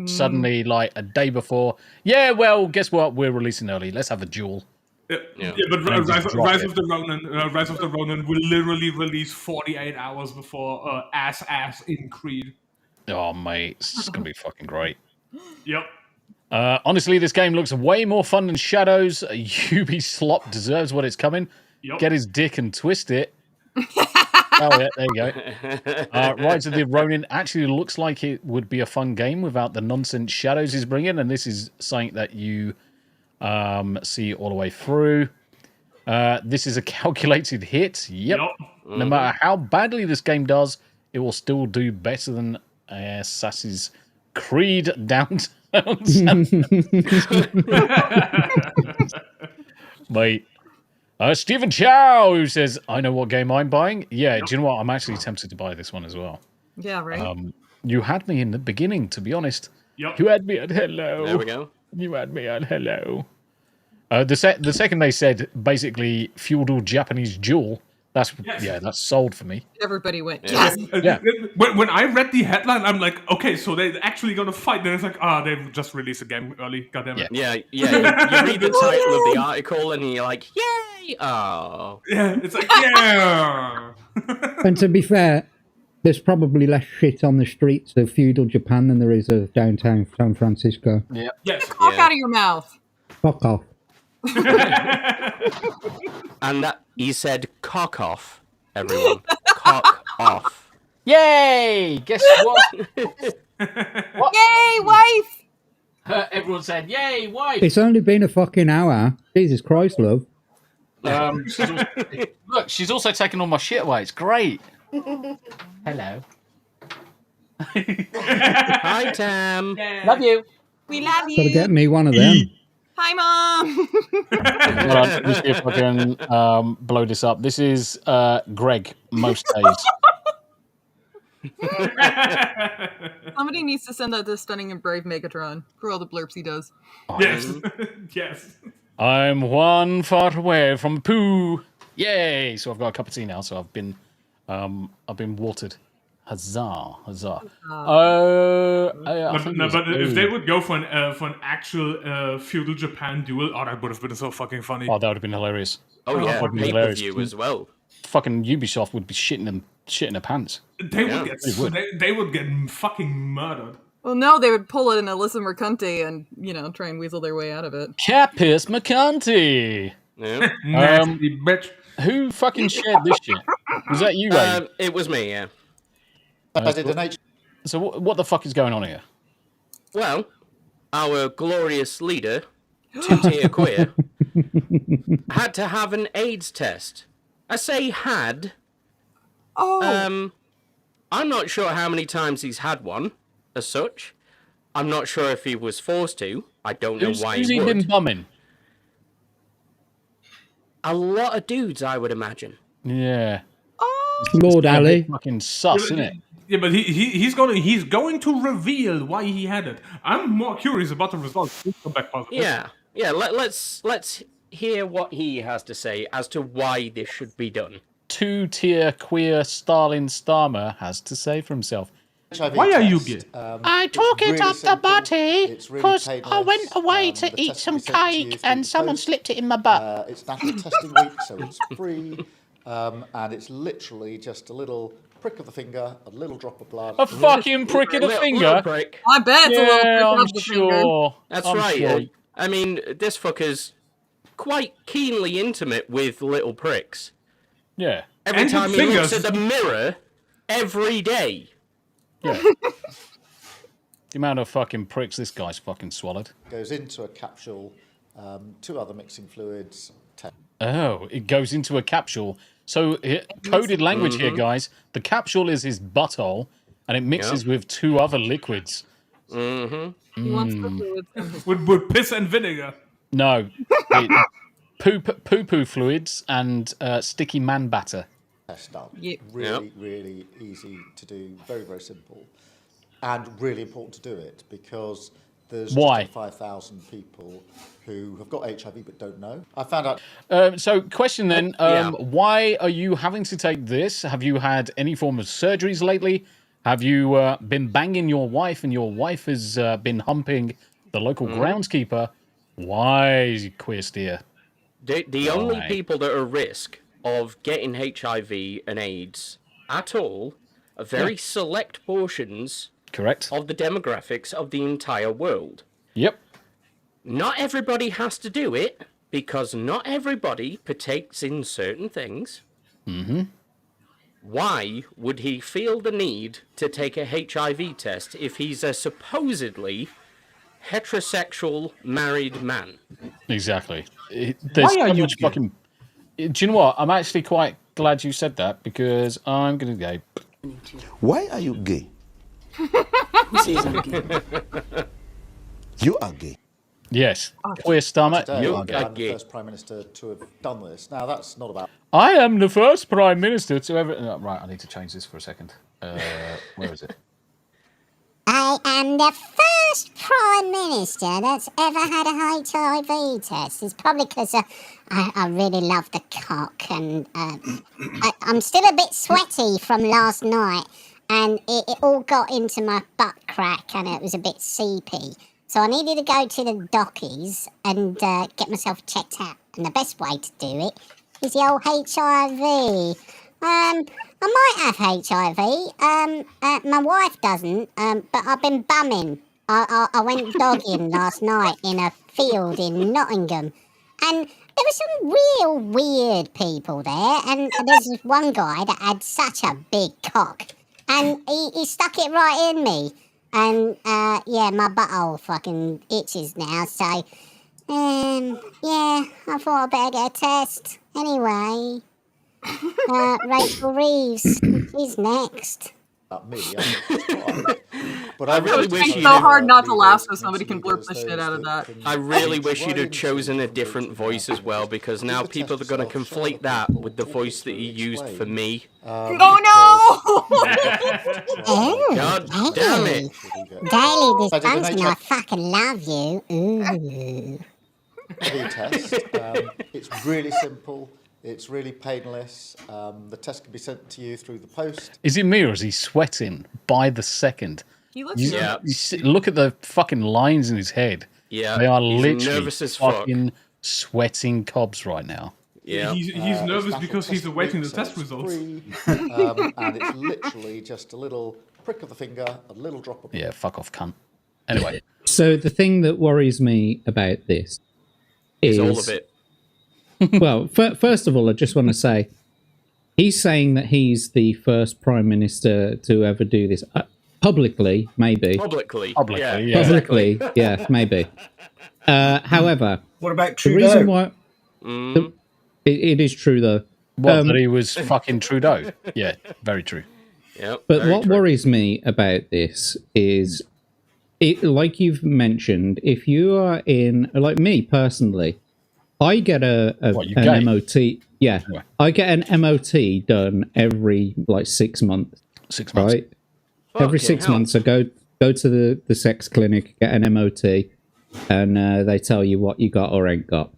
Suddenly, like a day before, well, guess what? We're releasing early. Let's have a duel. Yeah, but Rise of the Ronin will literally release 48 hours before ass in Creed. Oh, mate, it's going to be fucking great. Yep. Honestly, this game looks way more fun than Shadows. Ubisoft deserves what it's coming. Yep. Get his dick and twist it. Oh, yeah, there you go. Rise of the Ronin actually looks like it would be a fun game without the nonsense Shadows is bringing, and this is something that you see all the way through. This is a calculated hit. Yep. No matter how badly this game does, it will still do better than Assassin's Creed Downtown. Wait. Stephen Chow, who says, I know what game I'm buying. Yeah, do you know what? I'm actually tempted to buy this one as well. Yeah, right. You had me in the beginning, to be honest. Yep. You had me at hello. There we go. You had me at hello. The second they said, basically, feudal Japanese duel, that's sold for me. Everybody went, Yeah. yes! Yeah. When I read the headline, I'm like, okay, so they're actually going to fight. Then it's like, they've just released a game early. Goddamn it. Yeah. You read the title of the article and you're like, yay! Oh. Yeah, it's like, yeah. And to be fair, there's probably less shit on the streets of feudal Japan than there is of downtown San Francisco. Yeah. Yes. Talk out of your mouth. Fuck off. And that he said cock off, everyone. Cock off. Yay! Guess what? Yay, wife! Everyone said, yay, wife! It's only been a fucking hour. Jesus Christ, love. She's also taking all my shit away. It's great. Hello. Hi, Tam. Love you. We love you. Gotta get me one of them. Hi, Mom. Hold on, let me see if I can blow this up. This is Greg most days. Somebody needs to send that to Stunning and Brave Megatron for all the blurps he does. Yes. Yes. I'm one far away from poo. Yay! So I've got a cup of tea now. So I've been watered. Huzzah. But if they would go for an actual feudal Japan duel, that would have been so fucking funny. Oh, that would have been hilarious. Oh yeah, Fucking pay per hilarious. view as well. Fucking Ubisoft would be shitting their pants. They would get fucking murdered. Well, no, they would pull in Alyssa Mercante and, try and weasel their way out of it. Capus Mercanti. Yeah. Nasty bitch. Who fucking shared this shit? Was that you, Ray? It was me, yeah. So what the fuck is going on here? Well, our glorious leader, two-tier queer, had to have an AIDS test. I say had. Oh. I'm not sure how many times he's had one, as such. I'm not sure if he was forced to. I don't know why Who's he he would. been bumming? A lot of dudes, I would imagine. Yeah. Lord Ali. Fucking sus, isn't it? Yeah, but he's going to reveal why he had it. I'm more curious about the results. Yeah. Let's hear what he has to say as to why this should be done. Two-tier queer Stalin Starmer has to say for himself. Why are you gay? I took it up the butty because I went away to eat some cake and someone slipped it in my butt. It's National Testing Week, so it's free, and it's literally just a little prick of the finger, a little drop of blood. A fucking prick of the finger? Prick. I bet it's a little prick I'm of the finger. sure. That's I'm right. sure. I mean, this fucker's quite keenly intimate with little pricks. Yeah. Every And time with he looks fingers. at the mirror, every day. Yeah. The amount of fucking pricks this guy's fucking swallowed. Goes into a capsule, 2 other mixing fluids. Oh, it goes into a capsule. So, coded language here, guys. The capsule is his butthole, and it mixes with 2 other liquids. Mm-hmm. He wants the fluids. With piss and vinegar. No. Poo-poo fluids and sticky man batter. Test done. Yep. Really easy to do, very, very simple, and really important to do it because there's just Why? over 5,000 people who have got HIV but don't know. I found out. So, question then, why are you having to take this? Have you had any form of surgeries lately? Have you been banging your wife and your wife has been humping the local groundskeeper? Why, queer steer? The only people that are at risk of getting HIV and AIDS at all are very select portions Correct. of the demographics of the entire world. Yep. Not everybody has to do it, because not everybody partakes in certain things. Mm-hmm. Why would he feel the need to take a HIV test if he's a supposedly heterosexual married man? Exactly. There's Why are so you much gay? fucking... Do you know what? I'm actually quite glad you said that because I'm going to go... Why are you gay? Who says I'm gay? You are gay. Yes. Queer stomach. Today, You I'm are gay. the first Prime Minister to have done this. Now, that's not about... I am the first Prime Minister to ever... right, I need to change this for a second. Where is it? I am the first Prime Minister that's ever had a HIV test. It's probably because I really love the cock and I'm still a bit sweaty from last night and it all got into my butt crack and it was a bit seepy. So I needed to go to the dockies and get myself checked out. And the best way to do it is the old HIV. I might have HIV. My wife doesn't, but I've been bumming. I went dogging last night in a field in Nottingham. And there were some real weird people there. And there's this one guy that had such a big cock. And he stuck it right in me. And, yeah, my butthole fucking itches now. So, yeah, I thought I'd better get a test. Anyway... Rachel Reeves is next. me. But I really It's wish so you'd hard not to laugh so somebody can blurb the shit out of that. I really wish you'd have chosen a different voice as well, because now people are going to conflate that with the voice that you used for me. Oh no! Oh, God damn it. Daily dysfunction, I fucking love you. Ooh. test. It's really simple. It's really painless. The test can be sent to you through the post. Is it me or is he sweating by the second? He looks nervous. Look at the fucking lines in his head. Yeah, They are he's literally nervous as fuck. fucking sweating cobs right now. Yeah, he's nervous because he's awaiting the test results. Free, and it's literally just a little prick of the finger, a little drop of. Yeah, fuck off, cunt. Anyway, So the thing that worries me about this is all of it. Well, first of all, I just want to say he's saying that he's the first prime minister to ever do this publicly, maybe. Publicly, yeah. Publicly, yeah, maybe. However, What about the Trudeau? reason why it is true though. that he was fucking Trudeau. Yeah, very true. Yep, But what worries me about this is, like you've mentioned, if you are in, like me personally, I get an MOT. Yeah, Anyway. I get an MOT done every 6 months. 6 months. Right? Every 6 months, I go to the sex clinic, get an MOT, and they tell you what you got or ain't got.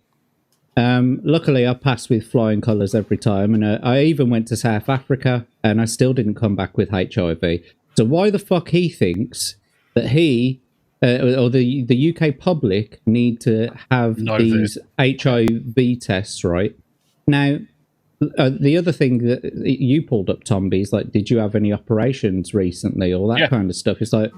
Luckily, I passed with flying colours every time, and I even went to South Africa, and I still didn't come back with HIV. So why the fuck he thinks that he or the UK public need to have these HIV tests, right? Now, the other thing that you pulled up, Tomby, is like, did you have any operations recently, or that kind of stuff? It's like,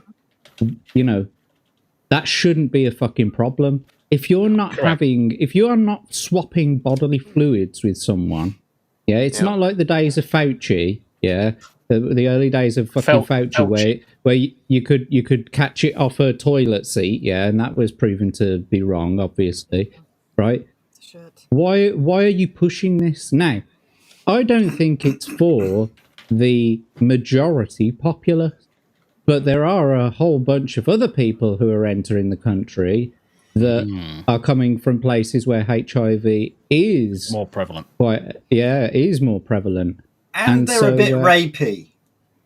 that shouldn't be a fucking problem. If you're not if you are not swapping bodily fluids with someone, it's not like the days of Fauci, the early days of fucking Fauci, where you could catch it off a toilet seat, and that was proven to be wrong, obviously, right? Shit. Why are you pushing this now? I don't think it's for the majority populace, but there are a whole bunch of other people who are entering the country that are coming from places where HIV is more prevalent. Is more prevalent. And they're a bit rapey.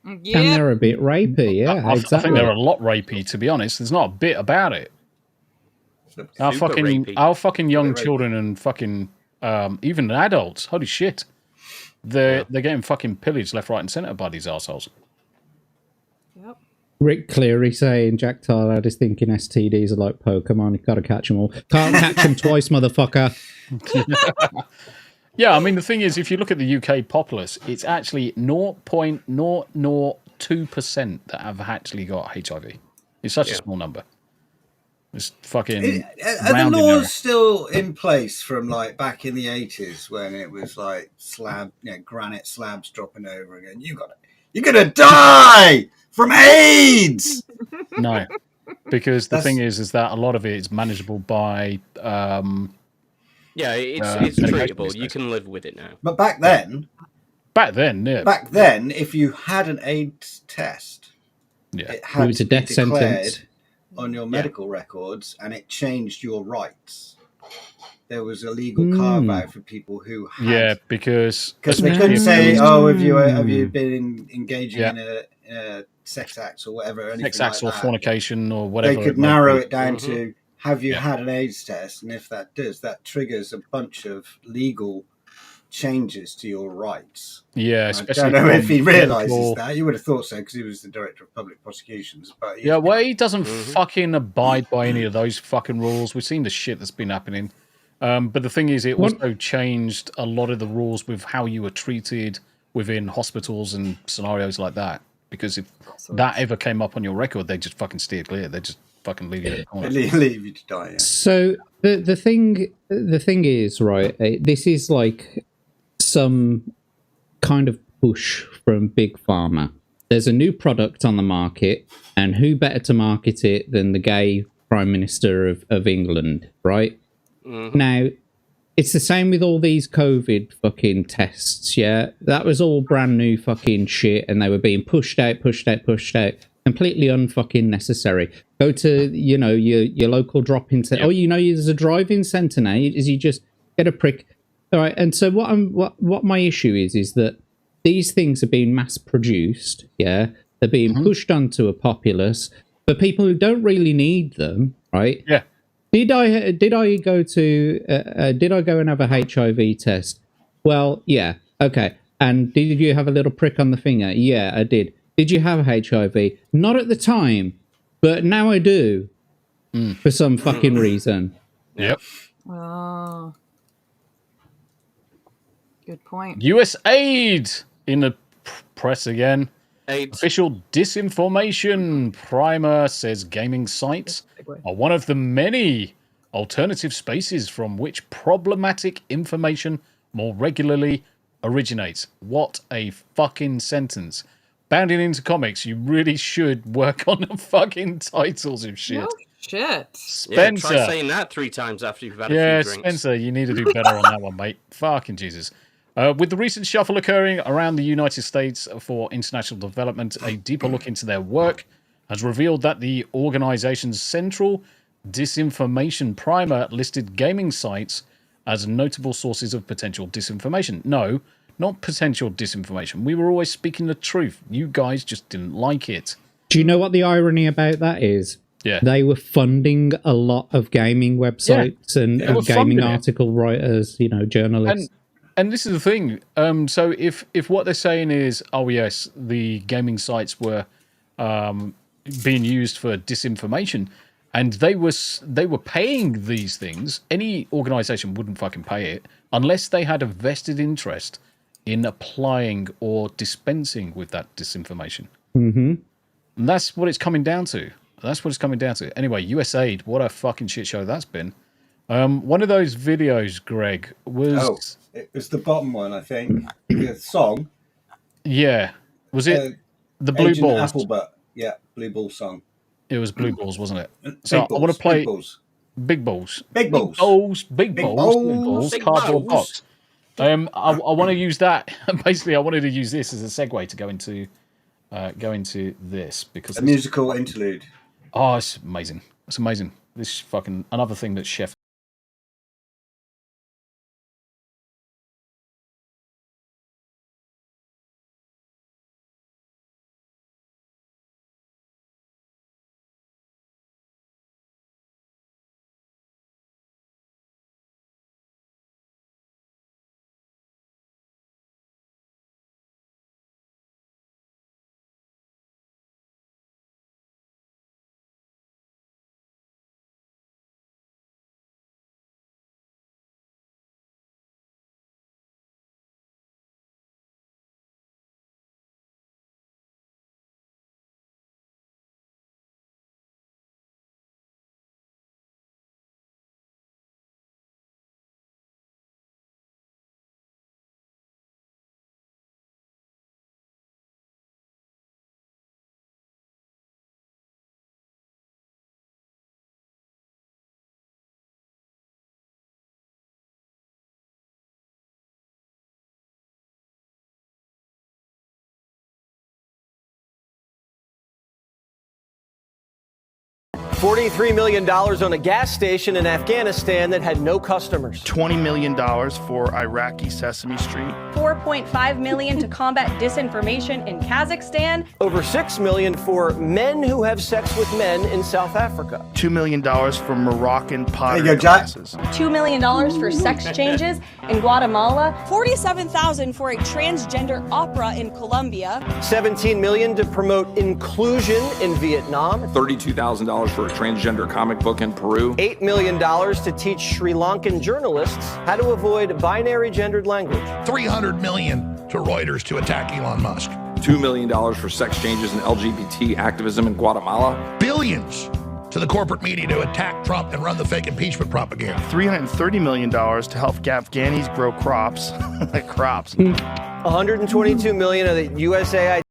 And they're a bit rapey, exactly. I think they're a lot rapey, to be honest. There's not a bit about it. Our fucking young children and fucking even adults, holy shit. They're getting fucking pillaged left, right, and centre by these arseholes. Yep. Rick Cleary saying Jack Tyler had his thinking STDs are like Pokemon. You've got to catch them all. Can't catch them twice, motherfucker. Yeah, I mean, the thing is, if you look at the UK populace, it's actually 0.002% that have actually got HIV. It's such a small number. It's fucking. Are the laws still in place from back in the 80s when it was granite slabs dropping over again? You're gonna die from AIDS. No, because the thing is that a lot of it is manageable by. It's treatable. You can live with it now. But back then, if you had an AIDS test, it had was to a death be declared sentence on your medical records, and it changed your rights. There was a legal carve out for people who had, because they couldn't say, have you been engaging in a sex acts or whatever, sex acts or fornication or whatever. They could narrow it down to, have you had an AIDS test? And if that triggers a bunch of legal changes to your rights. Yeah, especially. I don't know if he realises that. You would have thought so because he was the director of public prosecutions. But he doesn't fucking abide by any of those fucking rules. We've seen the shit that's been happening. But the thing is, it also changed a lot of the rules with how you were treated within hospitals and scenarios like that. Because if that ever came up on your record, they just fucking steer clear. They just fucking leave you in the corner. Leave you to die. Yeah. So the thing is, right? This is like some kind of push from Big Pharma. There's a new product on the market, and who better to market it than the gay Prime Minister of England, right? Now, it's the same with all these COVID fucking tests, That was all brand new fucking shit, and they were being pushed out. Completely unfucking necessary. Go to, your local drop-in centre. Yep. There's a drive-in centre now. Is you just get a prick. All right, and so what my issue is that these things are being mass-produced, They're being pushed onto a populace for people who don't really need them, right? Yeah. Did I go and have a HIV test Well, yeah. Okay. And did you have a little prick on the finger? Yeah, I did. Did you have HIV? Not at the time, but now I do. For some fucking reason. Yep. Oh. Good point. US aid in the press again. AIDS. Official disinformation primer says gaming sites are one of the many alternative spaces from which problematic information more regularly originates. What a fucking sentence. Bounding into comics, you really should work on the fucking titles of shit. No shit. Spencer. Yeah, try saying that 3 times after you've had a Yeah, few drinks. Spencer, you need to do better on that one, mate. Fucking Jesus. With the recent shuffle occurring around the United States for international development, a deeper look into their work has revealed that the organization's central disinformation primer listed gaming sites as notable sources of potential disinformation. No, not potential disinformation. We were always speaking the truth. You guys just didn't like it. Do you know what the irony about that is? Yeah. They were funding a lot of gaming websites and gaming article writers, journalists. And this is the thing. So if what they're saying is, oh yes, the gaming sites were being used for disinformation, and they were paying these things, any organization wouldn't fucking pay it unless they had a vested interest in applying or dispensing with that disinformation. Mm-hmm. And that's what it's coming down to. Anyway, USAID, what a fucking shit show that's been. One of those videos, Greg, was... Oh, it was the bottom one, I think. The song. Yeah. Was it the Blue Agent Balls? Applebutt. Yeah, Blue Ball song. It was Blue Balls, wasn't it? Big So balls, I want to play... Big Balls. Big Balls. Big Balls. Big balls. Cardboard box. I want to use that. Basically, I wanted to use this as a segue to go into this because... A musical interlude. Oh, it's amazing. It's amazing. This is fucking another thing that Chef... $43 million on a gas station in Afghanistan that had no customers. $20 million for Iraqi Sesame Street. $4.5 million to combat disinformation in Kazakhstan. Over $6 million for men who have sex with men in South Africa. $2 million for Moroccan pottery There you go, Jack. classes. $2 million for sex changes in Guatemala. $47,000 for a transgender opera in Colombia. $17 million to promote inclusion in Vietnam. $32,000 for a transgender comic book in Peru. $8 million to teach Sri Lankan journalists how to avoid binary gendered language. $300 million to Reuters to attack Elon Musk. $2 million for sex changes and LGBT activism in Guatemala. Billions to the corporate media to attack Trump and run the fake impeachment propaganda. $330 million to help Afghanis grow crops. crops. $122 million of the USAID.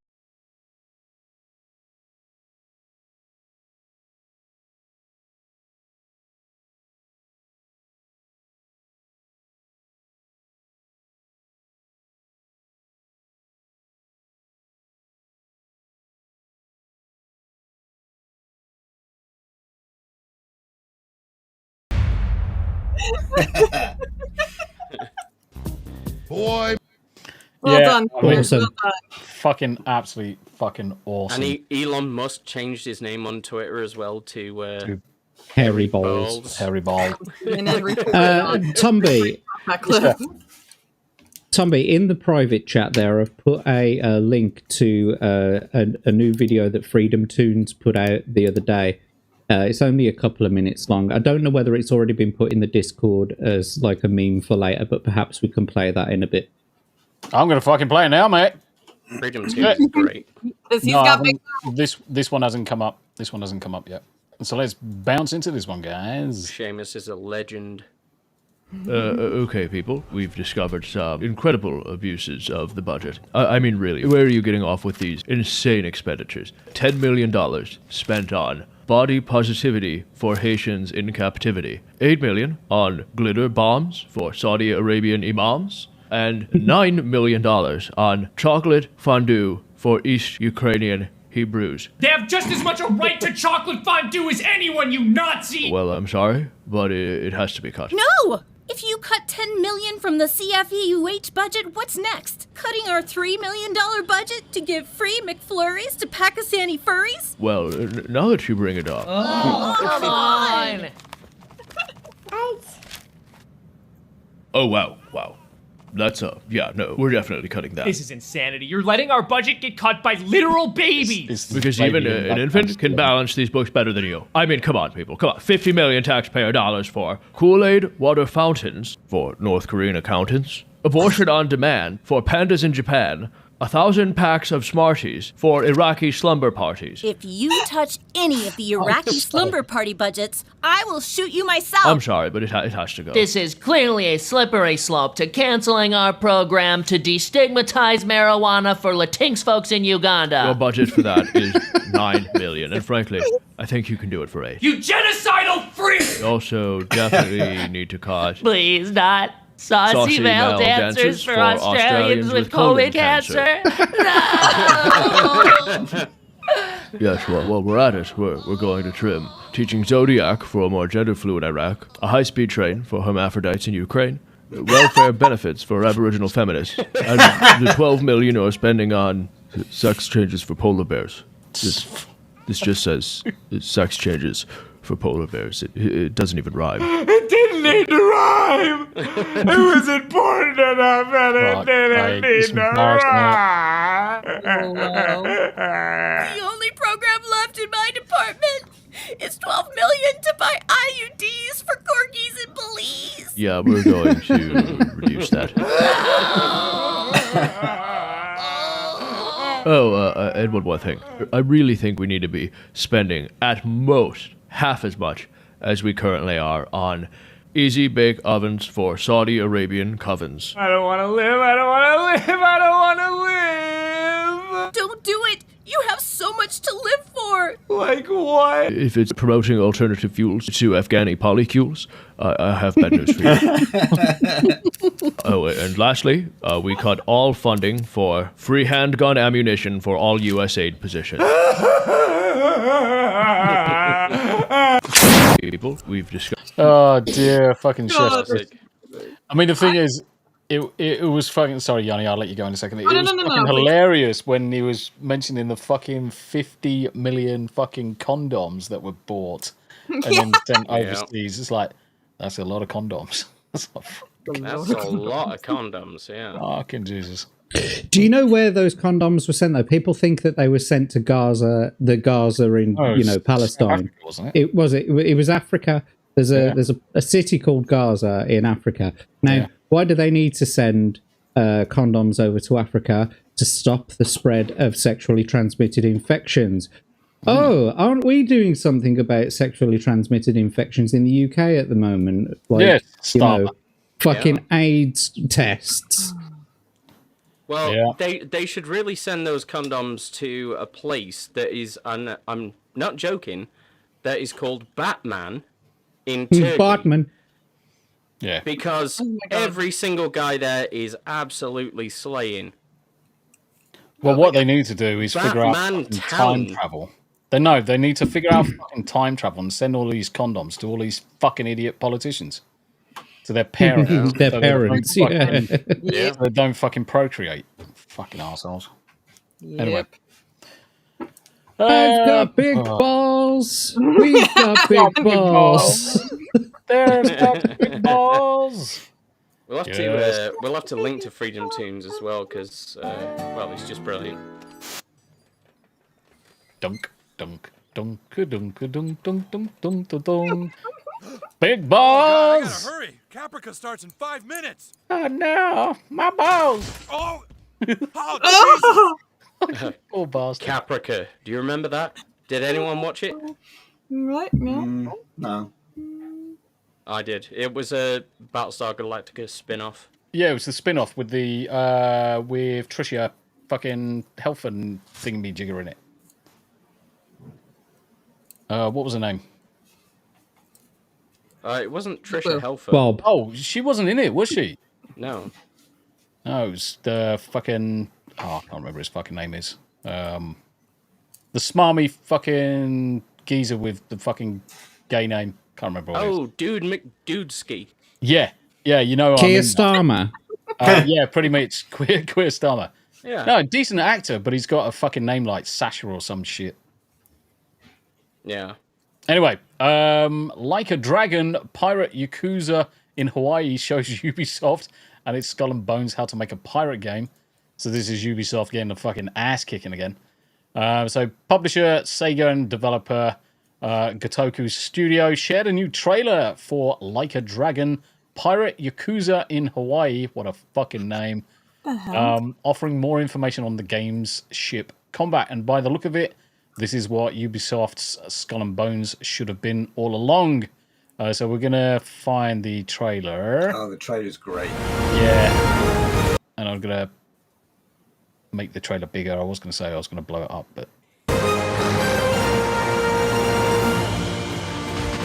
Boy. Well done. Awesome. Fucking absolutely fucking awesome. And Elon Musk changed his name on Twitter as well to Hairy balls. Hairy ball. Tumby. Tommy, in the private chat there, I've put a link to a new video that Freedom Tunes put out the other day. It's only a couple of minutes long. I don't know whether it's already been put in the Discord as like a meme for later, but perhaps we can play that in a bit. I'm going to fucking play it now, mate. Freedom Tunes is great. This one hasn't come up. This one hasn't come up yet. So let's bounce into this one, guys. Seamus is a legend. Okay, people, we've discovered some incredible abuses of the budget. I mean, really, where are you getting off with these insane expenditures? $10 million spent on body positivity for Haitians in captivity. $8 million on glitter bombs for Saudi Arabian imams. And $9 million on chocolate fondue for East Ukrainian Hebrews. They have just as much a right to chocolate fondue as anyone, you Nazi! Well, I'm sorry, but it has to be cut. No! If you cut $10 million from the CFEUH budget, what's next? Cutting our $3 million budget to give free McFlurries to Pakistani furries? Well, now that you bring it up... Oh, come on! Oh, wow. That's yeah, no, we're definitely cutting that. This is insanity. You're letting our budget get cut by literal babies. Because even an infant can balance these books better than you. I mean, come on, people, come on. 50 million taxpayer dollars for Kool-Aid water fountains for North Korean accountants, abortion on demand for pandas in Japan, 1,000 packs of Smarties for Iraqi slumber parties. If you touch any of the Iraqi slumber party budgets, I will shoot you myself. I'm sorry, but it has to go. This is clearly a slippery slope to canceling our program to destigmatize marijuana for Latinx folks in Uganda. Your budget for that is $9 million, and frankly, I think you can do it for $8. You genocidal freak! You also definitely need to cut... Please not. Saucy male dancers for Australians with colon cancer. No! Yes, well, we're at it. We're going to trim. Teaching Zodiac for a more gender-fluid Iraq, a high-speed train for hermaphrodites in Ukraine, welfare benefits for Aboriginal feminists, and the $12 million you're spending on sex changes for polar bears. This just says sex changes for polar bears. It doesn't even rhyme. It didn't need to rhyme. It was important enough and it didn't need to rhyme. The only program left in my department is $12 million to buy IUDs for corgis in Belize. Yeah, we're going to reduce that. And one more thing. I really think we need to be spending at most half as much as we currently are on easy bake ovens for Saudi Arabian covens. I don't want to live. I don't want to live. I don't want to live. Don't do it. You have so much to live for. Like what? If it's promoting alternative fuels to Afghani polycules, I have bad news for you. Oh, and lastly, we cut all funding for free handgun ammunition for all USAID positions. People, we've discussed. Oh dear, fucking shit. I mean, the thing is, it was fucking. Sorry, Yanni, I'll let you go in a second. It was fucking hilarious when he was mentioning the fucking 50 million fucking condoms that were bought and then sent overseas. It's like, that's a lot of condoms. That's a lot of condoms, yeah. Fucking Jesus. Do you know where those condoms were sent though? People think that they were sent to Gaza, the Gaza in Palestine. Africa, wasn't it? It was Africa. There's a city called Gaza in Africa. Now, why do they need to send condoms over to Africa? To stop the spread of sexually transmitted infections. Oh, aren't we doing something about sexually transmitted infections in the UK at the moment? Like, fucking AIDS tests. Well, they should really send those condoms to a place that is, I'm not joking, that is called Batman in Turkey. Batman. Yeah. Because every single guy there is absolutely slaying. Well, what they need to do is figure out time travel. They need to figure out fucking time travel and send all these condoms to all these fucking idiot politicians. To their parents. Their parents, so they don't fucking procreate. Fucking assholes. Anyway. I've got big balls. We've got big balls. There's got big balls. We'll have to link to Freedom Tunes as well because well, it's just brilliant. Dunk, dunk, dunk, dunk, dunk, dunk, dunk, dunk, dunk. Big balls! I gotta hurry. Caprica starts in 5 minutes. Oh no, my balls! Oh, oh Poor bastard. Caprica. Do you remember that? Did anyone watch it? Right? No. No. I did. It was a Battlestar Galactica spin-off. Yeah, it was the spin-off with the with Tricia fucking health and thingamajigger in it. What was her name? It wasn't Tricia Helfer. Bob. Oh, she wasn't in it, was she? No. No, it was the fucking... Oh, I can't remember his fucking name is. The smarmy fucking geezer with the fucking gay name. Can't remember what it is. Oh, Dude McDudeski. Yeah, you know what I Keir mean. Starmer. Yeah, pretty much. Queer Starmer. Yeah. No, decent actor, but he's got a fucking name like Sasha or some shit. Yeah. Anyway, Like a Dragon, Pirate Yakuza in Hawaii shows Ubisoft and its Skull and Bones how to make a pirate game. So this is Ubisoft getting the fucking ass kicking again. So publisher, Sega, and developer Gotoku Studio shared a new trailer for Like a Dragon, Pirate Yakuza in Hawaii. What a fucking name. The hell? Offering more information on the game's ship combat. And by the look of it, this is what Ubisoft's Skull and Bones should have been all along. So we're going to find the trailer. Oh, the trailer's great. Yeah. And I'm going to make the trailer bigger. I was going to say I was going to blow it up, but...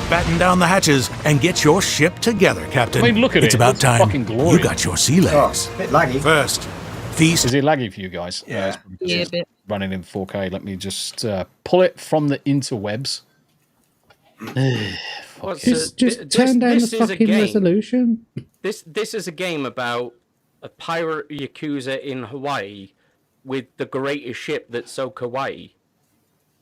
Batten down the hatches and get your ship together, Captain. I mean, look at it's it. about It's time. fucking glorious. You got your sea legs. Oh, a bit laggy. First, feast. Is it laggy for you guys? Yeah. Yeah, a bit. Running in 4K. Let me just pull it from the interwebs. Just turn down the fucking resolution. This is a game about a pirate Yakuza in Hawaii with the greatest ship that's so kawaii.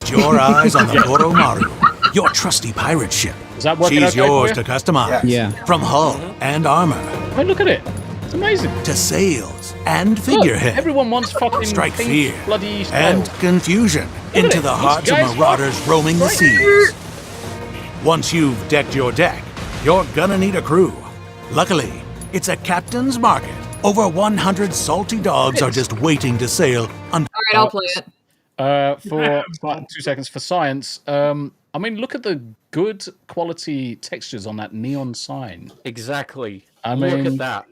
Your eyes on the Goromaru, your trusty pirate ship. Is that working She's okay yours for to you? customize. Yeah. From hull and armor Hey, look at it. It's amazing. to sails and Look, figurehead. everyone wants fucking Strike pink fear bloody and sails. confusion at into it. the These hearts of guys marauders fucking roaming the strike seas. Once you've decked your deck, you're gonna need a crew. Luckily, it's a captain's market. Over 100 salty dogs are just waiting to sail. All right, I'll play it. For 2 seconds for science, I mean, look at the good quality textures on that neon sign. Exactly. I mean, Look at that.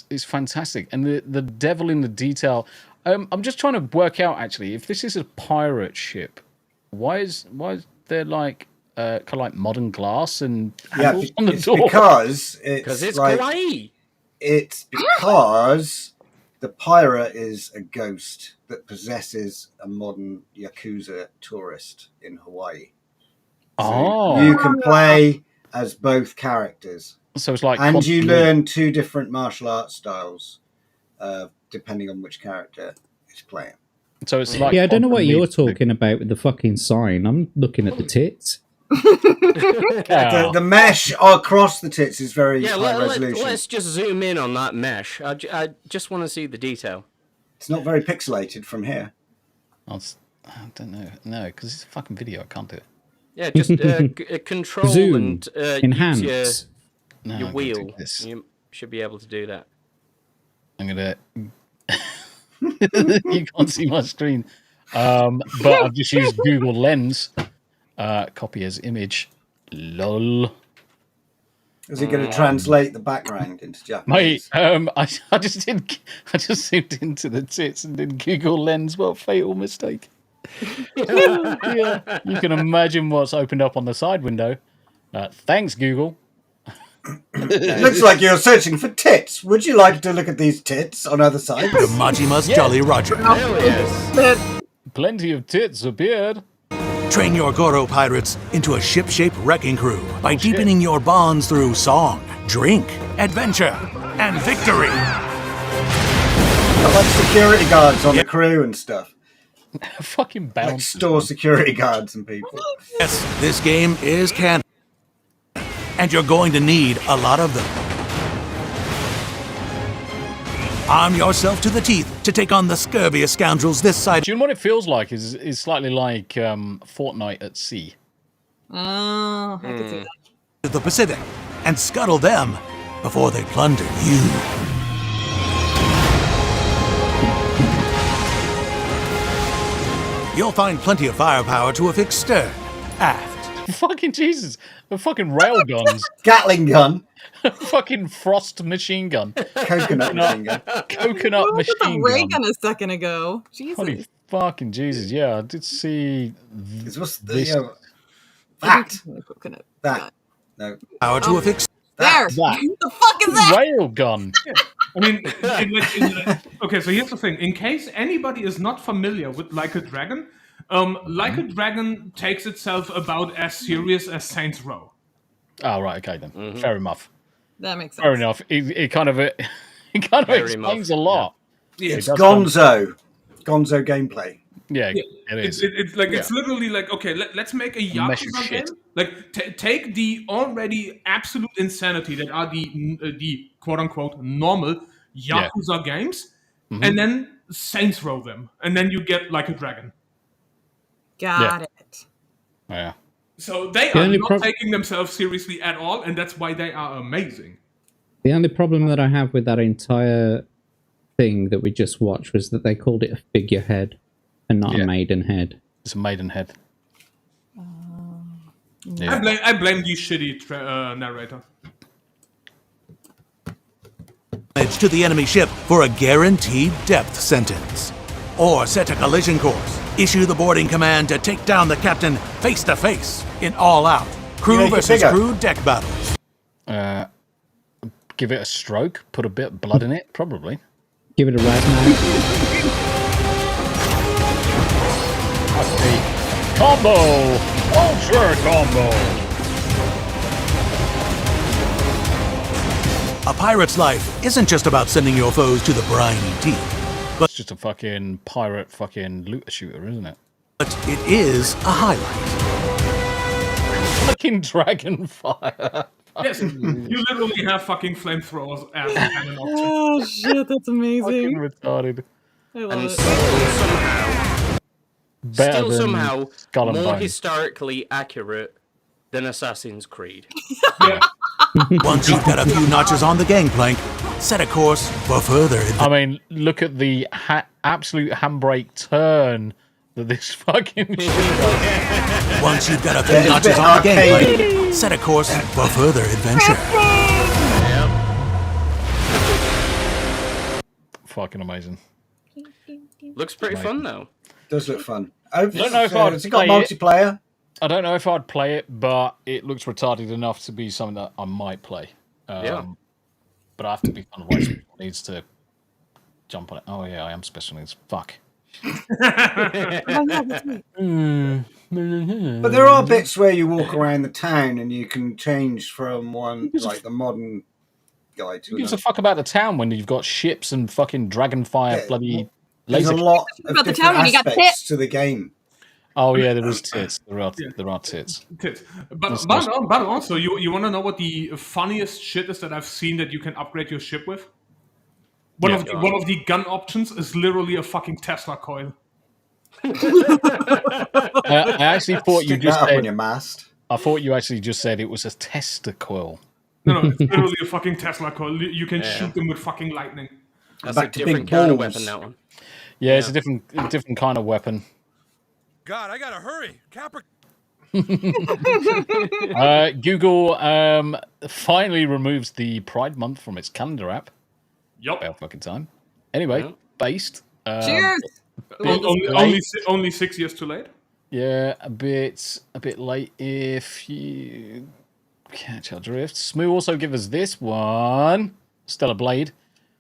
It's fantastic, and the devil in the detail. I'm just trying to work out actually if this is a pirate ship. Why is there like kind of like modern glass and handles on the it's door? because Because like, kawaii. It's because the pirate is a ghost that possesses a modern Yakuza tourist in Hawaii. So you can play as both characters. So it's like, and you learn 2 different martial arts styles, depending on which character is playing. So it's like, I don't know what you're talking about with the fucking sign. I'm looking at the tits. The mesh across the tits is very high resolution. Let's just zoom in on that mesh. I just want to see the detail. It's not very pixelated from here. I don't know. No, because it's a fucking video. I can't do it. Yeah, just control Zoom. and Enhance. use No, your I'm gonna wheel. do this. You should be able to do that. I'm gonna. You can't see my screen, but I've just used Google Lens. Copy as image. Lol. Is he going to translate the background into Japanese? Mate, I just zoomed into the tits and did Google Lens. What a fatal mistake. Yeah. You can imagine what's opened up on the side window. Thanks, Google. Looks like you're searching for tits. Would you like to look at these tits on other sides? The Majima's Jolly Roger. Plenty of tits appeared. Train your Goro pirates into a ship-shaped wrecking crew by deepening your bonds through song, drink, adventure, and victory. Got like security guards on the crew and stuff. Fucking bounce. Like store security guards and people. Yes, this game is canon, and you're going to need a lot of them. Arm yourself to the teeth to take on the scurviest scoundrels this side. Do you know what it feels like? Is slightly like Fortnite at sea. Oh, I could see that. To the Pacific and scuttle them before they plunder you. You'll find plenty of firepower to affix stern, aft. Fucking Jesus. The fucking rail guns. Gatling gun. Fucking frost machine gun. Coconut machine gun. Coconut Look at the machine ray gun. gun a second ago. Jesus. Holy fucking Jesus. Yeah, I did see What's this. That. Coconut. That. No. Power to affix. There. That. The fuck is that? Rail gun. I mean, okay, so here's the thing. In case anybody is not familiar with Like a Dragon, Like a Dragon takes itself about as serious as Saints Row. Oh, right, okay then. Fair enough. That makes sense. Fair enough. It kind of explains a lot. Yeah. It's Gonzo. Gonzo gameplay. Yeah, it is. It's like it's literally like, okay, let's make a Yakuza game. Like take the already absolute insanity that are the quote unquote normal Yakuza games, and then Saints Row them, and then you get Like a Dragon. Got it. Yeah. So they are not taking themselves seriously at all, and that's why they are amazing. The only problem that I have with that entire thing that we just watched was that they called it a figurehead and not a maidenhead. It's a maidenhead. I blame you shitty narrator. To the enemy ship for a guaranteed depth sentence. Or set a collision course. Issue the boarding command to take down the captain face to face in all out crew versus crew deck battles. Give it a stroke, put a bit of blood in it, probably. Give it a Razmag. Combo! Ultra combo! A pirate's life isn't just about sending your foes to the briny deep. But it's just a fucking pirate fucking looter shooter, isn't it? But it is a highlight. Fucking dragon fire. Yes, you literally have fucking flamethrowers as an option. Oh shit, that's amazing. Fucking retarded. I love it. Still somehow more historically accurate than Assassin's Creed. Once you've got a few notches on the gangplank, set a course for further adventure. I mean, look at the absolute handbrake turn that this fucking shit does. Once you've got a few notches on the gangplank, set a course for further adventure. Fucking amazing. Looks pretty fun though. Does look fun. I don't know if I'd has it got multiplayer? I don't know if I'd play it, but it looks retarded enough to be something that I might play. Yeah. But I have to be kind of like needs to jump on it. Oh yeah, I am special needs. Fuck. But there are bits where you walk around the town and you can change from one, like the modern guy to Who gives another. a fuck about the town when you've got ships and fucking dragonfire bloody There's laser? a lot of About the different town when you got aspects tits. to the game. Oh yeah, there is tits. There are tits. Tits. But also, you want to know what the funniest shit is that I've seen that you can upgrade your ship with? One of the gun options is literally a fucking Tesla coil. I actually thought you Stick just that up said. on your mast. I thought you actually just said it was a testicle. No, it's literally a fucking Tesla coil. You can shoot them with fucking lightning. That's Back a to different big kind of balls. weapon, that one. Yeah, it's a different kind of weapon. God, I gotta hurry. Google finally removes the Pride Month from its calendar app. Yup. About fucking time. Anyway, based. Cheers. Only 6 years too late. Yeah, a bit late if you catch our drift. Smoo also give us this one, Stellar Blade.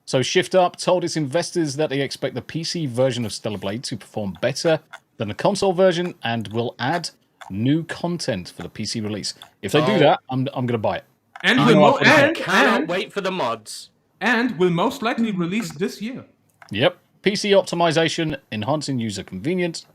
So Shift Up told its investors that they expect the PC version of Stellar Blade to perform better than the console version and will add new content for the PC release. If they do that, I'm going to buy it. And Cannot wait for the mods. And will most likely release this year. Yep. PC optimization, enhancing user convenience,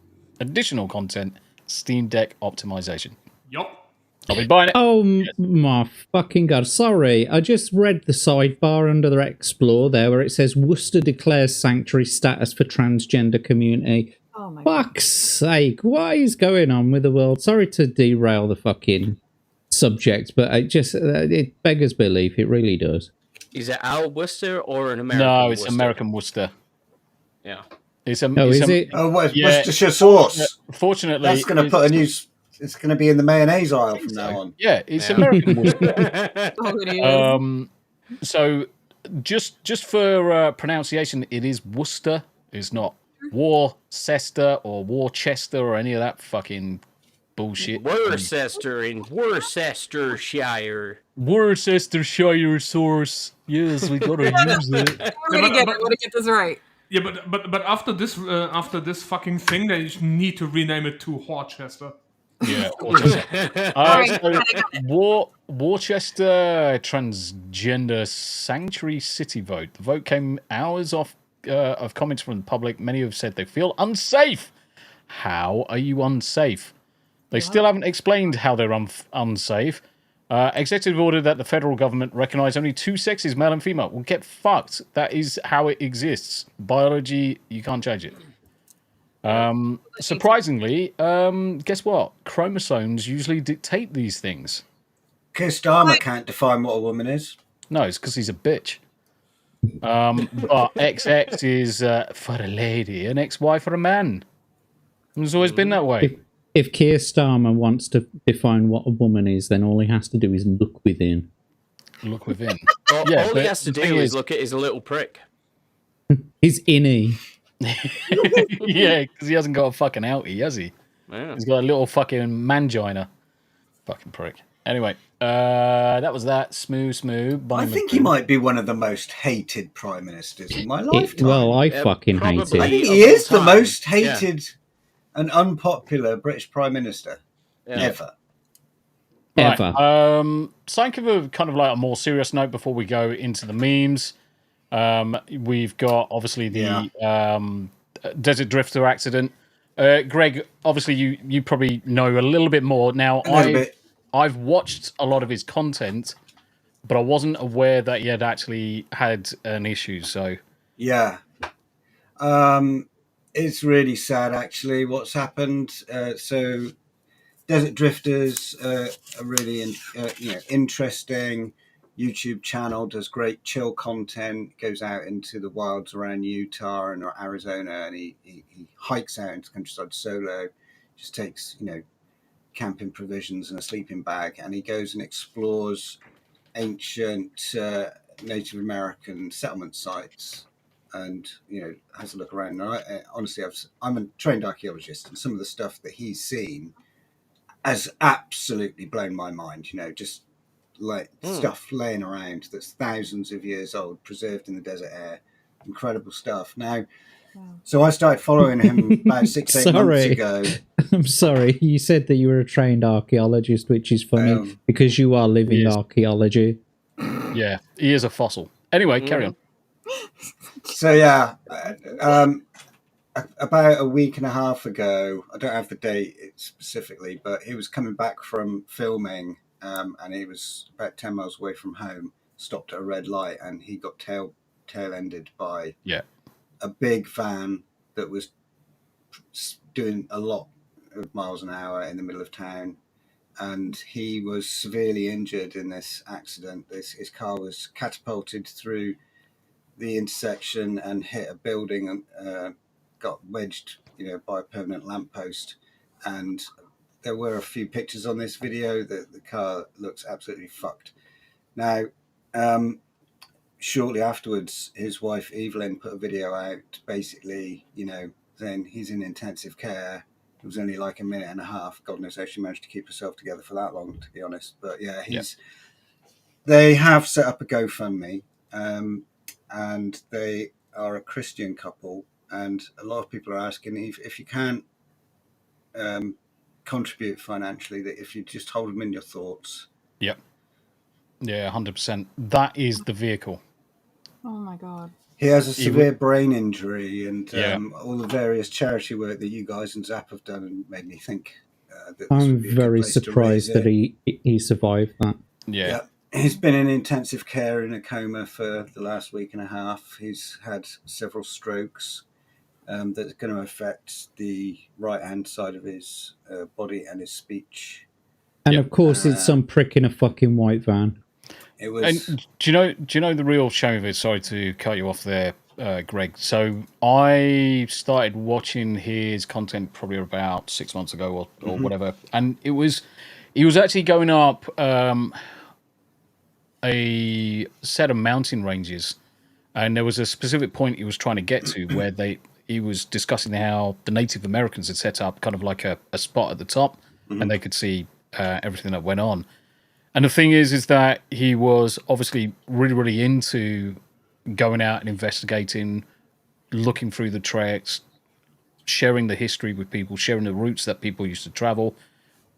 additional content, Steam Deck optimization. Yup. I'll be buying it. Oh my fucking god! Sorry, I just read the sidebar under the Explore there, where it says Worcester declares sanctuary status for transgender community. Oh my Fuck's sake! What is going on with the world? Sorry to derail the fucking subject, but it beggars belief. It really does. Is it Al Worcester or an American? No, it's Worcester? American Worcester. Yeah. It's a. Oh, it's is a, it? Oh, what, yeah, Worcestershire sauce. Fortunately, That's going to put a new. It's going to be in the mayonnaise aisle from now on. Yeah, it's American Worcester. Oh, it is. So just for pronunciation, it is Worcester. It's not Worcester or Worcester or any of that fucking bullshit. Worcester in Worcestershire. Worcestershire sauce. Yes, we gotta use it. We're gonna get this right. Yeah, but after this fucking thing, they need to rename it to Horchester. Yeah, Worcester transgender sanctuary city vote. The vote came hours of comments from the public. Many have said they feel unsafe. How are you unsafe? They still haven't explained how they're unsafe. Executive order that the federal government recognise only two sexes, male and female. Well, get fucked. That is how it exists. Biology, you can't change it. Surprisingly, guess what? Chromosomes usually dictate these things. Keir Starmer can't define what a woman is. No, it's because he's a bitch. But XX is for a lady, and XY for a man. It's always been that way. If Keir Starmer wants to define what a woman is, then all he has to do is look within. Look within. All he has to do is look at his little prick. His innie. Yeah, because he hasn't got a fucking outie, has he? Yeah. He's got a little fucking mangina. Fucking prick. Anyway, that was that. Smooth. I think he might be one of the most hated prime ministers in my lifetime. I fucking hate him. I think he is the most hated and unpopular British prime minister ever. Right. Something of a kind of like a more serious note before we go into the memes. We've got obviously the Desert Drifter accident. Greg, obviously you probably know a little bit more. Now I've watched a lot of his content, but I wasn't aware that he had actually had an issue. So yeah, it's really sad actually what's happened. So Desert Drifters are really interesting YouTube channel, does great chill content, goes out into the wilds around Utah and Arizona, and he hikes out into the countryside solo, just takes camping provisions and a sleeping bag, and he goes and explores ancient Native American settlement sites and has a look around. And honestly, I'm a trained archaeologist, and some of the stuff that he's seen has absolutely blown my mind. Just like stuff laying around that's thousands of years old, preserved in the desert air. Incredible stuff. Now, so I started following him about 6-8 months ago. I'm sorry. You said that you were a trained archaeologist, which is funny because you are living archaeology. Yeah, he is a fossil. Anyway, carry on. So yeah, about a week and a half ago, I don't have the date specifically, but he was coming back from filming, and he was about 10 miles away from home, stopped at a red light, and he got tail-ended by a big van that was doing a lot of miles an hour in the middle of town, and he was severely injured in this accident. His car was catapulted through the intersection and hit a building and got wedged, by a permanent lamppost. And there were a few pictures on this video that the car looks absolutely fucked. Now, shortly afterwards, his wife Evelyn put a video out, basically, saying he's in intensive care. It was only like a minute and a half. God knows how she managed to keep herself together for that long, to be honest. But yeah, they have set up a GoFundMe, and they are a Christian couple. And a lot of people are asking if you can't contribute financially, that if you just hold them in your thoughts. Yep. Yeah, 100%. That is the vehicle. Oh my God. He has a severe brain injury, and all the various charity work that you guys and Zap have done and made me think I'm very surprised that he survived that. Yeah. He's been in intensive care in a coma for the last week and a half. He's had several strokes that's going to affect the right-hand side of his body and his speech. And of course, it's some prick in a fucking white van. It was. And do you know the real shame of it? Sorry to cut you off there, Greg. So I started watching his content probably about 6 months ago or whatever, and he was actually going up a set of mountain ranges, and there was a specific point he was trying to get to where he was discussing how the Native Americans had set up kind of like a spot at the top, and they could see everything that went on. And the thing is that he was obviously really, really into going out and investigating, looking through the treks, sharing the history with people, sharing the routes that people used to travel.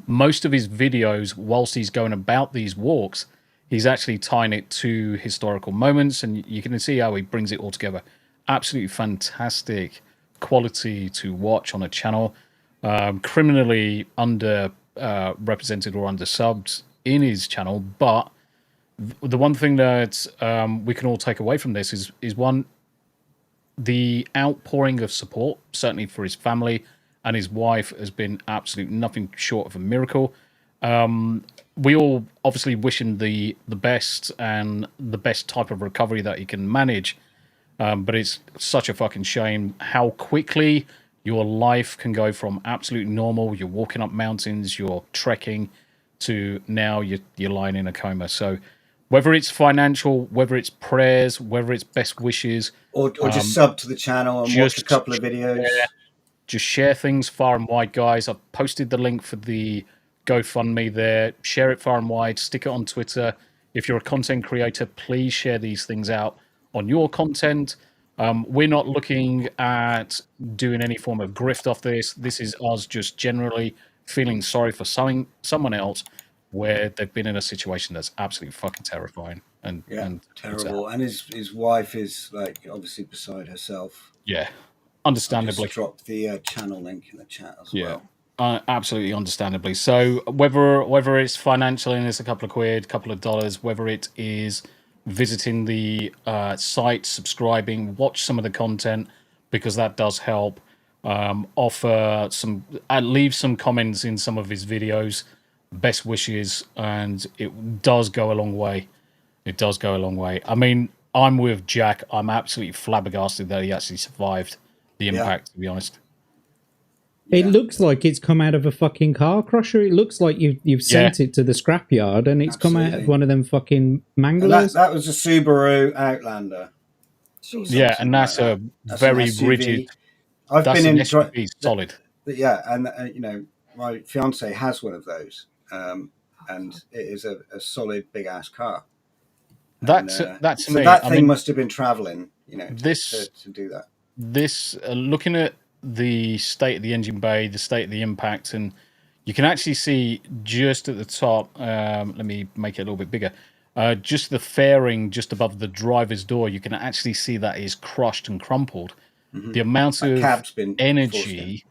Most of his videos, whilst he's going about these walks, he's actually tying it to historical moments, and you can see how he brings it all together. Absolutely fantastic quality to watch on a channel. Criminally under represented or undersubbed in his channel, but the one thing that we can all take away from this is one, the outpouring of support, certainly for his family and his wife, has been absolute nothing short of a miracle. We all obviously wish him the best and the best type of recovery that he can manage, but it's such a fucking shame how quickly your life can go from absolutely normal, you're walking up mountains, you're trekking, to now you're lying in a coma. So whether it's financial, whether it's prayers, whether it's best wishes, or just sub to the channel and watch a couple of videos. Just share things far and wide, guys. I've posted the link for the GoFundMe there. Share it far and wide. Stick it on Twitter. If you're a content creator, please share these things out on your content. We're not looking at doing any form of grift off this. This is us just generally feeling sorry for someone else where they've been in a situation that's absolutely fucking terrifying and terrible. And his wife is like obviously beside herself. Yeah, understandably. I just dropped the channel link in the chat as well. Absolutely understandably. So whether it's financial and it's a couple of quid, couple of dollars, whether it is visiting the site, subscribing, watch some of the content, because that does help. Offer some, leave some comments in some of his videos, best wishes, and it does go a long way. It does go a long way. I mean, I'm with Jack. I'm absolutely flabbergasted that he actually survived the impact, to be honest. It looks like it's come out of a fucking car crusher. It looks like you've sent it to the scrapyard and it's come out of one of them fucking manglers. That was a Subaru Outlander. Yeah, and that's a very rigid. I've been in SUV, solid. Yeah, and you know, my fiance has one of those, and it is a solid big ass car. That's so me. That thing must have been traveling, you know, this to do that. This looking at the state of the engine bay, the state of the impact, and you can actually see just at the top. Let me make it a little bit bigger. Just the fairing, just above the driver's door, you can actually see that is crushed and crumpled. The amount of energy,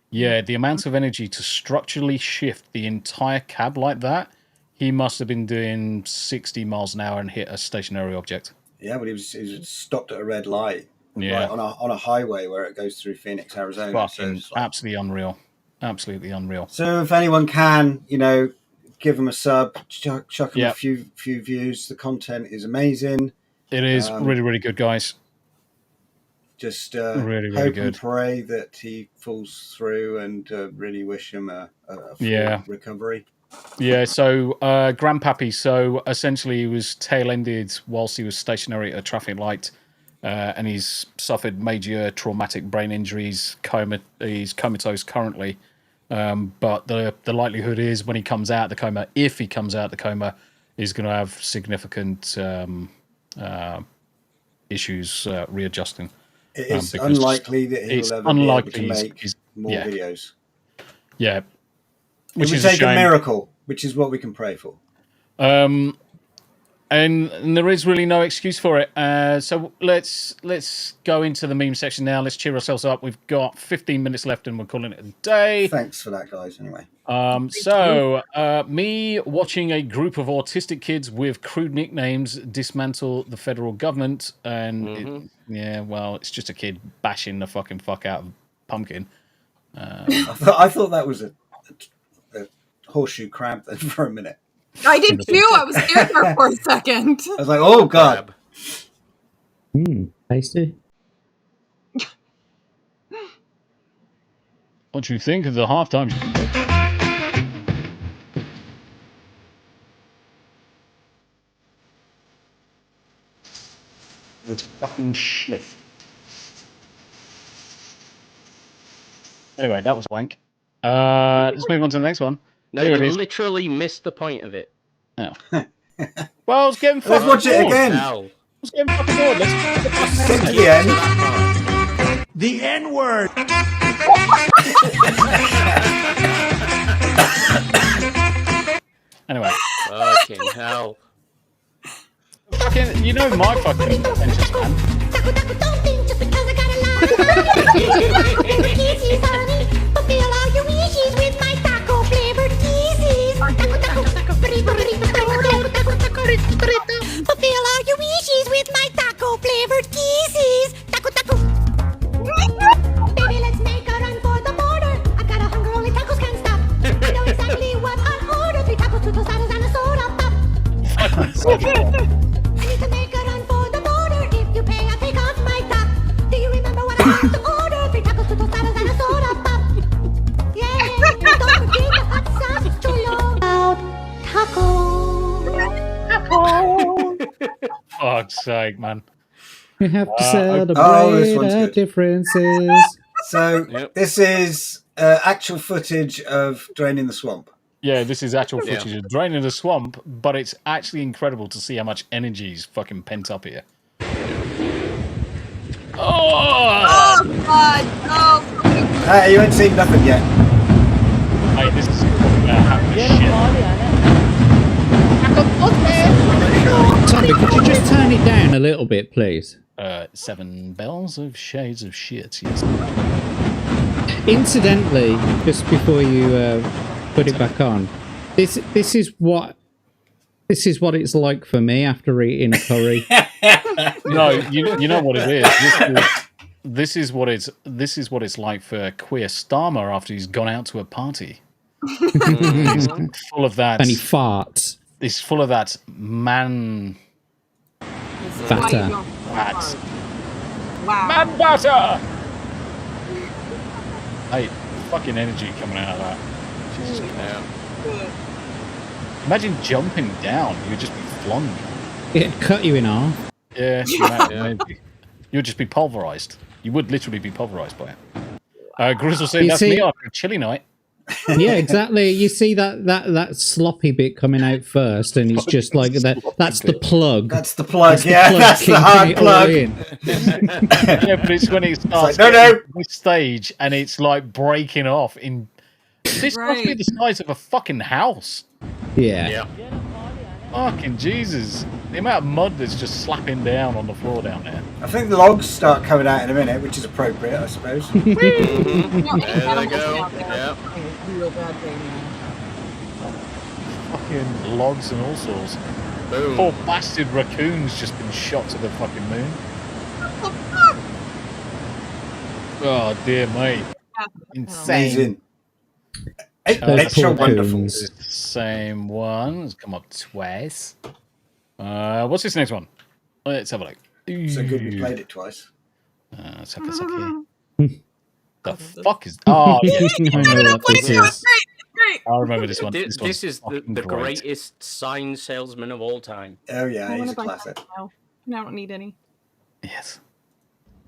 the amount of energy to structurally shift the entire cab like that, he must have been doing 60 miles an hour and hit a stationary object. Yeah, but he was stopped at a red light, right, on a highway where it goes through Phoenix, Arizona. Fucking absolutely unreal. Absolutely unreal. So if anyone can, you know, give them a sub, chuck them a few views. The content is amazing. It is really, really good, guys. Just really, really hope good. and pray that he falls through, and really wish him a full recovery. Yeah, so Grandpappy, so essentially he was tail-ended whilst he was stationary at a traffic light, and he's suffered major traumatic brain injuries. He's comatose currently, but the likelihood is when he comes out of the coma, if he comes out of the coma, he's going to have significant issues readjusting. It is unlikely that he'll ever be able to make more videos. Yeah. Which would take a miracle, which is what we can pray for. And there is really no excuse for it. So let's go into the meme section now. Let's cheer ourselves up. We've got 15 minutes left, and we're calling it a day. Thanks for that, guys. Anyway. Me watching a group of autistic kids with crude nicknames dismantle the federal government, and it's just a kid bashing the fucking fuck out of Pumpkin. I thought that was a horseshoe crab then for a minute. I did too. I was scared there for a second. I was like, oh god. Tasty. What do you think of the halftime? It's fucking shit. Anyway, that was wank. Let's move on to the next one. No, Here you it is. literally missed the point of it. Oh. Well, I was getting Let's watch it again. I was getting fucking bored. Let's get to the end. The N-word. Anyway. Fucking hell. Fucking, you know my fucking pretentious man. Fulfill all your wishes with my taco flavored kisses. Taco, taco. Baby, let's make a run for the border. I've got a hunger only tacos can stop. I know exactly what I'll order. 3 tacos, 2 tostadas, and a soda pop. I need to make a run for the border. If you pay, I'll take off my top. Do you remember what I have to order? 3 tacos, 2 tostadas, and a soda pop. Yeah, don't forget the hot sauce. Chulo. Fuck's sake, man. We have to celebrate this one's our good. differences. So this is actual footage of draining the swamp. Yeah, this is actual footage of draining the swamp, but it's actually incredible to see how much energy is fucking pent up here. Oh god, no. Hey, you ain't seen nothing yet. Hey, this is happening shit. Tommy, could you just turn it down a little bit, please? 7 bells of shades of shit, yes. Incidentally, just before you put it back on, this is what it's like for me after eating a curry. No, you know what it is. This is what it's like for queer Starmer after he's gone out to a party. He's full of that, and he farts. He's full of that man batter. Wow. Man batter. Hey, fucking energy coming out of that. Jesus. Imagine jumping down. You'd just be flung. It'd cut you in half. Yeah, maybe. You'd just be pulverized. You would literally be pulverized by it. Grizzle said, "That's me after a chilly night." Yeah, exactly. You see that sloppy bit coming out first, and it's just like that. That's the plug. That's the plug. That's the hard plug. Yeah, but it's when it starts this stage and it's like breaking off. This must be the size of a fucking house. Yeah. Fucking Jesus! The amount of mud that's just slapping down on the floor down there. I think the logs start coming out in a minute, which is appropriate, I suppose. There they go. Yep. Real bad thing. Fucking logs and all sorts. Boom. Poor bastard raccoon's just been shot to the fucking moon. Oh dear me! Insane. Extra wonderful. Same one. It's come up twice. What's this next one? Let's have a look. So good we played it twice. Let's have a look here. The fuck is? Oh, yeah. I know what this is. I remember this one. This is the greatest sign salesman of all time. Oh yeah, he's a buy classic. now. I don't need any. Yes.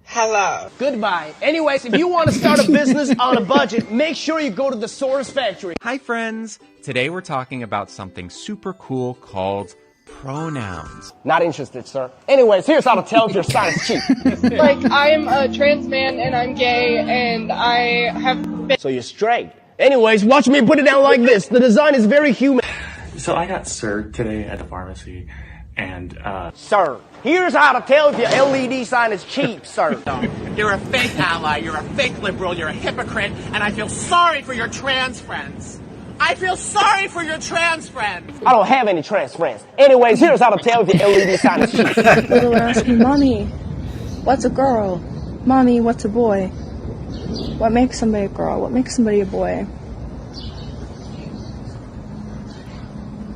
Hello. Goodbye. Anyways, if you want to start a business on a budget, make sure you go to the Source Factory. Hi, friends. Today we're talking about something super cool called pronouns. Not interested, sir. Anyways, here's how to tell if your size cheap. Like, I'm a trans man and I'm gay and I have... So you're straight. Anyways, watch me put it down like this. The design is very human. So I got served today at the pharmacy, and Sir, here's how to tell if your LED sign is cheap, sir. You're a fake ally, you're a fake liberal, you're a hypocrite, and I feel sorry for your trans friends. I feel sorry for your trans friends. I don't have any trans friends. Anyways, here's how to tell if your LED sign is cheap. Little ask me, Mommy, what's a girl? Mommy, what's a boy? What makes somebody a girl? What makes somebody a boy?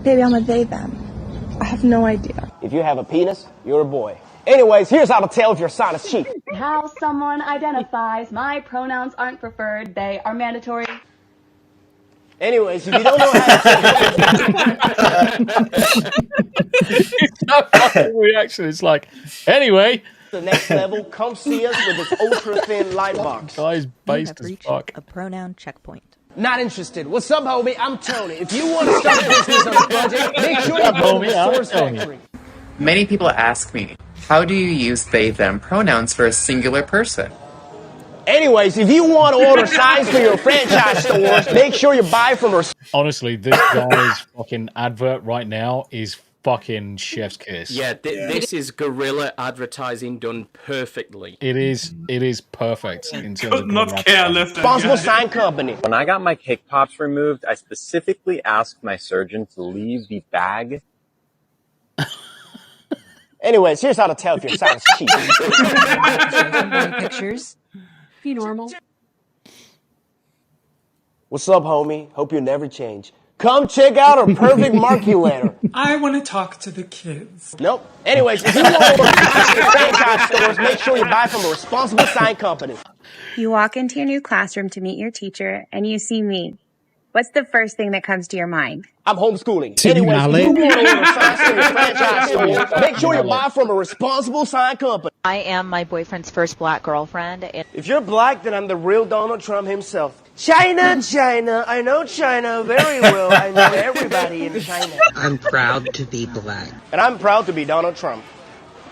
Baby, I'm a they, them. I have no idea. If you have a penis, you're a boy. Anyways, here's how to tell if your sign is cheap. How someone identifies. My pronouns aren't preferred. They are mandatory. Anyways, if you don't know how It's no fucking reaction. It's like, anyway. the next level, come see us with this ultra-thin light box. Guy's based as fuck. A pronoun checkpoint. Not interested. What's up, homie? I'm Tony. If you want to start a business on a budget, make sure you go to the Source Factory. Many people ask me, how do you use they, them pronouns for a singular person? Anyways, if you want to order signs for your franchise stores, make sure you buy from her. Honestly, this guy's fucking advert right now is fucking chef's kiss. Yeah, this is guerrilla advertising done perfectly. It is perfect in terms Could of not care less. Responsible sign company. When I got my cake pops removed, I specifically asked my surgeon to leave the bag. Anyways, here's how to tell if your sign is cheap. Pictures. Be normal. What's up, homie? Hope you never change. Come check out our perfect marquee letter. I want to talk to the kids. Nope. Anyways, if you want to order franchise stores, make sure you buy from a responsible sign company. You walk into your new classroom to meet your teacher, and you see me. What's the first thing that comes to your mind? I'm homeschooling. Anyways, if you want to order signs from your franchise stores, make sure you buy from a responsible sign company. I am my boyfriend's first black girlfriend. If you're black, then I'm the real Donald Trump himself. China, China. I know China very well. I know everybody in China. I'm proud to be black. And I'm proud to be Donald Trump.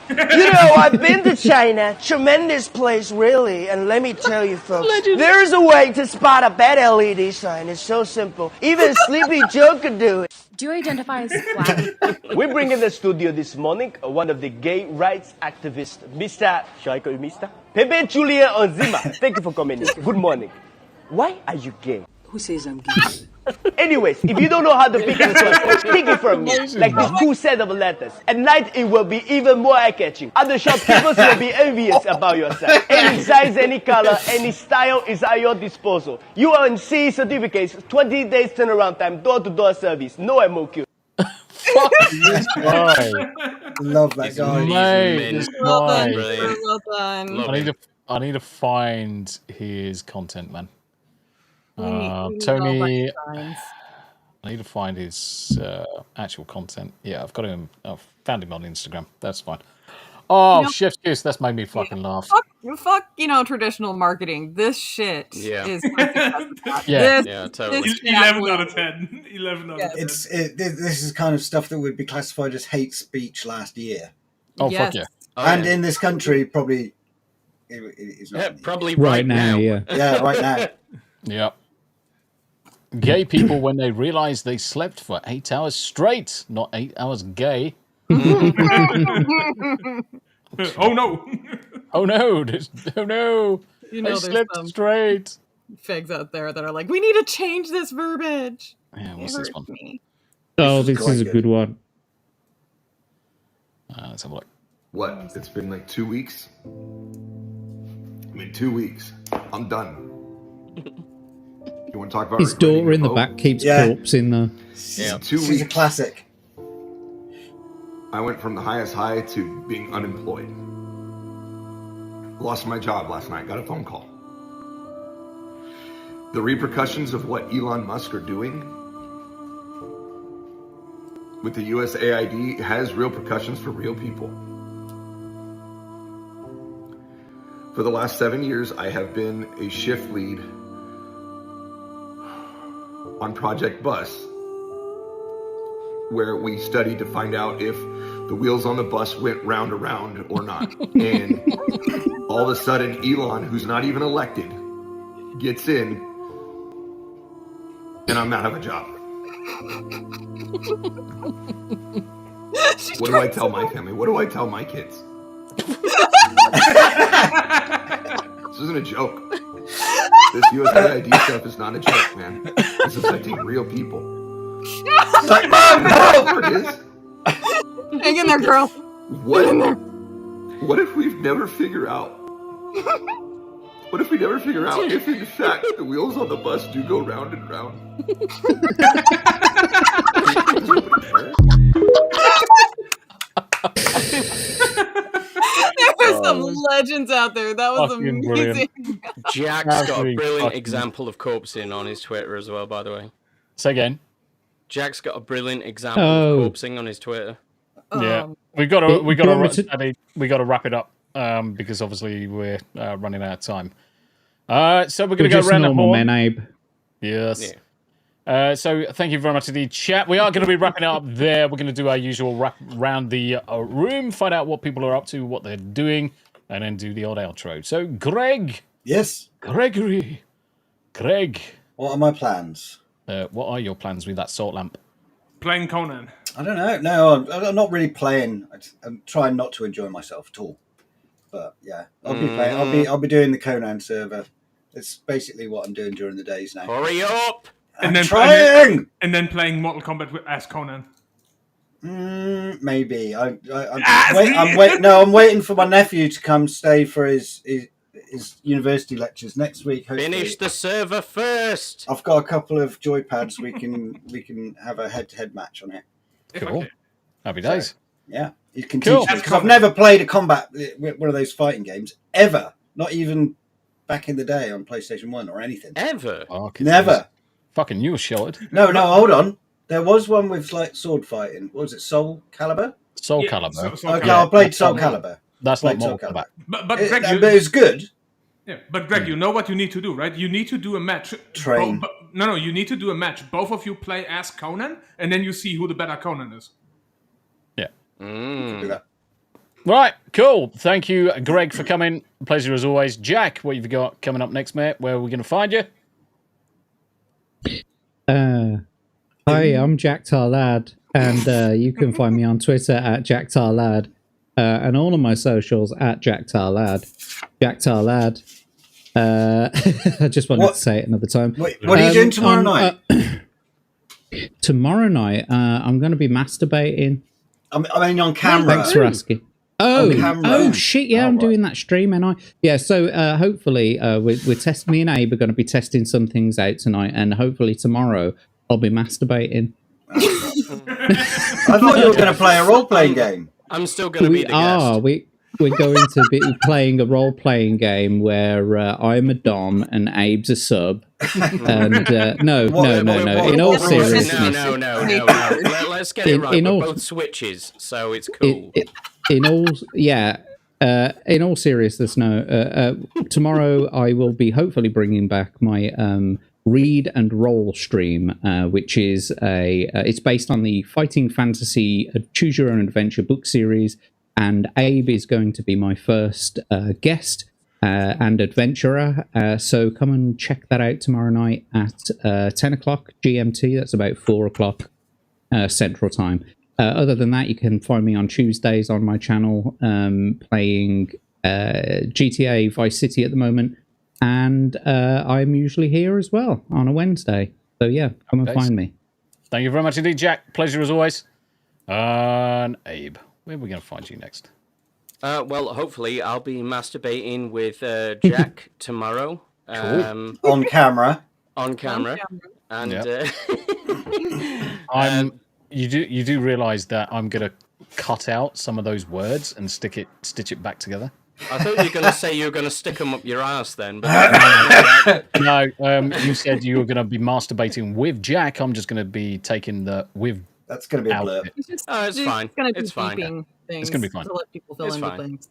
You know, I've been to China. Tremendous place, really. And let me tell you, folks, there's a way to spot a bad LED sign. It's so simple. Even Sleepy Joe could do it. Do you identify as black? We bring in the studio this morning one of the gay rights activists, Mr. Shall I call you Mr.? Pepe Julia Onzima. Thank you for coming in. Good morning. Why are you gay? Who says I'm gay? Anyways, if you don't know how to pick it first, pick it from me. Like this cool set of letters. At night, it will be even more eye-catching. Other shopkeepers will be envious about your size. Any size, any color, any style is at your disposal. UNC certificates, 20 days turnaround time, door-to-door service, no MOQ. Fuck this guy. Love that guy. Mate, this guy. Well done. I need to find his content, man. Tony, I need to find his actual content. Yeah, I've got him. I've found him on Instagram. That's fine. Oh, chef's kiss. That's made me fucking laugh. Fuck, traditional marketing. This shit is. Totally. 11 out of 10. 11 out of 10. This is kind of stuff that would be classified as hate speech last year. Oh, fuck yeah. And in this country, probably. It's not probably right now. Yeah. Yeah, right now. Yep. Gay people when they realize they slept for 8 hours straight, not 8 hours gay. Oh no! Oh no! Oh no! I slept straight. Figs out there that are like, we need to change this verbiage. Yeah, what's this one? Oh, this is a good one. Let's have a look. What? It's been like 2 weeks? I mean, 2 weeks. I'm done. You want to talk about his daughter in the back keeps corpse in there. Yeah, 2 weeks. She's a classic. I went from the highest high to being unemployed. Lost my job last night. Got a phone call. The repercussions of what Elon Musk are doing with the USAID has real repercussions for real people. For the last 7 years, I have been a shift lead on Project Bus, where we studied to find out if the wheels on the bus went round around or not. And all of a sudden, Elon, who's not even elected, gets in, and I'm out of a job. What do I tell my family? What do I tell my kids? This isn't a joke. This USAID stuff is not a joke, man. It's affecting real people. It's like, Mom, no! There it is. Hang in there, girl. What if we've never figured out? What if we never figure out if, in fact, the wheels on the bus do go round and round? There were some legends out there. That was amazing. Brilliant. Jack's got a brilliant example of corpsing on his Twitter as well, by the way. Say again. Jack's got a brilliant example of corpsing on his Twitter. Yeah, we got to wrap it up because obviously we're running out of time. So we're going to go around the horn. Abe. Yes. Yeah. So thank you very much to the chat. We are going to be wrapping it up there. We're going to do our usual wrap around the room, find out what people are up to, what they're doing, and then do the odd outro. So Greg. Yes. Gregory. Greg. What are my plans? What are your plans with that salt lamp? Playing Conan. I don't know. No, I'm not really playing. I'm trying not to enjoy myself at all. But yeah, I'll be playing. I'll be doing the Conan server. It's basically what I'm doing during the days now. Hurry up! And then trying. And then playing Mortal Kombat as Conan. Maybe. I'm waiting for my nephew to come stay for his university lectures next week. Hopefully. Finish the server first. I've got a couple of joypads. We can have a head-to-head match on it. Cool. Happy days. So, yeah, you can teach me because I've never played a combat one of those fighting games ever. Not even back in the day on PlayStation 1 or anything. Ever? Oh, never. Fucking you, short. No, hold on. There was one with like sword fighting. What was it? Soul Calibur? Soul Calibur. Okay, I played Soul Calibur. That's not Mortal Kombat. But Greg, but it's good. Yeah, but Greg, you know what you need to do, right? You need to do a match. Train. No, you need to do a match. Both of you play as Conan, and then you see who the better Conan is. Yeah. Do that. Right, cool. Thank you, Greg, for coming. Pleasure as always. Jack, what have you got coming up next, mate? Where are we going to find you? Hi, I'm Jack Tarlad, and you can find me on Twitter at Jack Tarlad, and all of my socials at Jack Tarlad. Jack Tarlad. I just wanted to say it another time. What are you doing tomorrow night? Tomorrow night, I'm going to be masturbating. I mean, on camera. Thanks for asking. Oh shit! Yeah, I'm doing that stream, and so hopefully we're testing. Me and Abe are going to be testing some things out tonight, and hopefully tomorrow I'll be masturbating. I thought you were going to play a role-playing game. I'm still going to be the guest. We're going to be playing a role-playing game where I'm a dom and Abe's a sub. And no. In all seriousness, no. Let's get it right. We're both switches, so it's cool. In all seriousness, no. Tomorrow I will be hopefully bringing back my read and roll stream, which is it's based on the Fighting Fantasy Choose Your Own Adventure book series, and Abe is going to be my first guest and adventurer. So come and check that out tomorrow night at 10 o'clock GMT. That's about 4 o'clock Central Time. Other than that, you can find me on Tuesdays on my channel playing GTA Vice City at the moment. And I'm usually here as well on a Wednesday. So yeah, come and find me. Thank you very much indeed, Jack. Pleasure as always. And Abe, where are we going to find you next? Well, hopefully I'll be masturbating with Jack tomorrow. Cool. On camera. On camera. And you do realise that I'm going to cut out some of those words and stitch it back together? I thought you were going to say you were going to stick them up your ass then. But no, you said you were going to be masturbating with Jack. I'm just going to be taking the with. That's going to be a blur. It's fine. It's fine. It's going to be fine. To let people fill in the things.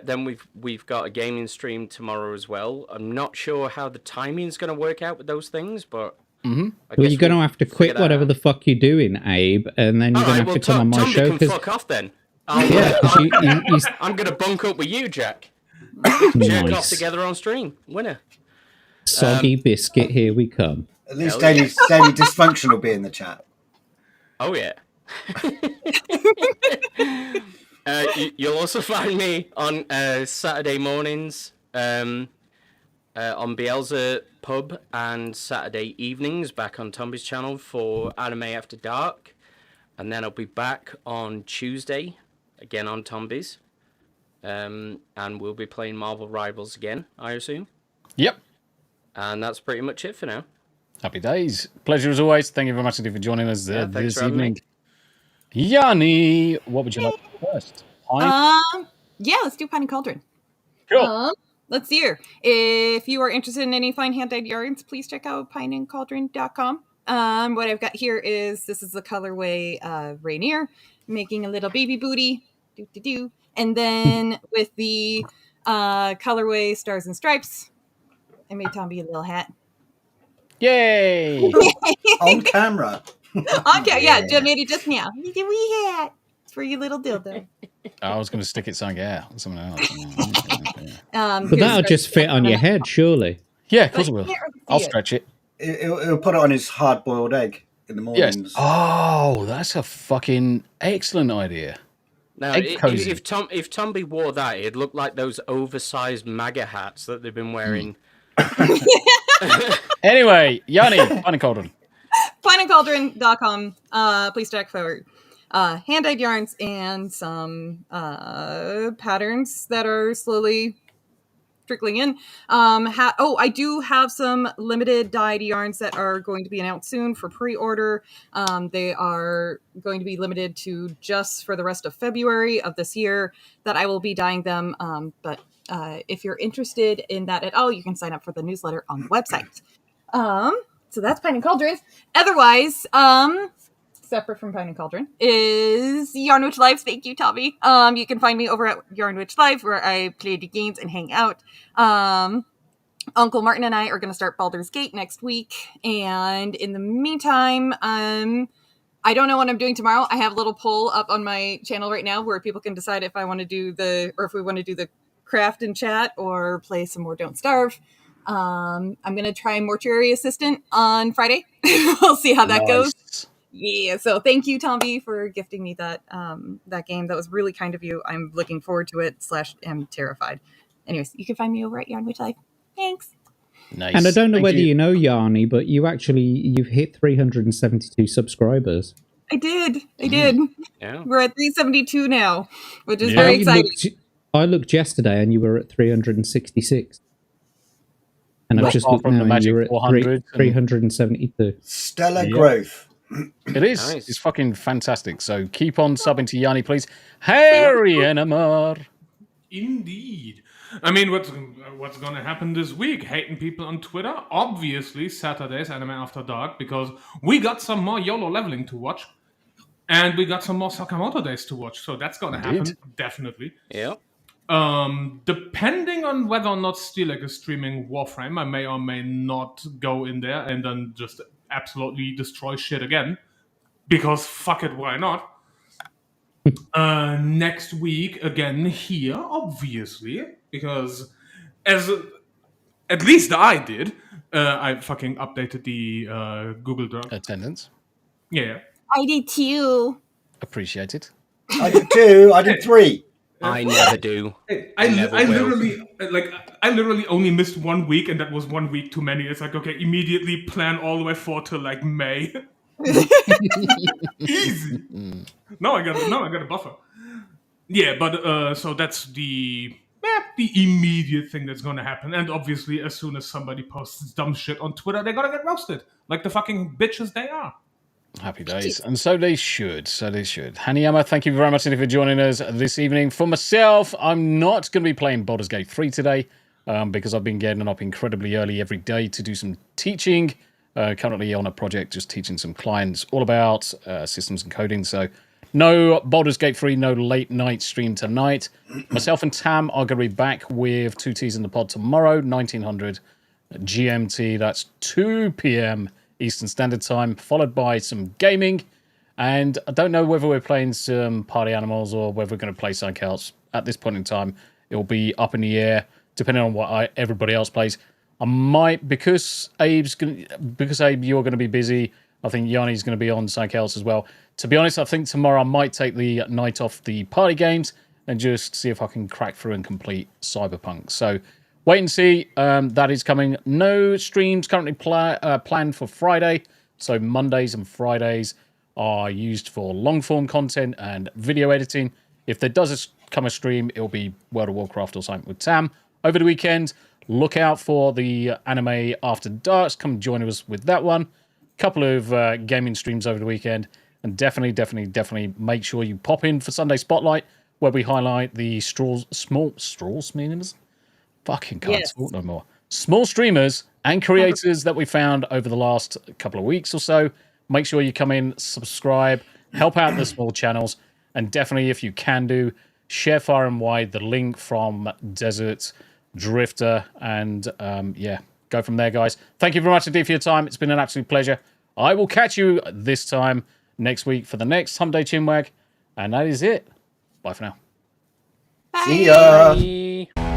Then we've got a gaming stream tomorrow as well. I'm not sure how the timing's going to work out with those things, but well, you're going to have to quit whatever the fuck you're doing, Abe, and then you're going to have to come on my Tommy show. Can fuck off then. I'm going to bunk up with you, Jack. Jerk off together on stream. Winner. Soggy biscuit, here we come. At least Daily Dysfunction will be in the chat. Oh, yeah. You'll also find me on Saturday mornings on Bielsa Pub and Saturday evenings back on Tomby's channel for Anime After Dark. And then I'll be back on Tuesday, again on Tomby's. And we'll be playing Marvel Rivals again, I assume. Yep. And that's pretty much it for now. Happy days. Pleasure as always. Thank you very much indeed for joining us Thanks this for having me. evening. Yanni, what would you like first? Yeah, let's do Pine and Cauldron. Cool. Let's see here. If you are interested in any fine hand-dyed yarns, please check out pineandcauldron.com. What I've got here is, this is the colorway Rainier, making a little baby booty. And then with the colorway Stars and Stripes, I made Tomby a little hat. Yay! On camera. Okay, yeah, Jim made it just now. It's a wee hat. It's for your little dildo. I was going to stick it something else. But that'll just fit on your head, surely. Yeah, of course it will. I'll stretch it. It'll put it on his hard-boiled egg in the mornings. Yes. Oh, that's a fucking excellent idea. Now, if Tomby wore that, it'd look like those oversized MAGA hats that they've been wearing. Anyway, Yanni, Pine and Cauldron. Pineandcauldron.com. Please check for hand-dyed yarns and some patterns that are slowly trickling in. I do have some limited dyed yarns that are going to be announced soon for pre-order. They are going to be limited to just for the rest of February of this year that I will be dyeing them. But if you're interested in that at all, you can sign up for the newsletter on the website. So that's Pine and Cauldron. Otherwise, separate from Pine and Cauldron is Yarnwich Live. Thank you, Tommy. You can find me over at Yarnwich Live, where I play the games and hang out. Uncle Martin and I are going to start Baldur's Gate next week. And in the meantime, I don't know what I'm doing tomorrow. I have a little poll up on my channel right now where people can decide if I want to do if we want to do the craft and chat or play some more Don't Starve. I'm going to try Mortuary Assistant on Friday. We'll see how that goes. Yeah, so thank you, Tomby, for gifting me that game. That was really kind of you. I'm looking forward to it / am terrified. Anyways, you can find me over at Yarnwich Live. Thanks. Nice. And I don't know whether you know, Yarni, but you've hit 372 subscribers. I did. Yeah. We're at 372 now, which is Yeah. very exciting. I looked yesterday and you were at 366. And I've Not just far looked from now the and magic you're at 400 372. Stellar growth. It is. Nice. It's fucking fantastic. So keep on subbing to Yanni, please. Harry Enamar. Indeed. I mean, what's going to happen this week? Hating people on Twitter? Obviously, Saturday's Anime After Dark, because we got some more YOLO leveling to watch. And we got some more Sakamoto days to watch. So that's going to happen, definitely. Yeah. Depending on whether or not Steelek is streaming Warframe, I may or may not go in there and then just absolutely destroy shit again. Because fuck it, why not? Next week, again here, obviously. Because at least I did, I fucking updated the Google Doc. Attendance. Yeah. I did too. Appreciated. I did 2. I did 3. I never do. I literally only missed 1 week, and that was 1 week too many. It's like, okay, immediately plan all the way forward to like May. Easy. No, I got a buffer. Yeah, but so that's the immediate thing that's gonna happen. And obviously, as soon as somebody posts dumb shit on Twitter, they're gonna get roasted like the fucking bitches they are. Happy days. And so they should. Haniyama, thank you very much for joining us this evening. For myself, I'm not going to be playing Baldur's Gate 3 today because I've been getting up incredibly early every day to do some teaching. Currently on a project just teaching some clients all about systems and coding. So no Baldur's Gate 3, no late night stream tonight. Myself and Tam are going to be back with 2 Ts in the pod tomorrow, 1900 GMT. That's 2 p.m. Eastern Standard Time, followed by some gaming. And I don't know whether we're playing some Party Animals or whether we're going to play something else. At this point in time, it will be up in the air, depending on what everybody else plays. I might, because Abe, you're going to be busy. I think Yanni's going to be on something else as well. To be honest, I think tomorrow I might take the night off the party games and just see if I can crack through and complete Cyberpunk. So wait and see. That is coming. No streams currently planned for Friday. So Mondays and Fridays are used for long form content and video editing. If there does come a stream, it'll be World of Warcraft or something with Tam. Over the weekend, look out for the Anime After Darks. Come join us with that one. Couple of gaming streams over the weekend. And definitely make sure you pop in for Sunday Spotlight, where we highlight the small streamers. Fucking can't talk no more. Small streamers and creators that we found over the last couple of weeks or so. Make sure you come in, subscribe, help out the small channels, and definitely, if you can do, share far and wide the link from Desert Drifter, and go from there, guys. Thank you very much indeed for your time. It's been an absolute pleasure. I will catch you this time next week for the next Hump Day Chinwag, and that is it. Bye for now. See ya. Bye.